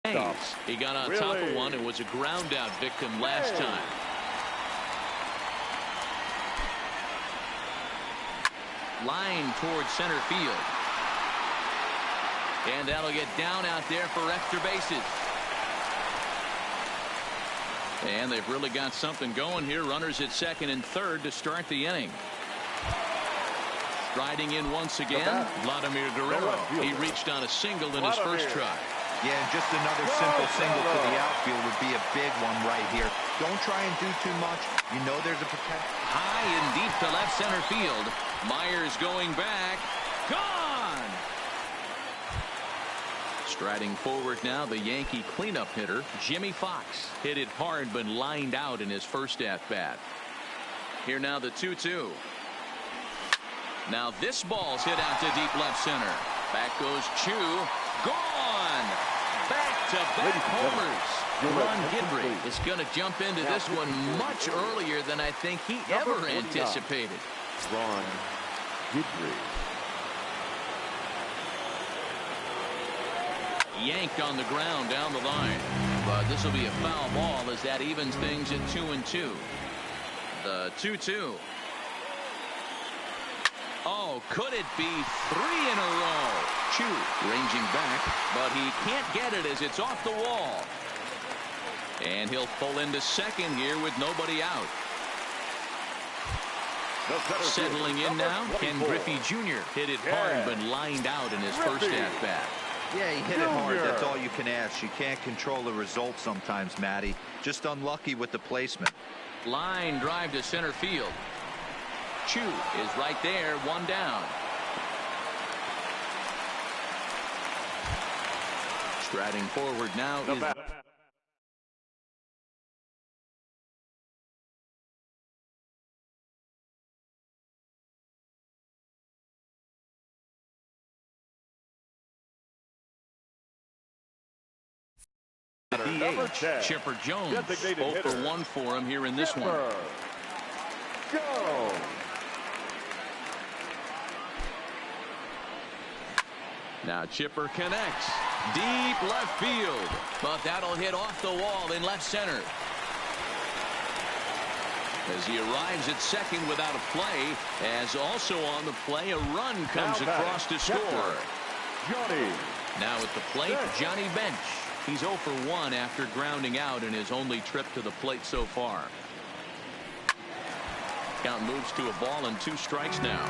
S1: He got on top of one and was a ground out victim last time. Line towards center field. And that'll get down out there for extra bases. And they've really got something going here. Runners at second and third to start the inning. Striding in once again, Vladimir Guerrero. He reached on a single in his first try.
S3: Yeah, and just another simple single to the outfield would be a big one right here. Don't try and do too much. You know there's a potential.
S1: High and deep to left center field. Myers going back. Gone! Striding forward now, the Yankee cleanup hitter, Jimmy Fox. Hit it hard but lined out in his first at-bat. Here now the 2-2. Now this ball's hit out to deep left center. Back goes Chu. Gone! Back-to-back homers. Ron Guidry is going to jump into this one much earlier than I think he ever anticipated.
S2: Ron Guidry.
S1: Yanked on the ground down the line. But this will be a foul ball as that evens things at 2-2. The 2-2. Oh, could it be 3 in a row? Chu ranging back, but he can't get it as it's off the wall. And he'll pull into second here with nobody out. Settling in now, Ken Griffey Jr. hit it hard but lined out in his first at-bat.
S3: Yeah, he hit it hard. That's all you can ask. You can't control the result sometimes, Matty. Just unlucky with the placement.
S1: Line drive to center field. Chu is right there, one down. Striding forward now is Chipper Jones. 0 for 1 for him here in this one.
S2: Go!
S1: Now Chipper connects. Deep left field. But that'll hit off the wall in left center. As he arrives at second without a play. As also on the play, a run comes across to score.
S2: Johnny.
S1: Now at the plate, Johnny Bench. He's 0 for 1 after grounding out in his only trip to the plate so far. Count moves to a ball and 2 strikes now.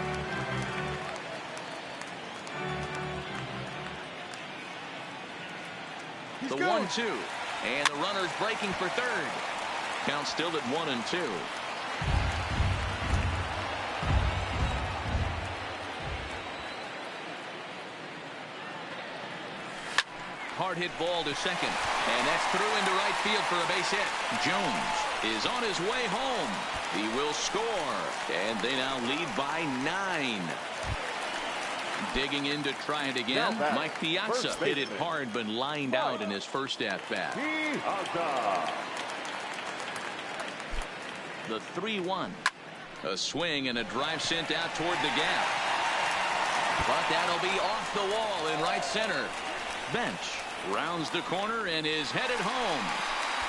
S1: The 1-2. And the runner's breaking for third. Count still at 1-2. Hard hit ball to second. And that's through into right field for a base hit. Jones is on his way home. He will score. And they now lead by 9. Digging in to try it again. Mike Piazza hit it hard but lined out in his first at-bat. The 3-1. A swing and a drive sent out toward the gap. But that'll be off the wall in right center. Bench rounds the corner and is headed home.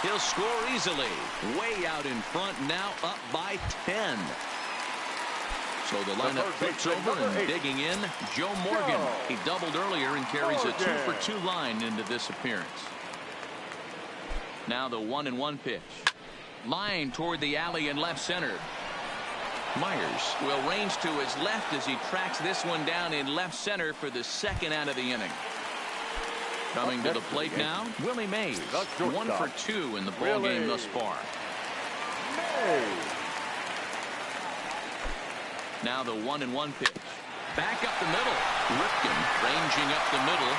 S1: He'll score easily. Way out in front now, up by 10. So the lineup flips over and digging in, Joe Morgan. He doubled earlier and carries a 2-for-2 line into this appearance. Now the 1-1 pitch. Line toward the alley in left center. Myers will range to his left as he tracks this one down in left center for the second out of the inning. Coming to the plate now, Willie Mays. 1 for 2 in the ball game thus far. Now the 1-1 pitch. Back up the middle. Ripken ranging up the middle.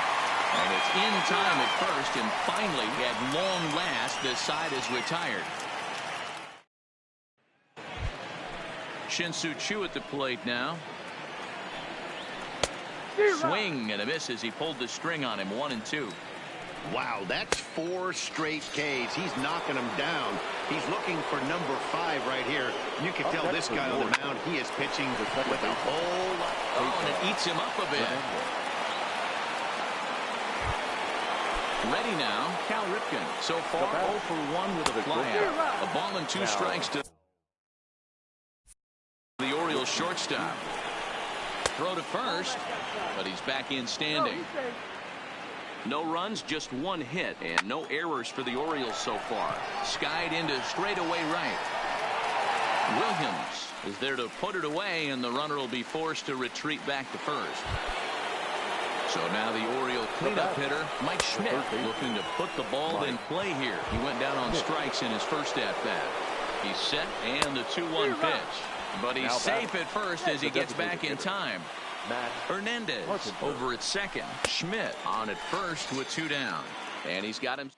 S1: And it's in time at first. And finally, at long last, the side is retired. Shin-Soo Choo at the plate now. Swing and a miss as he pulled the string on him. 1-2.
S4: Wow, that's 4 straight Ks. He's knocking them down. He's looking for number 5 right here. You can tell this guy on the mound, he is pitching with a whole lot.
S1: Oh, and it eats him up a bit. Ready now, Cal Ripken. So far, 0 for 1 with a flyout. A ball and 2 strikes to the Orioles shortstop. Throw to first, but he's back in standing. No runs, just 1 hit, and no errors for the Orioles so far. Skied into straightaway right. Williams is there to put it away, and the runner will be forced to retreat back to first. So now the Oriole cleanup hitter, Mike Schmidt, looking to put the ball in play here. He went down on strikes in his first at-bat. He's set, and the 2-1 pitch. But he's safe at first as he gets back in time. Hernandez over at second. Schmidt on at first with 2 down. And he's got him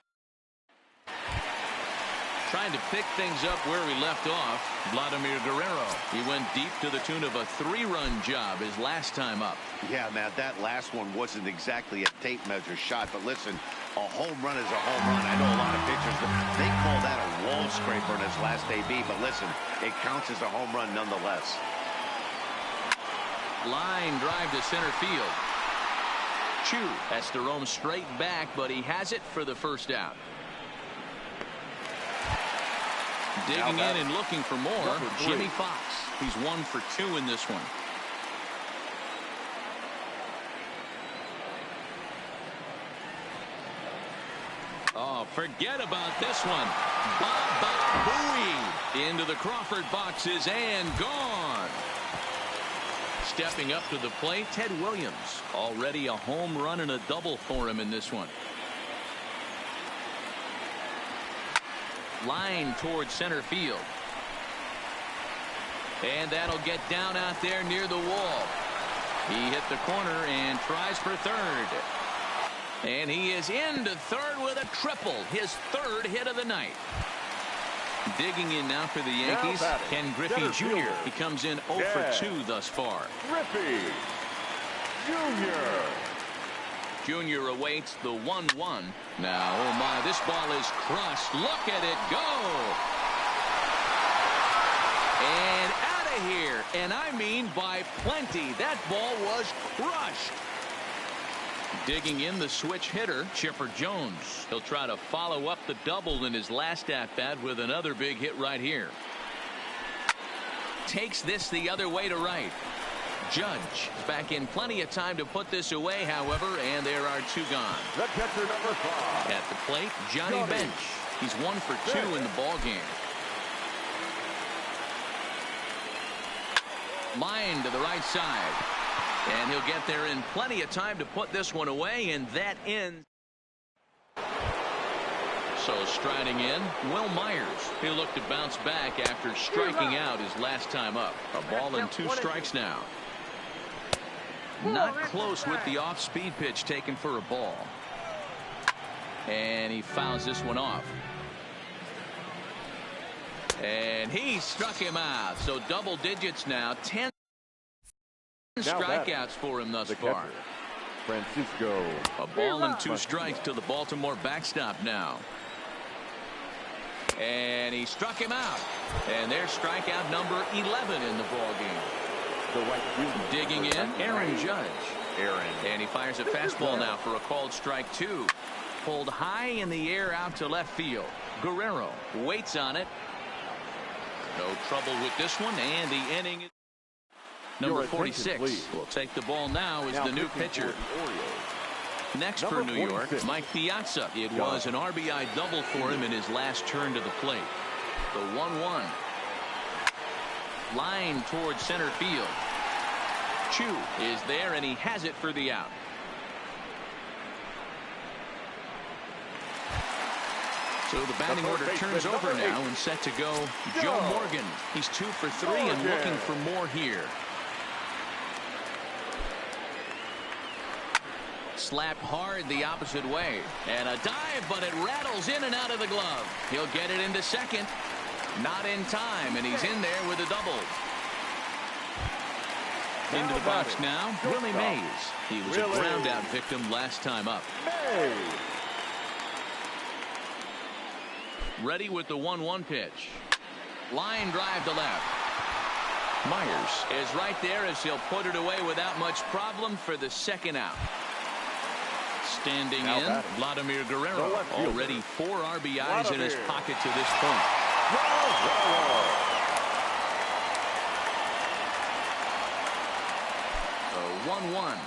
S1: trying to pick things up where we left off. Vladimir Guerrero. He went deep to the tune of a 3-run job his last time up.
S4: Yeah, Matt, that last one wasn't exactly a tape measure shot, but listen, a home run is a home run. I know a lot of pitchers, they call that a wall scraper in his last AB, but listen, it counts as a home run nonetheless.
S1: Line drive to center field. Chu has to roam straight back, but he has it for the first out. Digging in and looking for more, Jimmy Fox. He's 1 for 2 in this one. Oh, forget about this one. Baba Booey into the Crawford boxes and gone. Stepping up to the plate, Ted Williams. Already a home run and a double for him in this one. Line towards center field. And that'll get down out there near the wall. He hit the corner and tries for third. And he is into third with a triple. His 3rd hit of the night. Digging in now for the Yankees, Ken Griffey Jr. He comes in 0 for 2 thus far.
S2: Griffey Jr.
S1: Jr. awaits the 1-1. Now, oh my, this ball is crushed. Look at it go. And out of here. And I mean by plenty. That ball was crushed. Digging in the switch hitter, Chipper Jones. He'll try to follow up the double in his last at-bat with another big hit right here. Takes this the other way to right. Judge is back in plenty of time to put this away, however, and there are 2 gone.
S2: The catcher, number 5.
S1: At the plate, Johnny Bench. He's 1 for 2 in the ball game. Line to the right side. And he'll get there in plenty of time to put this one away, and that ends. So striding in, Will Myers. He'll look to bounce back after striking out his last time up. A ball and 2 strikes now. Not close with the off-speed pitch taken for a ball. And he fouls this one off. And he struck him out. So double digits now. 10 strikeouts for him thus far.
S2: Francisco.
S1: A ball and 2 strikes to the Baltimore backstop now. And he struck him out. And there's strikeout number 11 in the ball game. Digging in, Aaron Judge. And he fires a fastball now for a called strike 2. Pulled high in the air out to left field. Guerrero waits on it. No trouble with this one, and the inning is number 46 will take the ball now as the new pitcher. Next for New York, Mike Piazza. It was an RBI double for him in his last turn to the plate. The 1-1. Line towards center field. Chu is there, and he has it for the out. So the batting order turns over now and set to go Joe Morgan. He's 2 for 3 and looking for more here. Slapped hard the opposite way. And a dive, but it rattles in and out of the glove. He'll get it into second. Not in time, and he's in there with a double. Into the box now, Willie Mays. He was a ground-out victim last time up. Ready with the 1-1 pitch. Line drive to left. Myers is right there as he'll put it away without much problem for the second out. Standing in, Vladimir Guerrero. Already 4 RBIs in his pocket to this point. 1-1.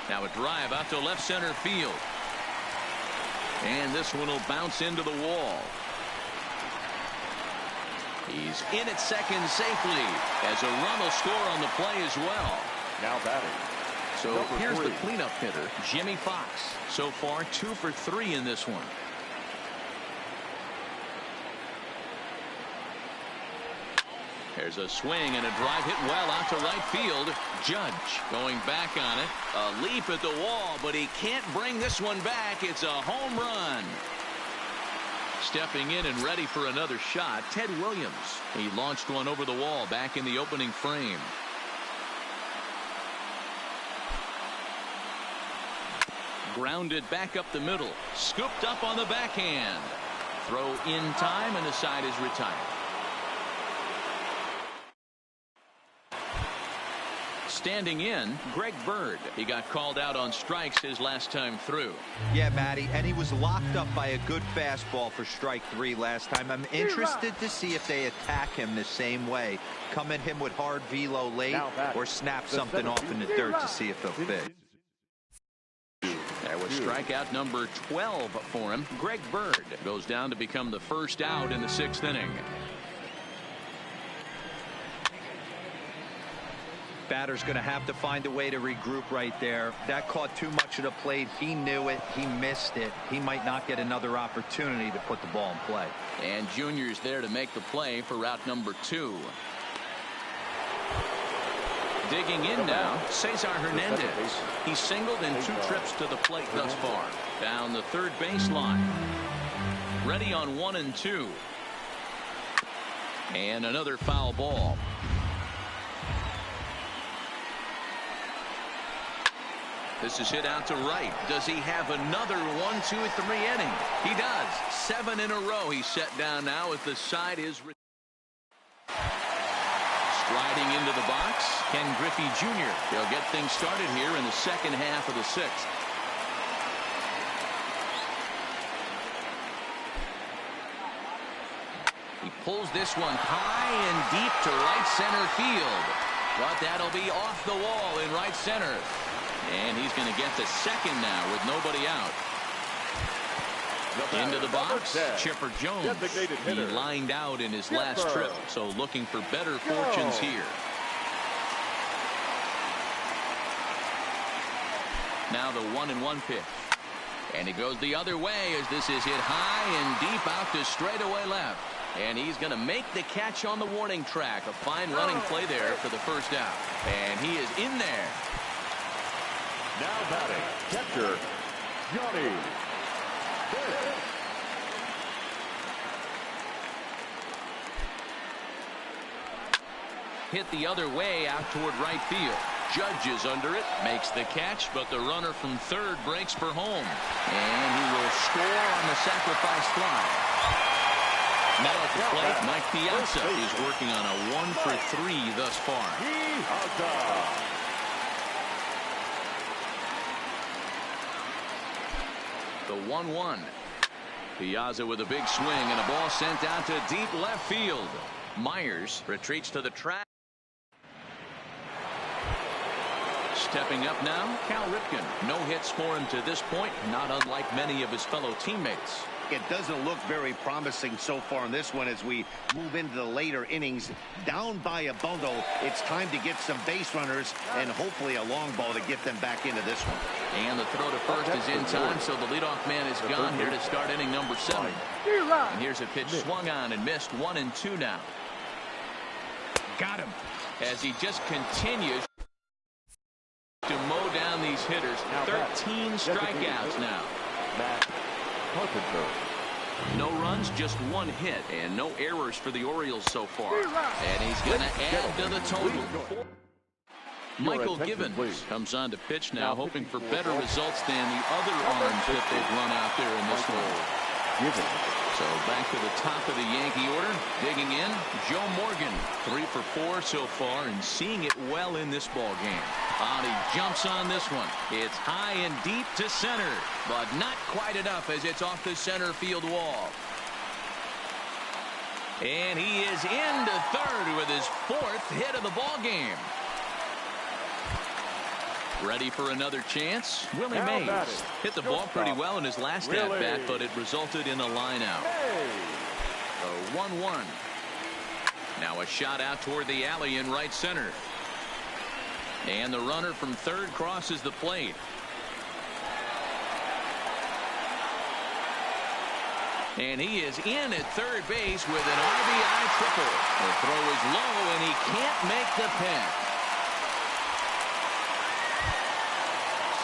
S1: Now a drive out to left center field. And this one will bounce into the wall. He's in at second safely as a run will score on the play as well.
S2: Now batting.
S1: So here's the cleanup hitter, Jimmy Fox. So far 2 for 3 in this one. There's a swing and a drive hit well out to right field. Judge going back on it. A leap at the wall, but he can't bring this one back. It's a home run. Stepping in and ready for another shot, Ted Williams. He launched one over the wall back in the opening frame. Grounded back up the middle. Scooped up on the backhand. Throw in time and the side is retired. Standing in, Greg Bird. He got called out on strikes his last time through.
S3: Yeah, Matty, and he was locked up by a good fastball for strike 3 last time. I'm interested to see if they attack him the same way. Come at him with hard velo late or snap something off in the dirt to see if they'll fit.
S1: That was strikeout number 12 for him. Greg Bird goes down to become the first out in the 6th inning.
S3: Batter's going to have to find a way to regroup right there. That caught too much of the plate. He knew it. He missed it. He might not get another opportunity to put the ball in play.
S1: And Junior's there to make the play for route number 2. Digging in now, Cesar Hernandez. He singled in 2 trips to the plate thus far. Down the third baseline. Ready on 1 and 2. And another foul ball. This is hit out to right. Does he have another 1, 2, 3 inning? He does. 7 in a row. He's set down now as the side is. Striding into the box, Ken Griffey Jr. They'll get things started here in the second half of the 6th. He pulls this one high and deep to right center field. But that'll be off the wall in right center. And he's going to get to second now with nobody out. Into the box, Chipper Jones. He lined out in his last trip, so looking for better fortunes here. Now the 1-1 pitch. And it goes the other way as this is hit high and deep out to straightaway left. And he's going to make the catch on the warning track. A fine running play there for the first out. And he is in there.
S2: Now batting, catcher, Johnny.
S1: Hit the other way out toward right field. Judge is under it, makes the catch, but the runner from third breaks for home. And he will score on the sacrifice fly. Now at the plate, Mike Piazza is working on a 1 for 3 thus far. The 1-1. Piazza with a big swing and a ball sent out to deep left field. Myers retreats to the track. Stepping up now, Cal Ripken. No hits for him to this point, not unlike many of his fellow teammates.
S4: It doesn't look very promising so far in this one as we move into the later innings. Down by a bundle, it's time to get some base runners and hopefully a long ball to get them back into this one.
S1: And the throw to first is in time, so the leadoff man is gone here to start inning number 7. And here's a pitch swung on and missed. 1 and 2 now. Got him as he just continues to mow down these hitters. 13 strikeouts now. No runs, just 1 hit, and no errors for the Orioles so far. And he's going to add to the total. Michael Givens comes on to pitch now, hoping for better results than the other arms that they've run out there in this one. So back to the top of the Yankee order, digging in, Joe Morgan, 3 for 4 so far, and seeing it well in this ball game. And he jumps on this one. It's high and deep to center, but not quite enough as it's off the center field wall. And he is into third with his 4th hit of the ball game. Ready for another chance? Willie Mays hit the ball pretty well in his last at-bat, but it resulted in a line out. So 1-1. Now a shot out toward the alley in right center. And the runner from third crosses the plate. And he is in at third base with an RBI triple. The throw is low, and he can't make the pin.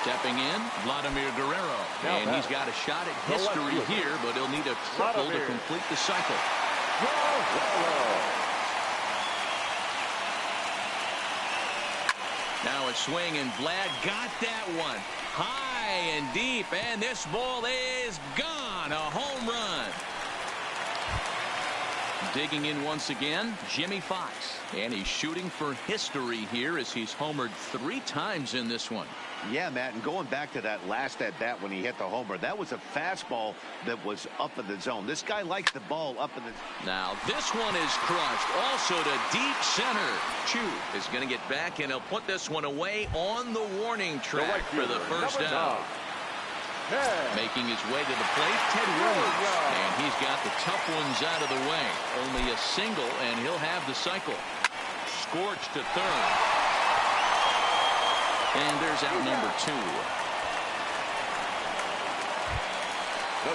S1: Stepping in, Vladimir Guerrero. And he's got a shot at history here, but he'll need a triple to complete the cycle. Now a swing, and Vlad got that one. High and deep, and this ball is gone. A home run. Digging in once again, Jimmy Fox. And he's shooting for history here as he's homered 3 times in this one.
S4: Yeah, Matt, and going back to that last at-bat when he hit the homer, that was a fastball that was up in the zone. This guy likes the ball up in the...
S1: Now, this one is crushed, also to deep center. Chu is going to get back, and he'll put this one away on the warning track for the first out. Making his way to the plate, Ted Williams. And he's got the tough ones out of the way. Only a single, and he'll have the cycle. Scorched to third. And there's out number 2.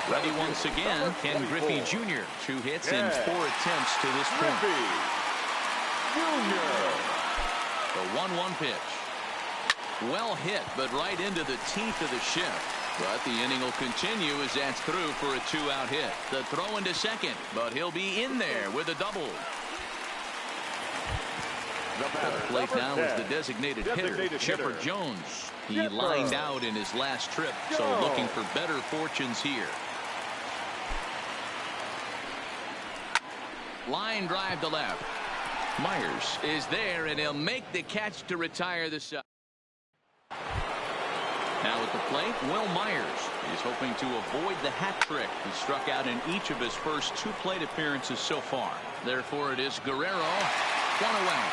S1: Ready once again, Ken Griffey Jr. 2 hits in 4 attempts to this point. The 1-1 pitch. Well hit, but right into the teeth of the shift. But the inning will continue as that's through for a 2-out hit. The throw into second, but he'll be in there with a double. At the plate now is the designated hitter, Chipper Jones. He lined out in his last trip, so looking for better fortunes here. Line drive to left. Myers is there, and he'll make the catch to retire the side. Now at the plate, Will Myers. He's hoping to avoid the hat trick. He struck out in each of his first 2 plate appearances so far. Therefore, it is Guerrero. 1 away.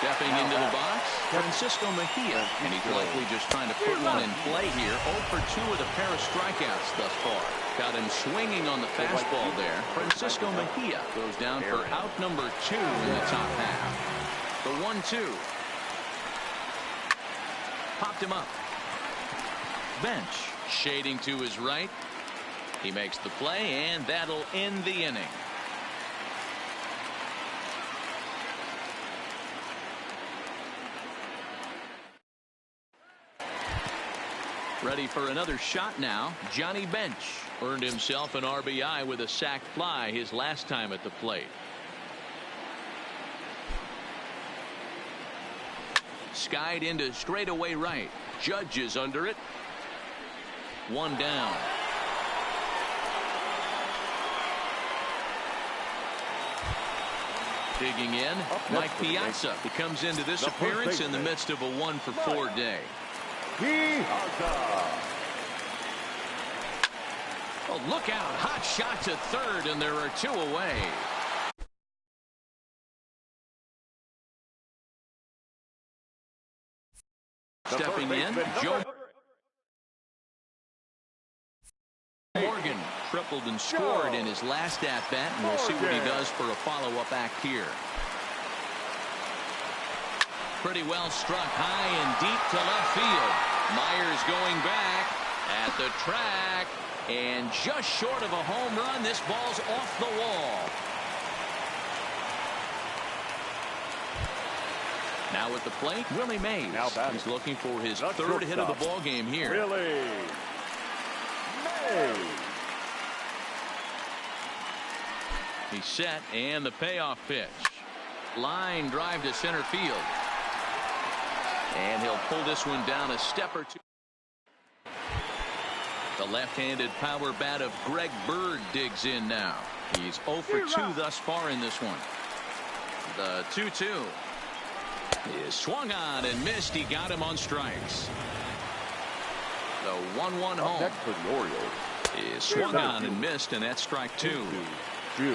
S1: Stepping into the box, Francisco Mejia, and he's likely just trying to put one in play here. 0 for 2 with a pair of strikeouts thus far. Got him swinging on the fastball there. Francisco Mejia goes down for out number 2 in the top half. The 1-2. Popped him up. Bench shading to his right. He makes the play, and that'll end the inning. Ready for another shot now. Johnny Bench earned himself an RBI with a sac fly his last time at the plate. Skied into straightaway right. Judge is under it. 1 down. Digging in, Mike Piazza. He comes into this appearance in the midst of a 1-for-4 day. Oh, look out. Hot shot to third, and there are 2 away. Stepping in, Joe Morgan tripled and scored in his last at-bat, and we'll see what he does for a follow-up act here. Pretty well struck high and deep to left field. Myers going back at the track, and just short of a home run. This ball's off the wall. Now at the plate, Willie Mays. He's looking for his 3rd hit of the ball game here.
S2: Willie Mays.
S1: He's set, and the payoff pitch. Line drive to center field. And he'll pull this one down a step or 2. The left-handed power bat of Greg Bird digs in now. He's 0 for 2 thus far in this one. The 2-2 is swung on and missed. He got him on strikes. The 1-1 home.
S2: Next for the Orioles
S1: is swung on and missed, and that's strike 2.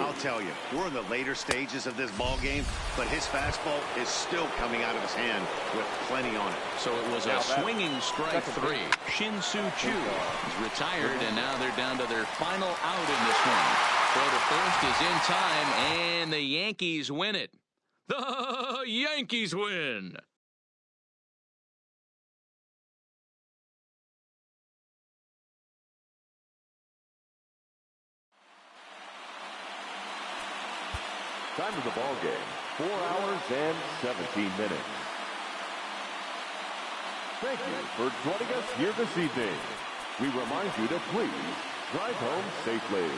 S4: I'll tell you, we're in the later stages of this ball game, but his fastball is still coming out of his hand with plenty on it.
S1: So it was a swinging strike 3. Shin-Soo Choo is retired, and now they're down to their final out in this one. Throw to first is in time, and the Yankees win it. The Yankees win.
S2: Time of the ball game, 4 hours and 17 minutes. Thank you for joining us here this evening. We remind you to please drive home safely.